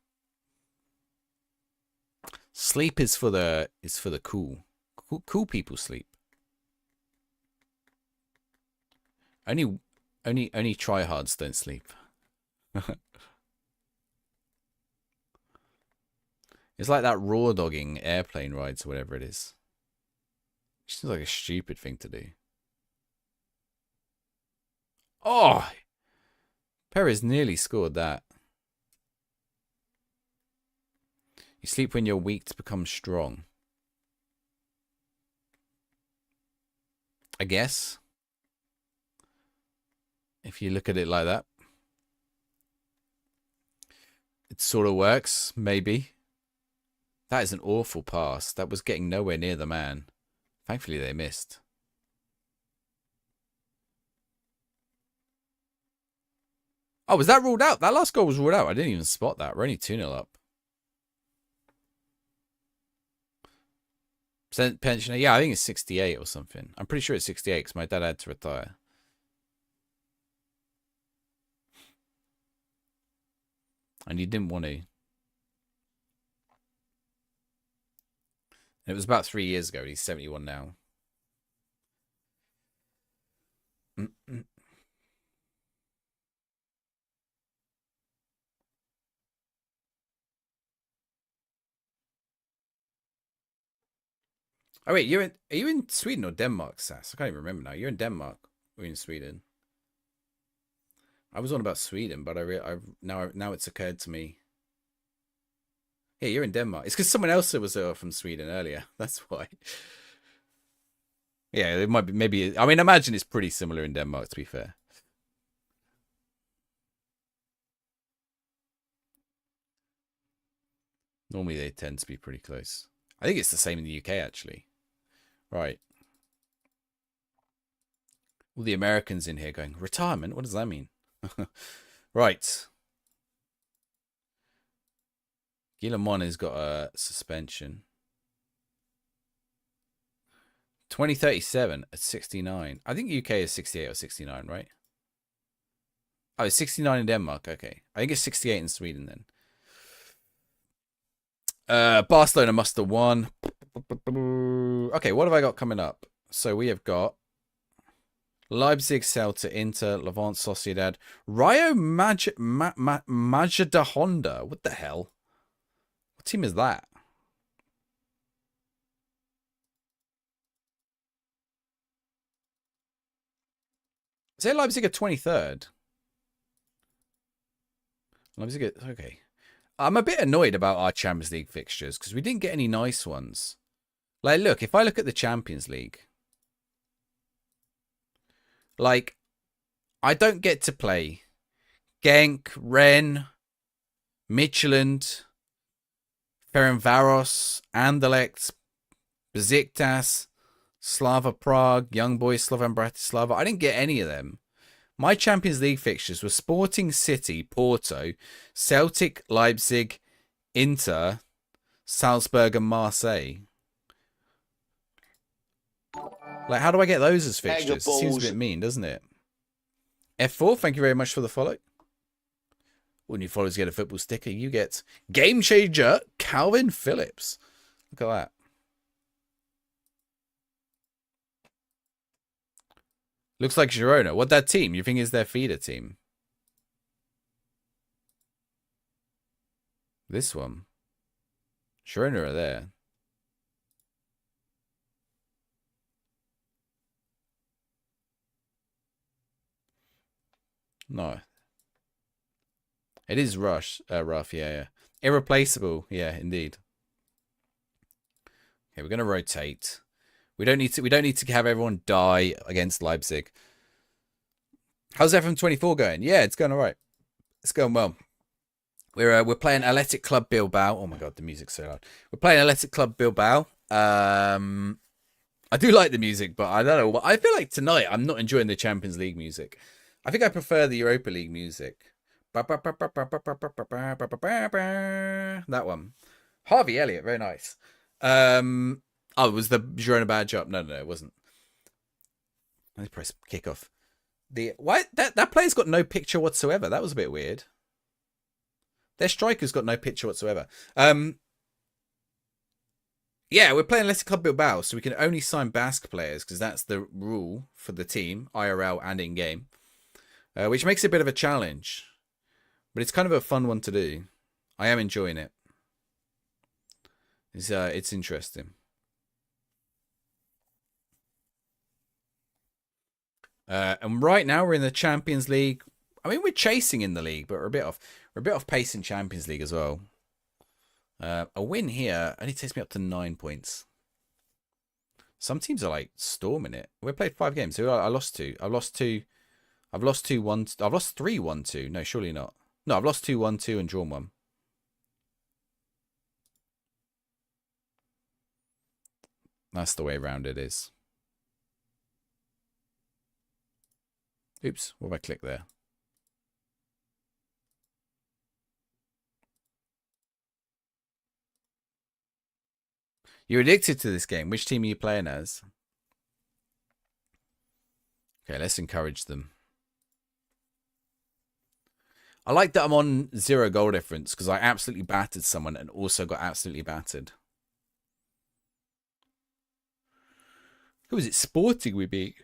Sleep is for the cool. Cool people sleep. Only tryhards don't sleep. It's like that raw dogging airplane rides or whatever it is. It seems like a stupid thing to do. Oh! Perez nearly scored that. You sleep when you're weak to become strong. I guess. If you look at it like that. It sort of works, maybe. That is an awful pass. That was getting nowhere near the man. Thankfully they missed. Oh, was that ruled out? That last goal was ruled out. I didn't even spot that. We're only 2-0 up. Pensioner? Yeah, I think it's 68 or something. I'm pretty sure it's 68 because my dad had to retire. And he didn't want to. And it was about 3 years ago. He's 71 now. Oh wait, are you in Sweden or Denmark, Sass? I can't even remember now. You're in Denmark or in Sweden? I was on about Sweden, but now it's occurred to me. Yeah, you're in Denmark. It's because someone else was from Sweden earlier. That's why. Yeah, it might be. Maybe. I mean, imagine it's pretty similar in Denmark. To be fair. Normally they tend to be pretty close. I think it's the same in the UK actually. Right. All the Americans in here going, retirement? What does that mean? Right. Guillemot has got a suspension. 2037 at 69. I think UK is 68 or 69, right? Oh, it's 69 in Denmark. Okay. I think it's 68 in Sweden then. Barcelona must have won. Okay, what have I got coming up? So we have got Leipzig, Celta, Inter, Levante, Sociedad, Rayo Majadahonda. What the hell? What team is that? Say Leipzig at 23rd. Leipzig at, okay. I'm a bit annoyed about our Champions League fixtures because we didn't get any nice ones. Like, look, if I look at the Champions League, like, I don't get to play Genk, Rennes, Midtjylland, Ferencvaros, Anderlecht, Besiktas, Slava Prague, Young Boys, Slovan Bratislava. I didn't get any of them. My Champions League fixtures were Sporting City, Porto, Celtic, Leipzig, Inter, Salzburg, and Marseille. Like, how do I get those as fixtures? It seems a bit mean, doesn't it? F4, thank you very much for the follow. When you followers get a football sticker, you get Game Changer Calvin Phillips. Look at that. Looks like Girona. What that team? You think is their feeder team? This one. Girona are there. No. It is rough, yeah. Irreplaceable, yeah, indeed. Okay, we're gonna rotate. We don't need to have everyone die against Leipzig. How's FM24 going? Yeah, it's going all right. It's going well. We're playing Athletic Club Bilbao. Oh my god, the music's so loud. We're playing Athletic Club Bilbao. I do like the music, but I don't know. I feel like tonight I'm not enjoying the Champions League music. I think I prefer the Europa League music. That one. Harvey Elliott, very nice. Oh, was the Girona badge up? No, it wasn't. Let me press kickoff. That player's got no picture whatsoever. That was a bit weird. Their striker's got no picture whatsoever. Yeah, we're playing Athletic Club Bilbao, so we can only sign Basque players because that's the rule for the team, IRL and in game, which makes it a bit of a challenge. But it's kind of a fun one to do. I am enjoying it. It's interesting. And right now we're in the Champions League. I mean, we're chasing in the league, but we're a bit off pace in Champions League as well. A win here only takes me up to 9 points. Some teams are like storming it. We played 5 games. Who I lost to? I've lost 2. I've lost 2-1. I've lost 3-1-2. No, surely not. No, I've lost 2-1-2 and drawn 1. That's the way around it is. Oops, what if I click there? You're addicted to this game. Which team are you playing as? Okay, let's encourage them. I like that I'm on 0 goal difference because I absolutely battered someone and also got absolutely battered. Who was it? Sporting we beat.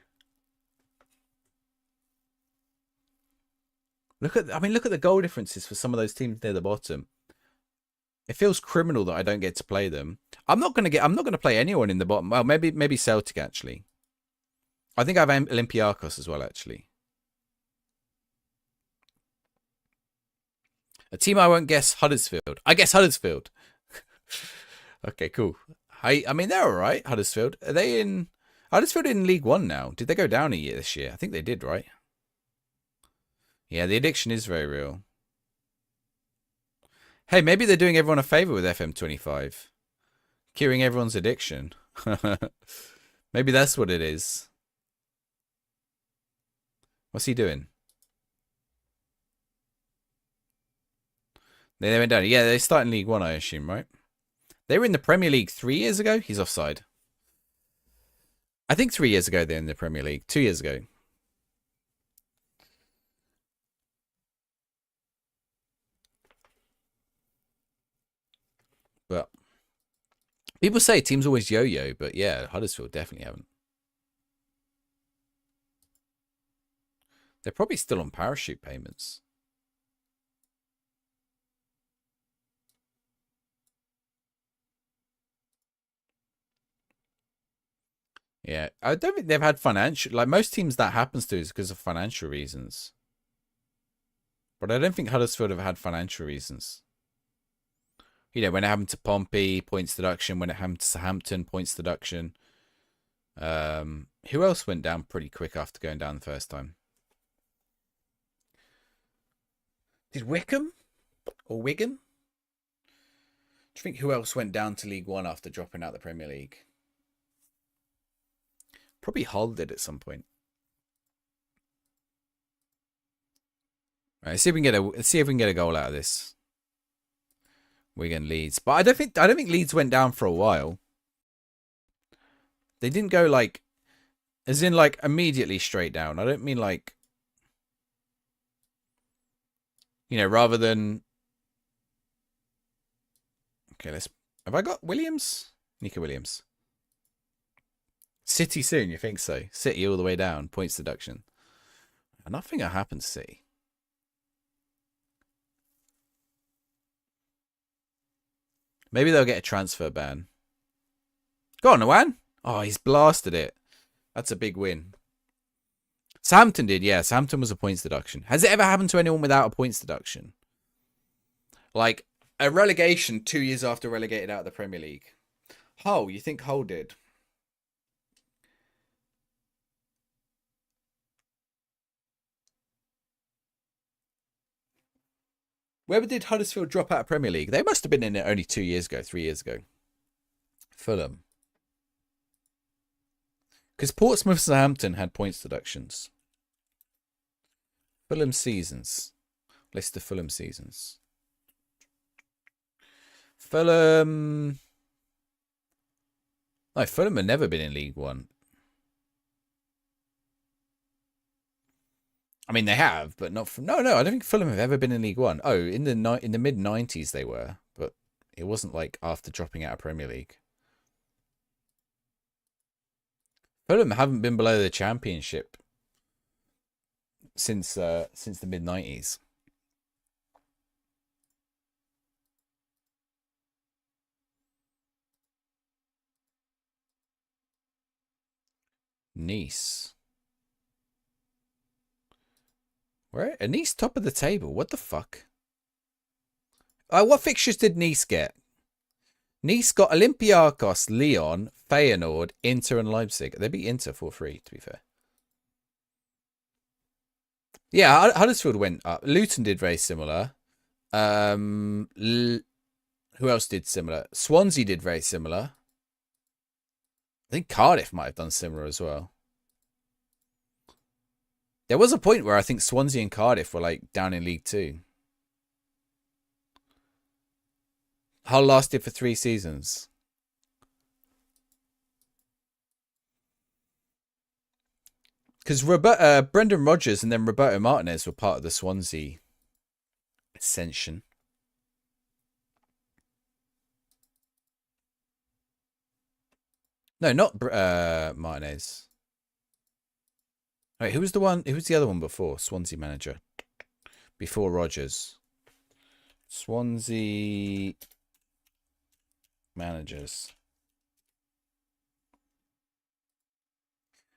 Look at the goal differences for some of those teams near the bottom. It feels criminal that I don't get to play them. I'm not gonna play anyone in the bottom. Well, maybe Celtic actually. I think I have Olympiacos as well actually. A team I won't guess, Huddersfield. I guess Huddersfield. Okay, cool. I mean they're all right. Huddersfield. Are they in Huddersfield in League One now? Did they go down a year this year? I think they did, right? Yeah, the addiction is very real. Hey, maybe they're doing everyone a favor with FM25. Curing everyone's addiction. Maybe that's what it is. What's he doing? They went down. Yeah, they start in League One, I assume, right? They were in the Premier League 3 years ago. He's offside. I think 3 years ago they're in the Premier League. 2 years ago. But people say teams always yo-yo, but yeah, Huddersfield definitely haven't. They're probably still on parachute payments. Yeah, I don't think they've had financial... Like, most teams that happens to is because of financial reasons. But I don't think Huddersfield have had financial reasons. You know, when it happened to Pompey, points deduction. When it happened to Southampton, points deduction. Who else went down pretty quick after going down the first time? Did Wickham? Or Wigan? Do you think who else went down to League One after dropping out the Premier League? Probably Hull did at some point. All right, let's see if we can get a goal out of this. Wigan Leeds, but I don't think Leeds went down for a while. They didn't go like, as in like immediately straight down. I don't mean like, you know, rather than. Okay, have I got Williams? Nico Williams. City soon, you think so? City all the way down, points deduction. Nothing will happen to City. Maybe they'll get a transfer ban. Go on, Awan. Oh, he's blasted it. That's a big win. Southampton did, yeah. Southampton was a points deduction. Has it ever happened to anyone without a points deduction? Like, a relegation 2 years after relegated out of the Premier League. Hull, you think Hull did? Where did Huddersfield drop out of Premier League? They must have been in it only 2 years ago, 3 years ago. Fulham. Because Portsmouth Southampton had points deductions. Fulham seasons. List of Fulham seasons. Fulham. No, Fulham have never been in League One. I mean, they have, but not from. No, I don't think Fulham have ever been in League One. Oh, in the mid-90s they were, but it wasn't like after dropping out of Premier League. Fulham haven't been below the Championship since the mid-90s. Nice. Where? Nice top of the table. What the fuck? What fixtures did Nice get? Nice got Olympiacos, Lyon, Feyenoord, Inter, and Leipzig. They beat Inter 4-3, to be fair. Yeah, Huddersfield went up. Luton did very similar. Who else did similar? Swansea did very similar. I think Cardiff might have done similar as well. There was a point where I think Swansea and Cardiff were like down in League Two. Hull lasted for 3 seasons. Because Brendan Rodgers and then Roberto Martinez were part of the Swansea ascension. No, not Martinez. Wait, who was the one? Who was the other one before? Swansea manager. Before Rodgers. Swansea managers.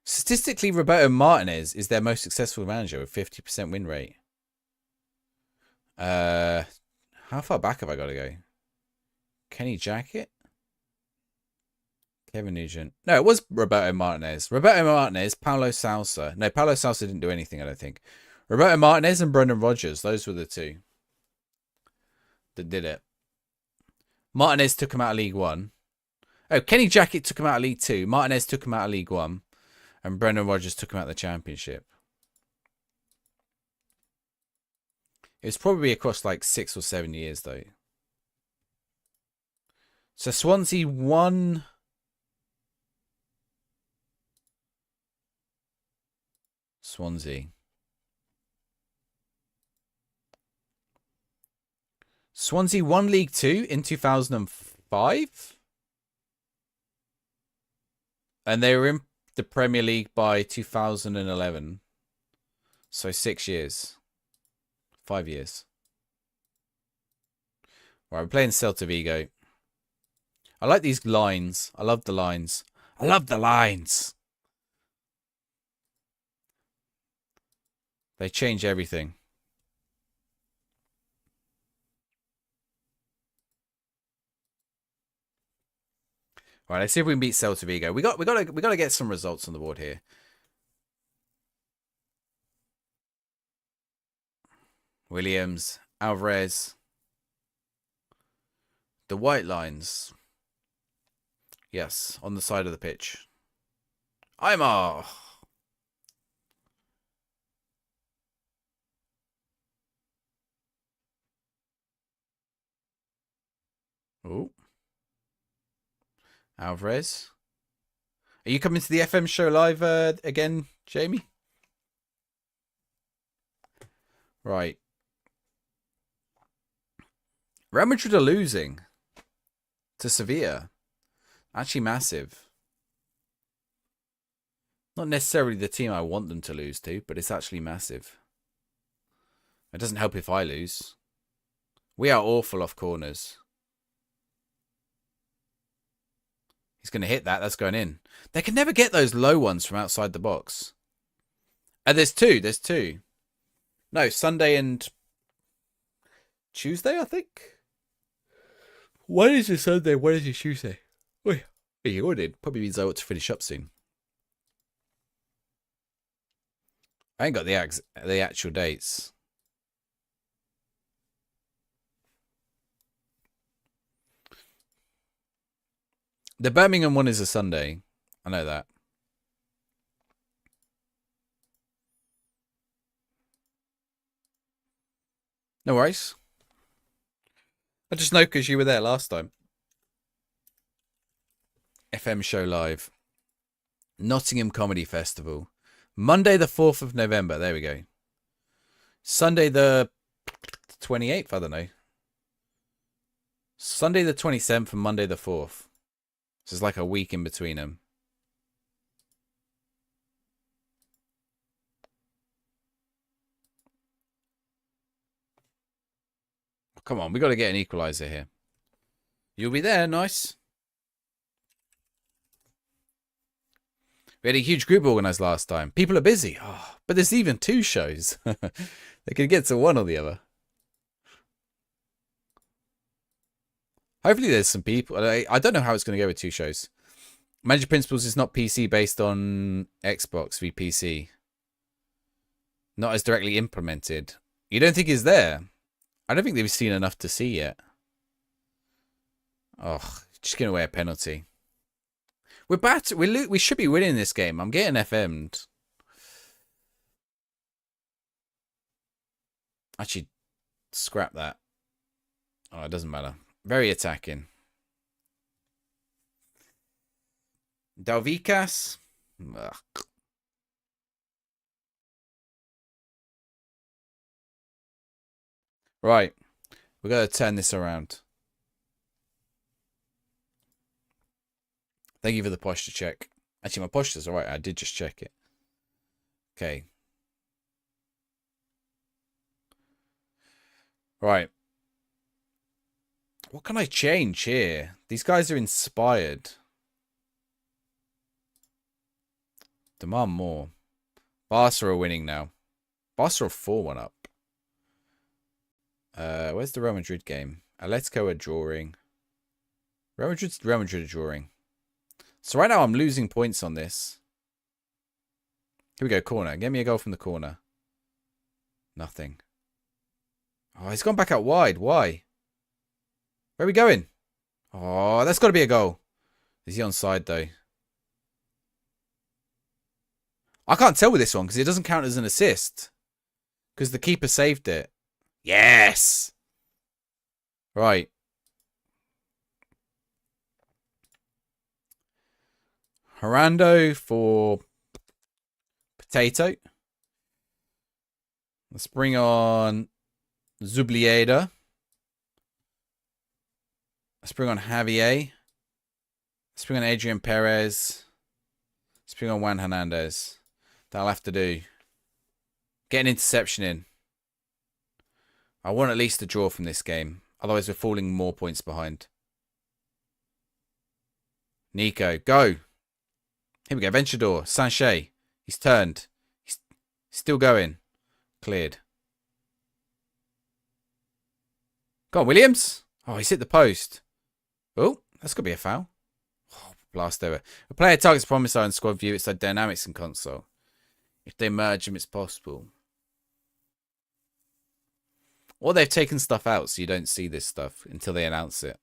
Statistically, Roberto Martinez is their most successful manager with 50% win rate. How far back have I got to go? Kenny Jackett? Kevin Nugent. No, it was Roberto Martinez. Roberto Martinez, Paulo Sousa. No, Paulo Sousa didn't do anything, I don't think. Roberto Martinez and Brendan Rodgers. Those were the two that did it. Martinez took him out of League One. Oh, Kenny Jackett took him out of League Two. Martinez took him out of League One. And Brendan Rodgers took him out of the Championship. It was probably across like 6 or 7 years, though. So Swansea won. Swansea won League Two in 2005. And they were in the Premier League by 2011. So 6 years. 5 years. Right, we're playing Celta Vigo. I like these lines. I love the lines. I love the lines. They change everything. All right, let's see if we can beat Celta Vigo. We got to get some results on the board here. Williams, Alvarez. The white lines. Yes, on the side of the pitch. Aymar. Oh. Alvarez. Are you coming to the FM show live again, Jamie? Right. Real Madrid are losing to Sevilla. Actually massive. Not necessarily the team I want them to lose to, but it's actually massive. It doesn't help if I lose. We are awful off corners. He's going to hit that. That's going in. They can never get those low ones from outside the box. There's two. There's two. No, Sunday and Tuesday, I think. When is it Sunday? When is it Tuesday? Oh, you ordered. Probably means I ought to finish up soon. I ain't got the actual dates. The Birmingham one is a Sunday. I know that. No worries. I just know because you were there last time. FM show live. Nottingham Comedy Festival. Monday the 4th of November. There we go. Sunday the 28th. I don't know. Sunday the 27th and Monday the 4th. So it's like a week in between them. Come on, we got to get an equalizer here. You'll be there, nice. We had a huge group organised last time. People are busy. Oh, but there's even 2 shows. They could get to one or the other. Hopefully there's some people. I don't know how it's going to go with 2 shows. Manager Principles is not PC based on Xbox v PC. Not as directly implemented. You don't think it's there? I don't think they've seen enough to see yet. Oh, just giving away a penalty. We're bad. We should be winning this game. I'm getting FM'd. Actually, scrap that. Oh, it doesn't matter. Very attacking. Dalvikas. Ugh. Right. We're going to turn this around. Thank you for the posture check. Actually, my posture's alright. I did just check it. Okay. Right. What can I change here? These guys are inspired. Demand more. Barca are winning now. Barca are 4-1 up. Where's the Real Madrid game? Atletico are drawing. Real Madrid are drawing. So right now I'm losing points on this. Here we go, corner. Get me a goal from the corner. Nothing. Oh, he's gone back out wide. Why? Where are we going? Oh, that's got to be a goal. Is he onside though? I can't tell with this one because it doesn't count as an assist. Because the keeper saved it. Yes! Right. Horando for Potato. Let's bring on Zublieda. Let's bring on Javier. Let's bring on Adrian Perez. Let's bring on Juan Hernandez. That'll have to do. Get an interception in. I want at least a draw from this game. Otherwise, we're falling more points behind. Nico, go. Here we go. Venturedor. Sanchez. He's turned. He's still going. Cleared. Go on, Williams. Oh, he's hit the post. Oh, that's going to be a foul. Oh, blast over. A player targets promise in squad view. It's like dynamics in console. If they merge them, it's possible. Or they've taken stuff out so you don't see this stuff until they announce it.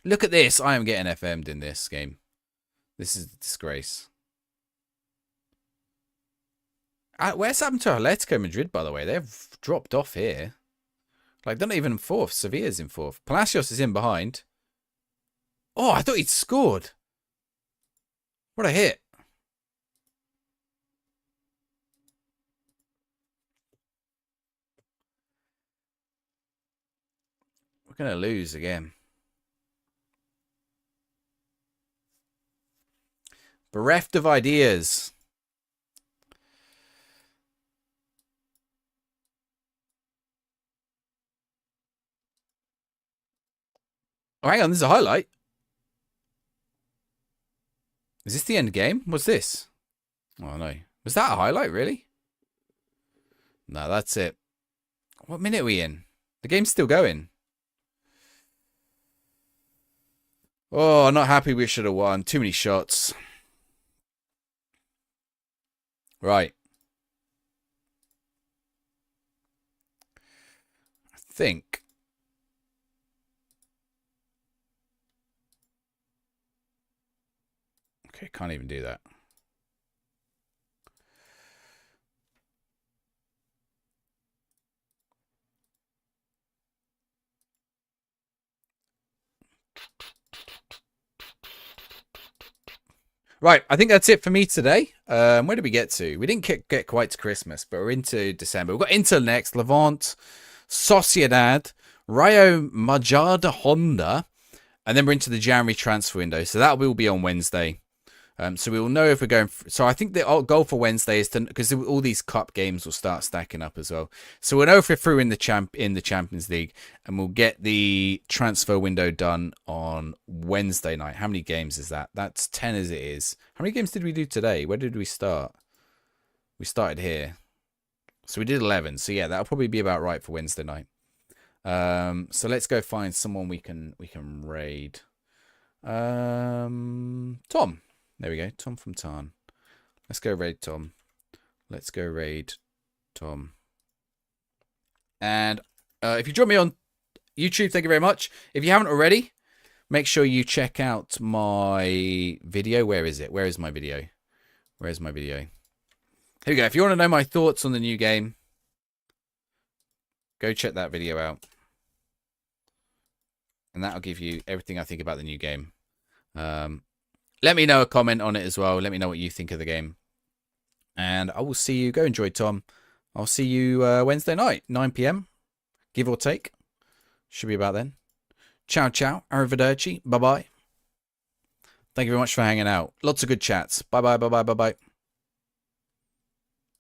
Look at this. I am getting FM'd in this game. This is a disgrace. Where's happened to Atletico Madrid, by the way? They've dropped off here. Like, they're not even in fourth. Sevilla's in fourth. Palacios is in behind. Oh, I thought he'd scored. What a hit. We're going to lose again. Bereft of ideas. Oh, hang on. This is a highlight. Is this the end game? What's this? Oh, no. Was that a highlight, really? No, that's it. What minute are we in? The game's still going. Oh, not happy we should have won. Too many shots. Right. I think. Okay, can't even do that. Right, I think that's it for me today. Where did we get to? We didn't get quite to Christmas, but we're into December. We've got Inter next, Levante, Sociedad, Rayo Majada Honda, and then we're into the January transfer window. So that will be on Wednesday. So we will know if we're going. So I think the goal for Wednesday is to, because all these cup games will start stacking up as well. So we'll know if we're through in the Champions League, and we'll get the transfer window done on Wednesday night. How many games is that? That's 10 as it is. How many games did we do today? Where did we start? We started here. So we did 11. So yeah, that'll probably be about right for Wednesday night. So let's go find someone we can raid. Tom. There we go. Tom from Tarn. Let's go raid Tom. Let's go raid Tom. And if you join me on YouTube, thank you very much. If you haven't already, make sure you check out my video. Where is it? Where is my video? Where's my video? Here we go. If you want to know my thoughts on the new game, go check that video out. And that'll give you everything I think about the new game. Let me know a comment on it as well. Let me know what you think of the game. And I will see you. Go enjoy, Tom. I'll see you Wednesday night, 9 p.m. Give or take. Should be about then. Ciao, ciao. Arrivederci. Bye-bye. Thank you very much for hanging out. Lots of good chats. Bye-bye, bye-bye, bye-bye.